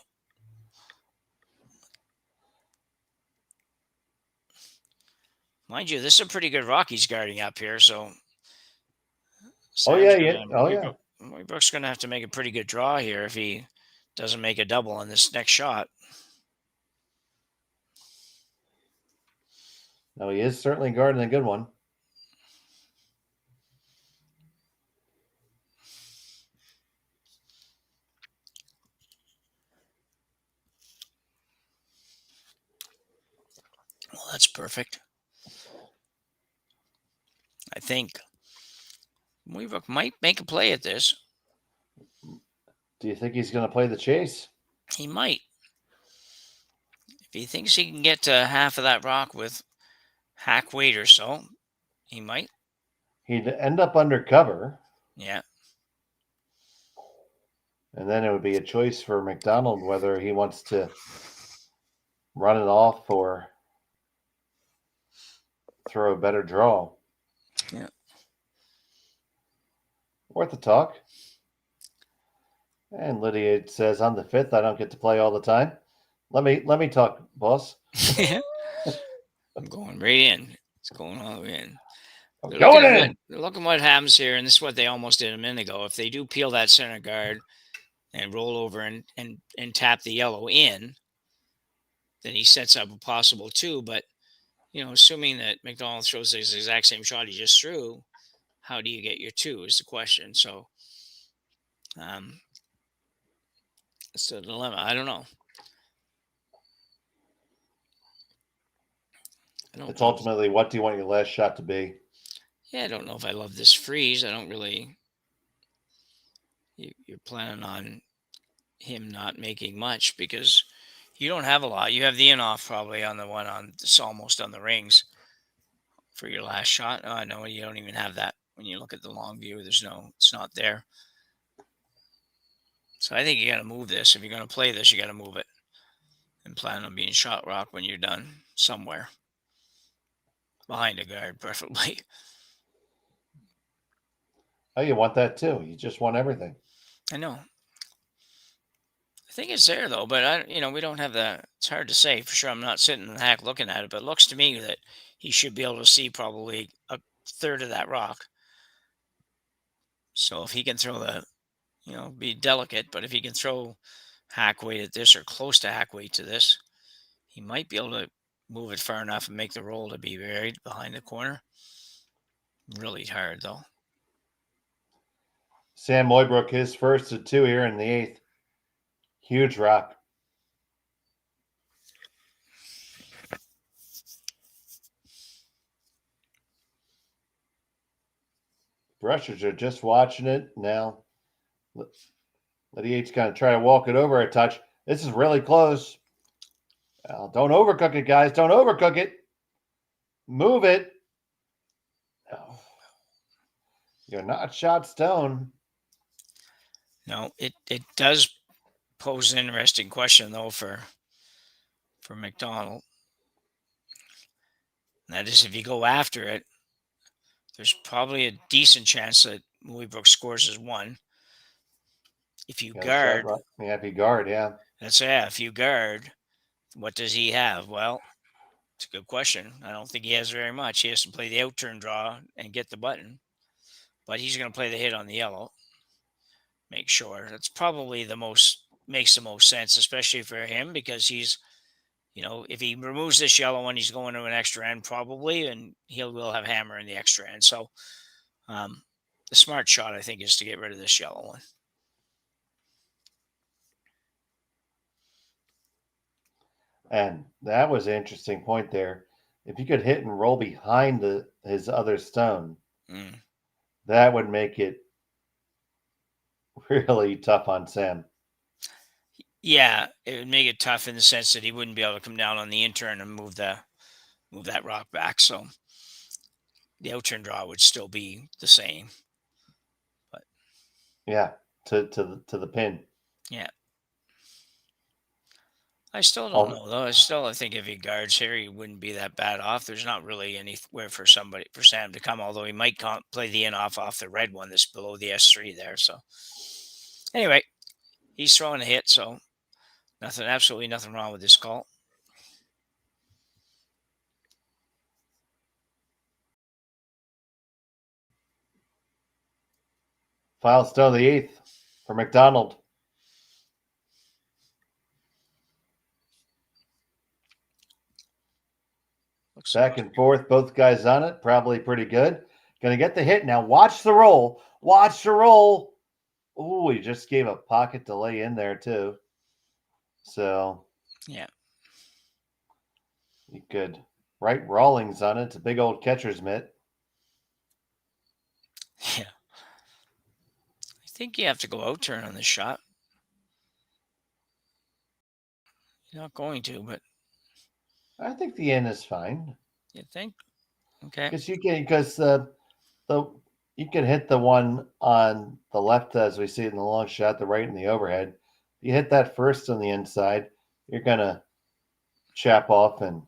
Mind you, this is a pretty good rock he's guarding up here, so. Mooibroek's going to have to make a pretty good draw here if he doesn't make a double on this next shot. No, he is certainly guarding a good one. Well, that's perfect. I think Mooibroek might make a play at this. Do you think he's going to play the chase? He might. If he thinks he can get to half of that rock with hack weight or so, he might. He'd end up under cover. Yeah. And then it would be a choice for McDonald whether he wants to run it off or throw a better draw. Yeah. Worth a talk. And Lydia says, on the 5th, I don't get to play all the time. Let me talk, boss. I'm going right in. It's going all the way in. Look at what happens here, and this is what they almost did a minute ago. If they do peel that center guard and roll over and tap the yellow in, then he sets up a possible 2. But, assuming that McDonald throws the exact same shot he just threw, how do you get your 2 is the question. So, it's a dilemma. I don't know. It's ultimately, what do you want your last shot to be? Yeah, I don't know if I love this freeze. I don't really. You're planning on him not making much because you don't have a lot. You have the in-off probably on the one on it's almost on the rings for your last shot. Oh, no, you don't even have that. When you look at the long view, it's not there. So I think you got to move this. If you're going to play this, you got to move it. and plan on being shot rock when you're done somewhere. Behind a guard, preferably. Oh, you want that too. You just want everything. I know. I think it's there though, but we don't have the. It's hard to say for sure. I'm not sitting in the hack looking at it, but it looks to me that he should be able to see probably a third of that rock. So if he can throw be delicate, but if he can throw hack weight at this or close to hack weight to this, he might be able to move it far enough and make the roll to be buried behind the corner. Really hard though. Sam Mooibroek, his first of 2 here in the 8th. Huge rock. Brushers are just watching it now. Letty H going to try to walk it over a touch. This is really close. Well, don't overcook it, guys. Don't overcook it. Move it. Oh. You're not shot stone. No, it does pose an interesting question though for McDonald. That is, if you go after it, there's probably a decent chance that Mooibroek scores as 1. If you guard, if you guard, yeah. If you guard, what does he have? Well, it's a good question. I don't think he has very much. He has to play the outturn draw and get the button, but he's going to play the hit on the yellow. Make sure that's probably makes the most sense, especially for him, because he's, if he removes this yellow one, he's going to an extra end probably, and will have hammer in the extra end. So the smart shot, I think, is to get rid of this yellow one. And that was an interesting point there. If you could hit and roll behind his other stone, that would make it really tough on Sam. Yeah, it would make it tough in the sense that he wouldn't be able to come down on the in-turn and move that rock back. So the out-turn draw would still be the same. But yeah, to the pin. Yeah. I still don't know though. I think if he guards here, he wouldn't be that bad off. There's not really anywhere for Sam to come, although he might play the in off the red one that's below the S3 there. So anyway, he's throwing a hit, so absolutely nothing wrong with this call. File still the 8th for McDonald. Back and forth, both guys on it. Probably pretty good. Going to get the hit now. Watch the roll. Watch the roll. Oh, he just gave a pocket delay in there too. So yeah, you could write Rawlings on it. It's a big old catcher's mitt. Yeah, I think you have to go out turn on this shot. You're not going to, but I think the in is fine. You think? Okay. Because you can hit the one on the left as we see it in the long shot, the right in the overhead. You hit that first on the inside, you're gonna chap off and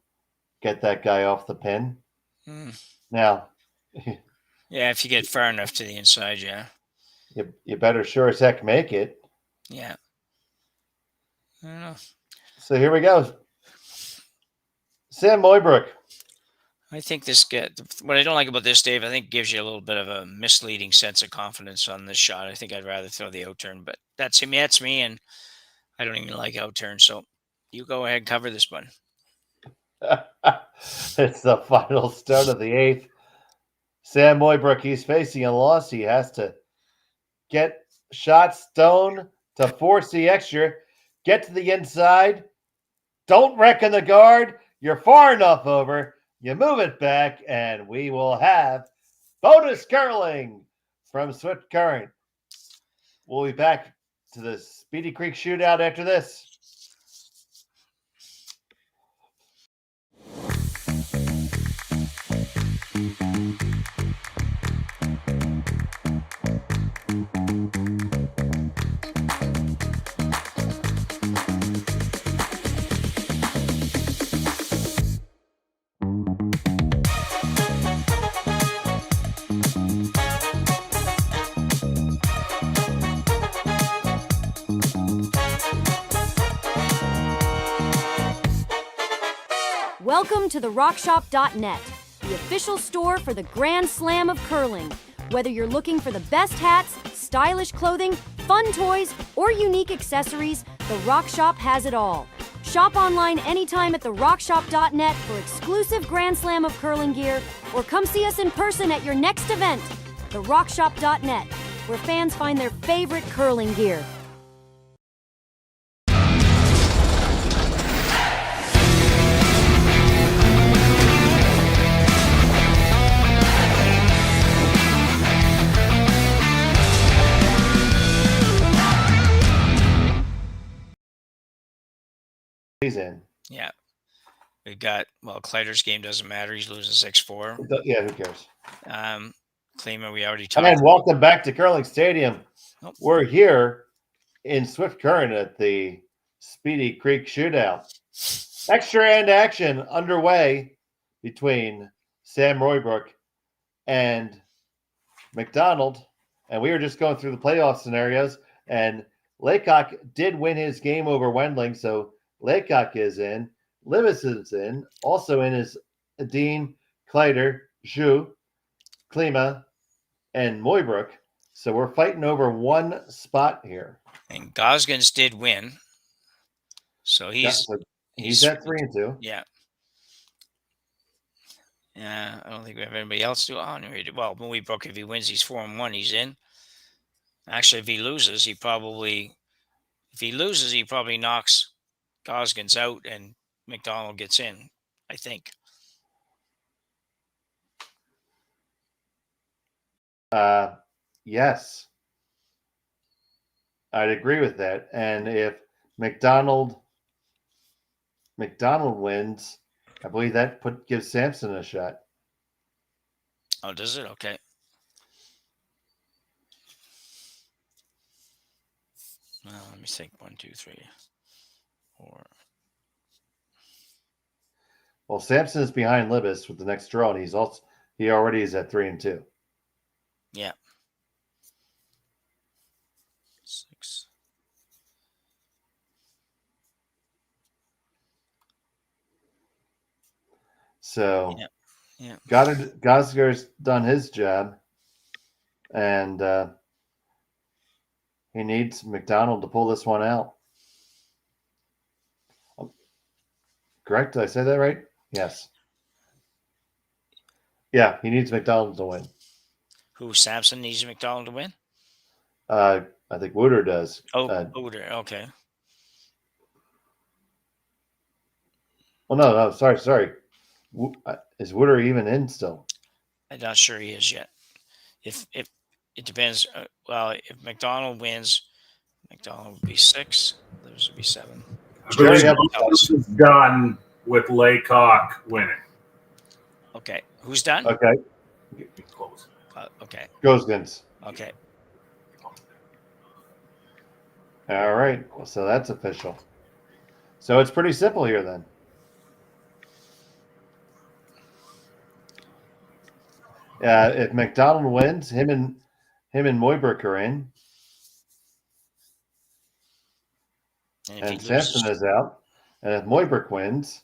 get that guy off the pin. Now, yeah, if you get far enough to the inside, yeah, you better sure as heck make it. Yeah. I don't know. So here we go. Sam Mooibroek. I think what I don't like about this, Dave, I think gives you a little bit of a misleading sense of confidence on this shot. I think I'd rather throw the out turn, but that's me, and I don't even like out turn. So you go ahead and cover this one. It's the final stone of the 8th. Sam Mooibroek, he's facing a loss. He has to get shot stone to force the extra. Get to the inside. Don't reckon the guard. You're far enough over. You move it back, and we will have bonus curling from Swift Current. We'll be back to the Speedy Creek shootout after this. Welcome to the rockshop.net, the official store for the Grand Slam of curling. Whether you're looking for the best hats, stylish clothing, fun toys, or unique accessories, the Rock Shop has it all. Shop online anytime at therockshop.net for exclusive Grand Slam of curling gear, or come see us in person at your next event. Therockshop.net, where fans find their favorite curling gear. He's in. Yeah. We've got, Kleider's game doesn't matter. He's losing 6-4. Yeah, who cares? Klima, we already talked And about. welcome back to Curling Stadium. Nope. We're here in Swift Current at the Speedy Creek Shootout. Extra end action underway between Sam Mooibroek and McDonald. And we were just going through the playoff scenarios. And Laycock did win his game over Wendling, so Laycock is in. Livis is in. Also in is Dean, Kleider, Zhu, Klima, and Mooibroek. So we're fighting over one spot here. And Gosgins did win. So he's at 3-2. Yeah. Yeah, I don't think we have anybody else to on here. Well, Mooibroek, if he wins, he's 4-1. He's in. Actually, if he loses, he probably knocks Gosgins out and McDonald gets in, I think. Yes. I'd agree with that. And if McDonald wins, I believe that gives Sampson a shot. Oh, does it? Okay. Well, let me think. 1, 2, 3, 4. Well, Sampson is behind Libis with the next draw, and he already is at 3-2. Yeah. 6. So yeah. Gosgar's done his job, and he needs McDonald to pull this one out. Correct? Did I say that right? Yes. Yeah, he needs McDonald to win. Who, Sampson needs McDonald to win? I think Wooder does. Oh, Wooder. Okay. Well, no, sorry. Is Wooder even in still? I'm not sure he is yet. If it depends. If McDonald wins, McDonald would be 6. Those would be 7. This is done with Laycock winning. Okay. Who's done? Okay. Close. Okay. Gosgins. Okay. All right. Well, so that's official. So it's pretty simple here then. If McDonald wins, him and Mooibroek are in. And Sampson is out. And if Mooibroek wins,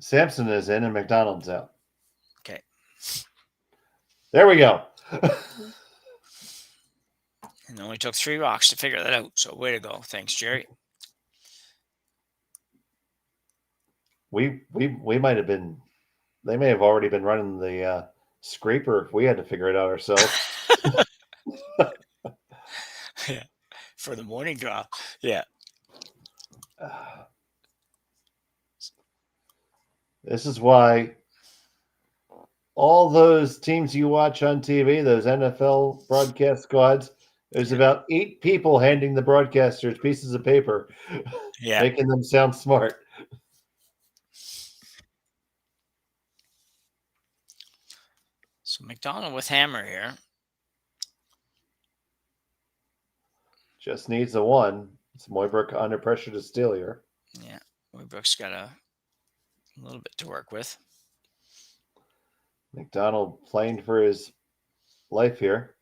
Sampson is in and McDonald's out. Okay. There we go. And it only took 3 rocks to figure that out. So way to go. Thanks, Jerry. We might have been. They may have already been running the scraper if we had to figure it out ourselves. Yeah. For the morning draw. Yeah. This is why all those teams you watch on TV, those NFL broadcast squads, there's about 8 people handing the broadcasters pieces of paper, making them sound smart. So McDonald with hammer here. Just needs a 1. It's Mooibroek under pressure to steal here. Yeah. Mooibroek's got a little bit to work with. McDonald playing for his life here.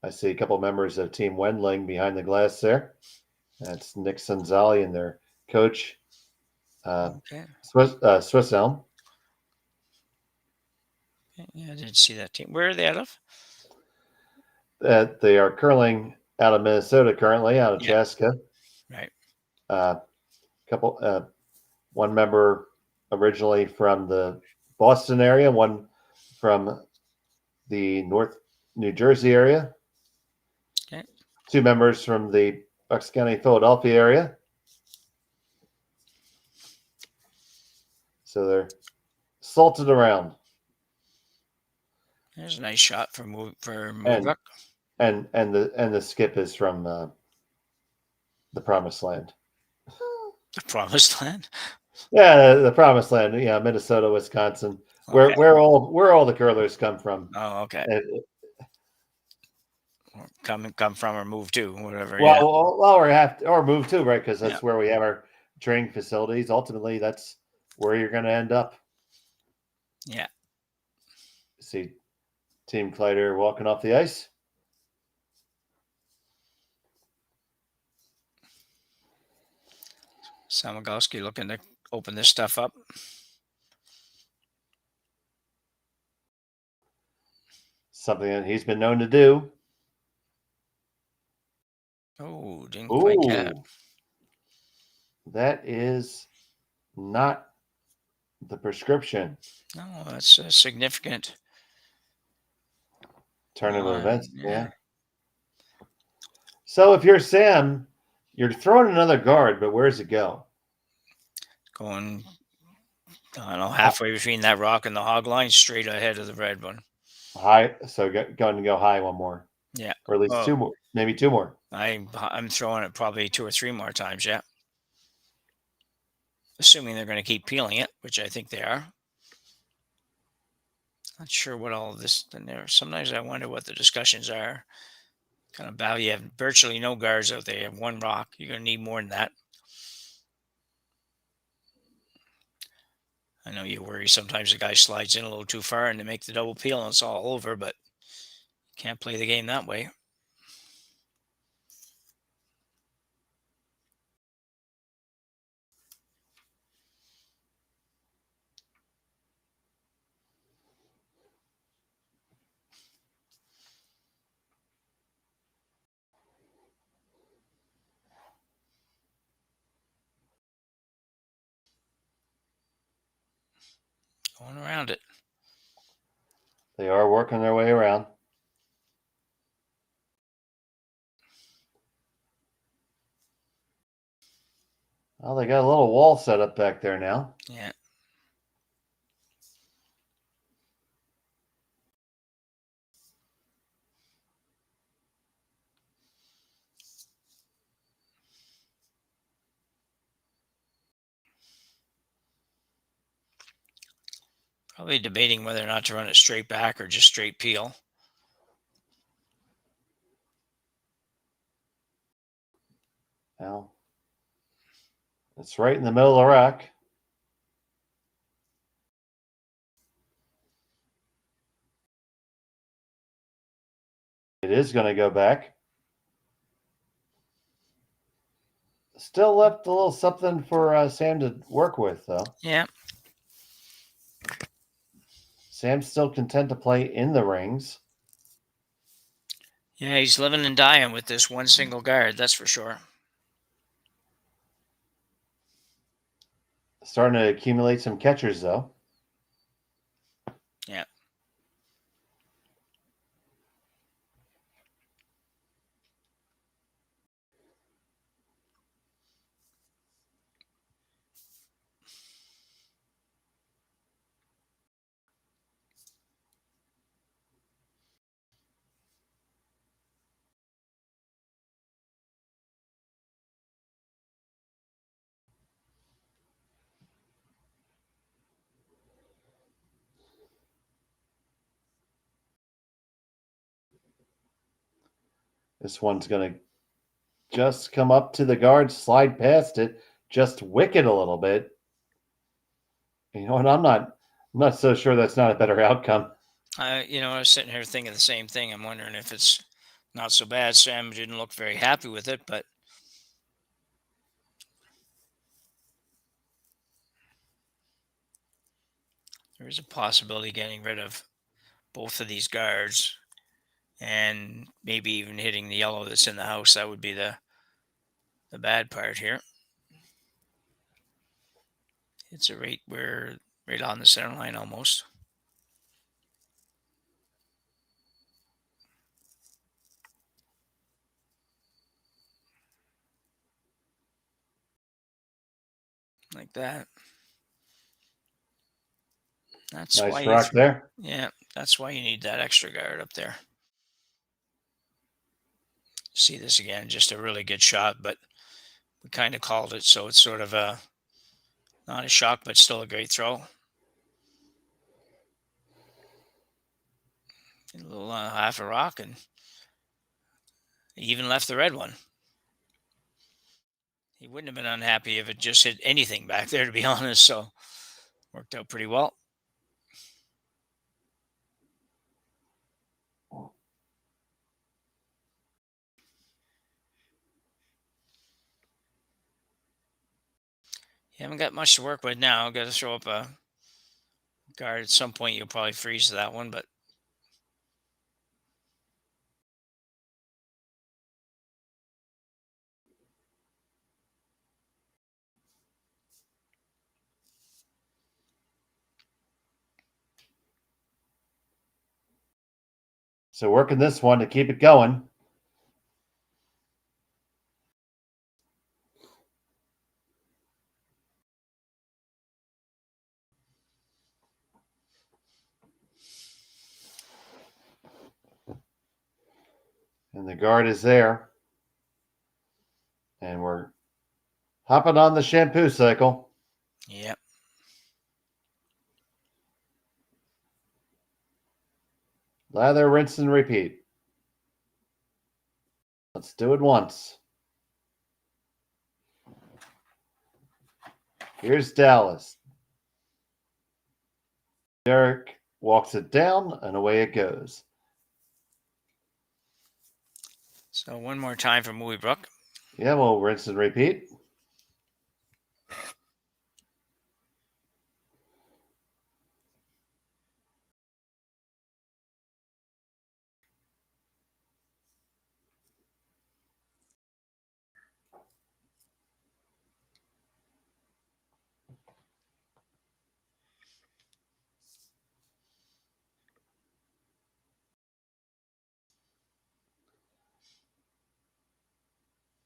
I see a couple members of Team Wendling behind the glass there. That's Nick Sanzali and their coach, Okay. Swiss Elm. Yeah, I didn't see that team. Where are they out of? They are curling out of Minnesota currently, out of Chaska. Right. One member originally from the Boston area, one from the North New Jersey area. Okay. 2 members from the Bucks County, Philadelphia area. So they're salted around. There's a nice shot for Mooibroek. And the skip is from the Promised Land. The Promised Land. Yeah, the Promised Land. Yeah, Minnesota, Wisconsin, Okay. where all the curlers come from. Oh, okay. Come from or move to, whatever. Or move to, right? Because that's where we have our training facilities. Ultimately, that's where you're going to end up. Yeah. See Team Kleider walking off the ice. Samogowski looking to open this stuff up. Something that he's been known to do. Oh, didn't quite get it. That is not the prescription. No, that's a significant turn of events. Yeah. So if you're Sam, you're throwing another guard, but where's it go? Going, I don't know, halfway between that rock and the hog line, straight ahead of the red one. High. So going to go high one more. Yeah. Or at least 2 more, maybe 2 more. I'm throwing it probably 2 or 3 more times. Yeah. Assuming they're going to keep peeling it, which I think they are. Not sure what all of this in there. Sometimes I wonder what the discussions are. Kind of bow. You have virtually no guards out there. You have 1 rock. You're going to need more than that. I know you worry sometimes the guy slides in a little too far and they make the double peel and it's all over, but you can't play the game that way. Going around it. They are working their way around. Well, they got a little wall set up back there now. Yeah. Probably debating whether or not to run it straight back or just straight peel. Well, it's right in the middle of the rack. It is going to go back. Still left a little something for Sam to work with, though. Yeah. Sam's still content to play in the rings. Yeah, he's living and dying with this 1 single guard, that's for sure. Starting to accumulate some catchers, though. Yeah. This one's going to just come up to the guard, slide past it, just wick it a little bit. You know what? I'm not so sure that's not a better outcome. I was sitting here thinking the same thing. I'm wondering if it's not so bad. Sam didn't look very happy with it, but there is a possibility of getting rid of both of these guards and maybe even hitting the yellow that's in the house. That would be the bad part here. It's we're right on the center line almost. Like that. That's nice why rock there. Yeah, that's why you need that extra guard up there. See this again, just a really good shot, but we kind of called it, so it's sort of not a shock, but still a great throw. A little half a rock, and even left the red one. He wouldn't have been unhappy if it just hit anything back there, to be honest, so worked out pretty well. You haven't got much to work with now. Got to throw up a guard at some point. You'll probably freeze that one, but So working this one to keep it going. And the guard is there. And we're hopping on the shampoo cycle. Yep. Lather, rinse, and repeat. Let's do it once. Here's Dallas. Derek walks it down, and away it goes. So one more time for Mooibroek. Yeah, we'll rinse and repeat.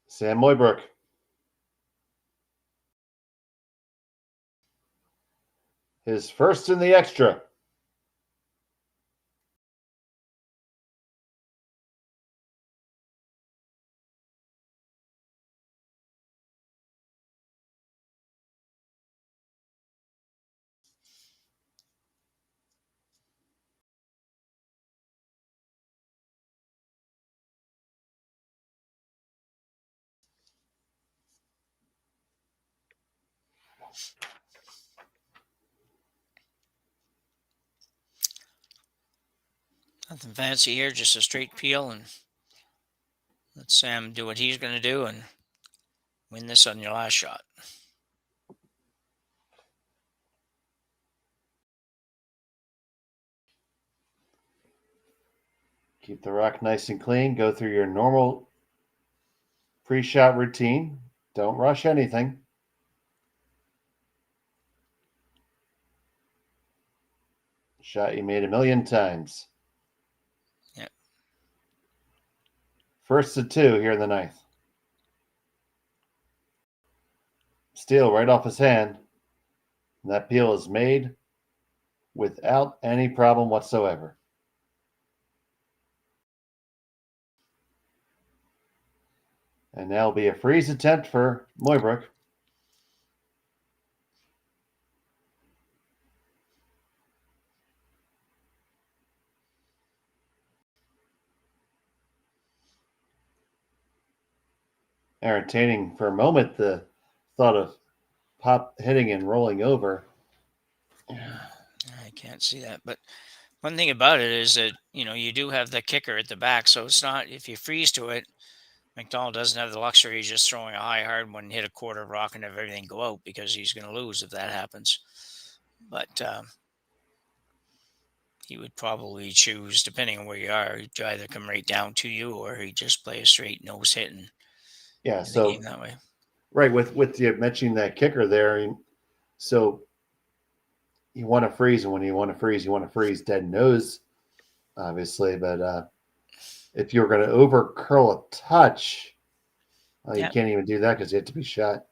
Sam Mooibroek. His first in the extra. Nothing fancy here, just a straight peel, and let Sam do what he's going to do and win this on your last shot. Keep the rock nice and clean. Go through your normal pre-shot routine. Don't rush anything. Shot you made 1,000,000 times. Yep. First to 2 here in the ninth. Steal right off his hand. And that peel is made without any problem whatsoever. And now will be a freeze attempt for Mooibroek. Entertaining for a moment the thought of pop hitting and rolling over. I can't see that, but One thing about it is that, you do have the kicker at the back, so it's not, if you freeze to it, McDonald doesn't have the luxury of just throwing a high hard one, hit a quarter rock, and have everything go out, because he's going to lose if that happens. But he would probably choose, depending on where you are, he'd either come right down to you, or he'd just play a straight nose hit and Yeah, end the so game that way. right with you mentioning that kicker there, so you want to freeze, and when you want to freeze dead nose, obviously. But if you're going to over curl a touch, you can't even do that because you have to be shot.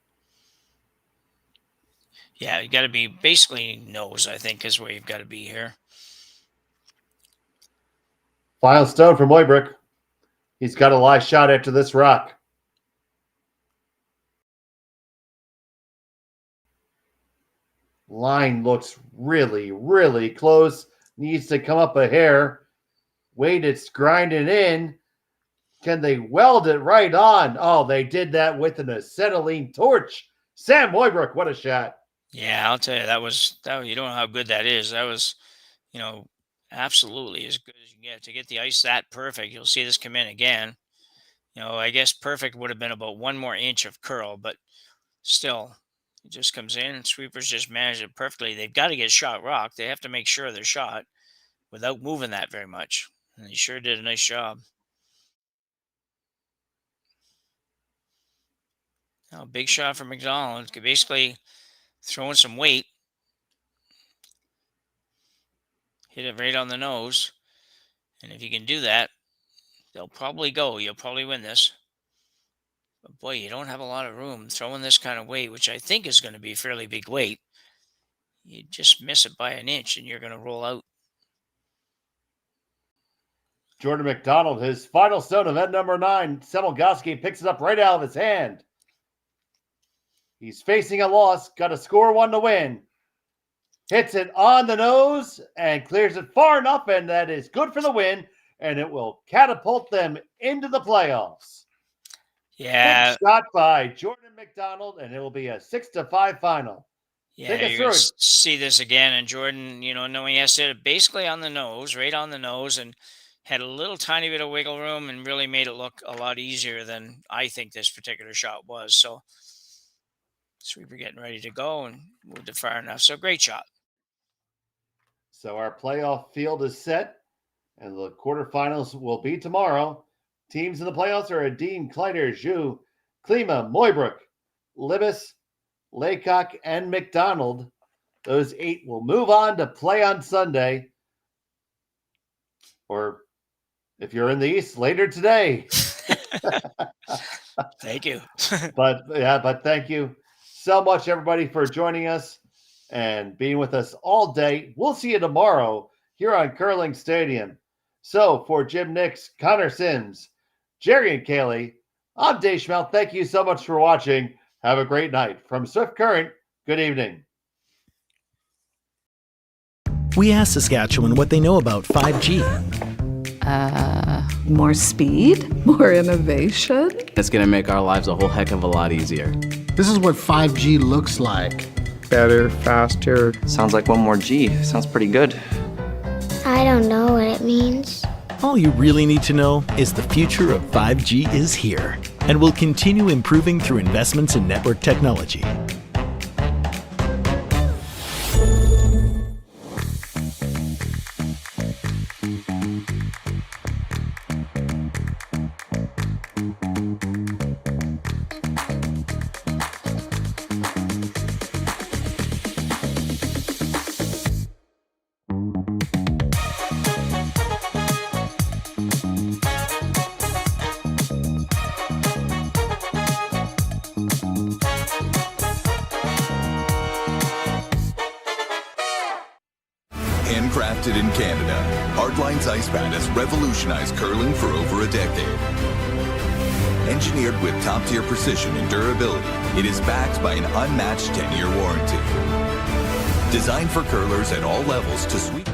Yeah, you got to be basically nose, I think, is where you've got to be here. Final stone for Mooibroek. He's got a live shot after this rock. Line looks really, really close. Needs to come up a hair. Wait, it's grinding in. Can they weld it right on? Oh, they did that with an acetylene torch. Sam Mooibroek, what a shot. Yeah, I'll tell you, that you don't know how good that is. That was, absolutely as good as you can get. To get the ice that perfect, you'll see this come in again. I guess perfect would have been about 1 more inch of curl, but still, it just comes in, and sweepers just manage it perfectly. They've got to get shot rock. They have to make sure they're shot without moving that very much. And he sure did a nice job. Now, big shot from McDonald. Basically throwing some weight. Hit it right on the nose. And if you can do that, they'll probably go. You'll probably win this. But boy, you don't have a lot of room throwing this kind of weight, which I think is going to be a fairly big weight. You just miss it by an inch and you're going to roll out. Jordon McDonald, his final stone, event number 9. Semmelgoski picks it up right out of his hand. He's facing a loss. Got to score 1 to win. Hits it on the nose and clears it far enough, and that is good for the win, and it will catapult them into the playoffs. Yeah. Good shot by Jordon McDonald, and it will be a 6-5 final. Yeah, you're going to see this again. And Jordan, knowing he has to hit it basically on the nose, right on the nose, and had a little tiny bit of wiggle room and really made it look a lot easier than I think this particular shot was. So sweeper getting ready to go and moved it far enough. So great shot. So our playoff field is set, and the quarterfinals will be tomorrow. Teams in the playoffs are Dean, Kleider, Zhu, Klima, Mooibroek, Libis, Laycock, and McDonald. Those 8 will move on to play on Sunday. Or if you're in the East, later today. Thank you. But thank you so much, everybody, for joining us and being with us all day. We'll see you tomorrow here on Curling Stadium. So for Jim Nix, Connor Sims, Jerry and Cailey, I'm Dave Schmel. Thank you so much for watching. Have a great night. From Swift Current, good evening. We asked Saskatchewan what they know about 5G. More speed, more innovation. It's going to make our lives a whole heck of a lot easier. This is what 5G looks like. Better, faster. Sounds like 1 more G. Sounds pretty good. I don't know what it means. All you really need to know is the future of 5G is here and will continue improving through investments in network technology. Handcrafted in Canada, Hardlines Ice Pad has revolutionized curling for over a decade. Engineered with top-tier precision and durability, it is backed by an unmatched 10-year warranty. Designed for curlers at all levels to sweep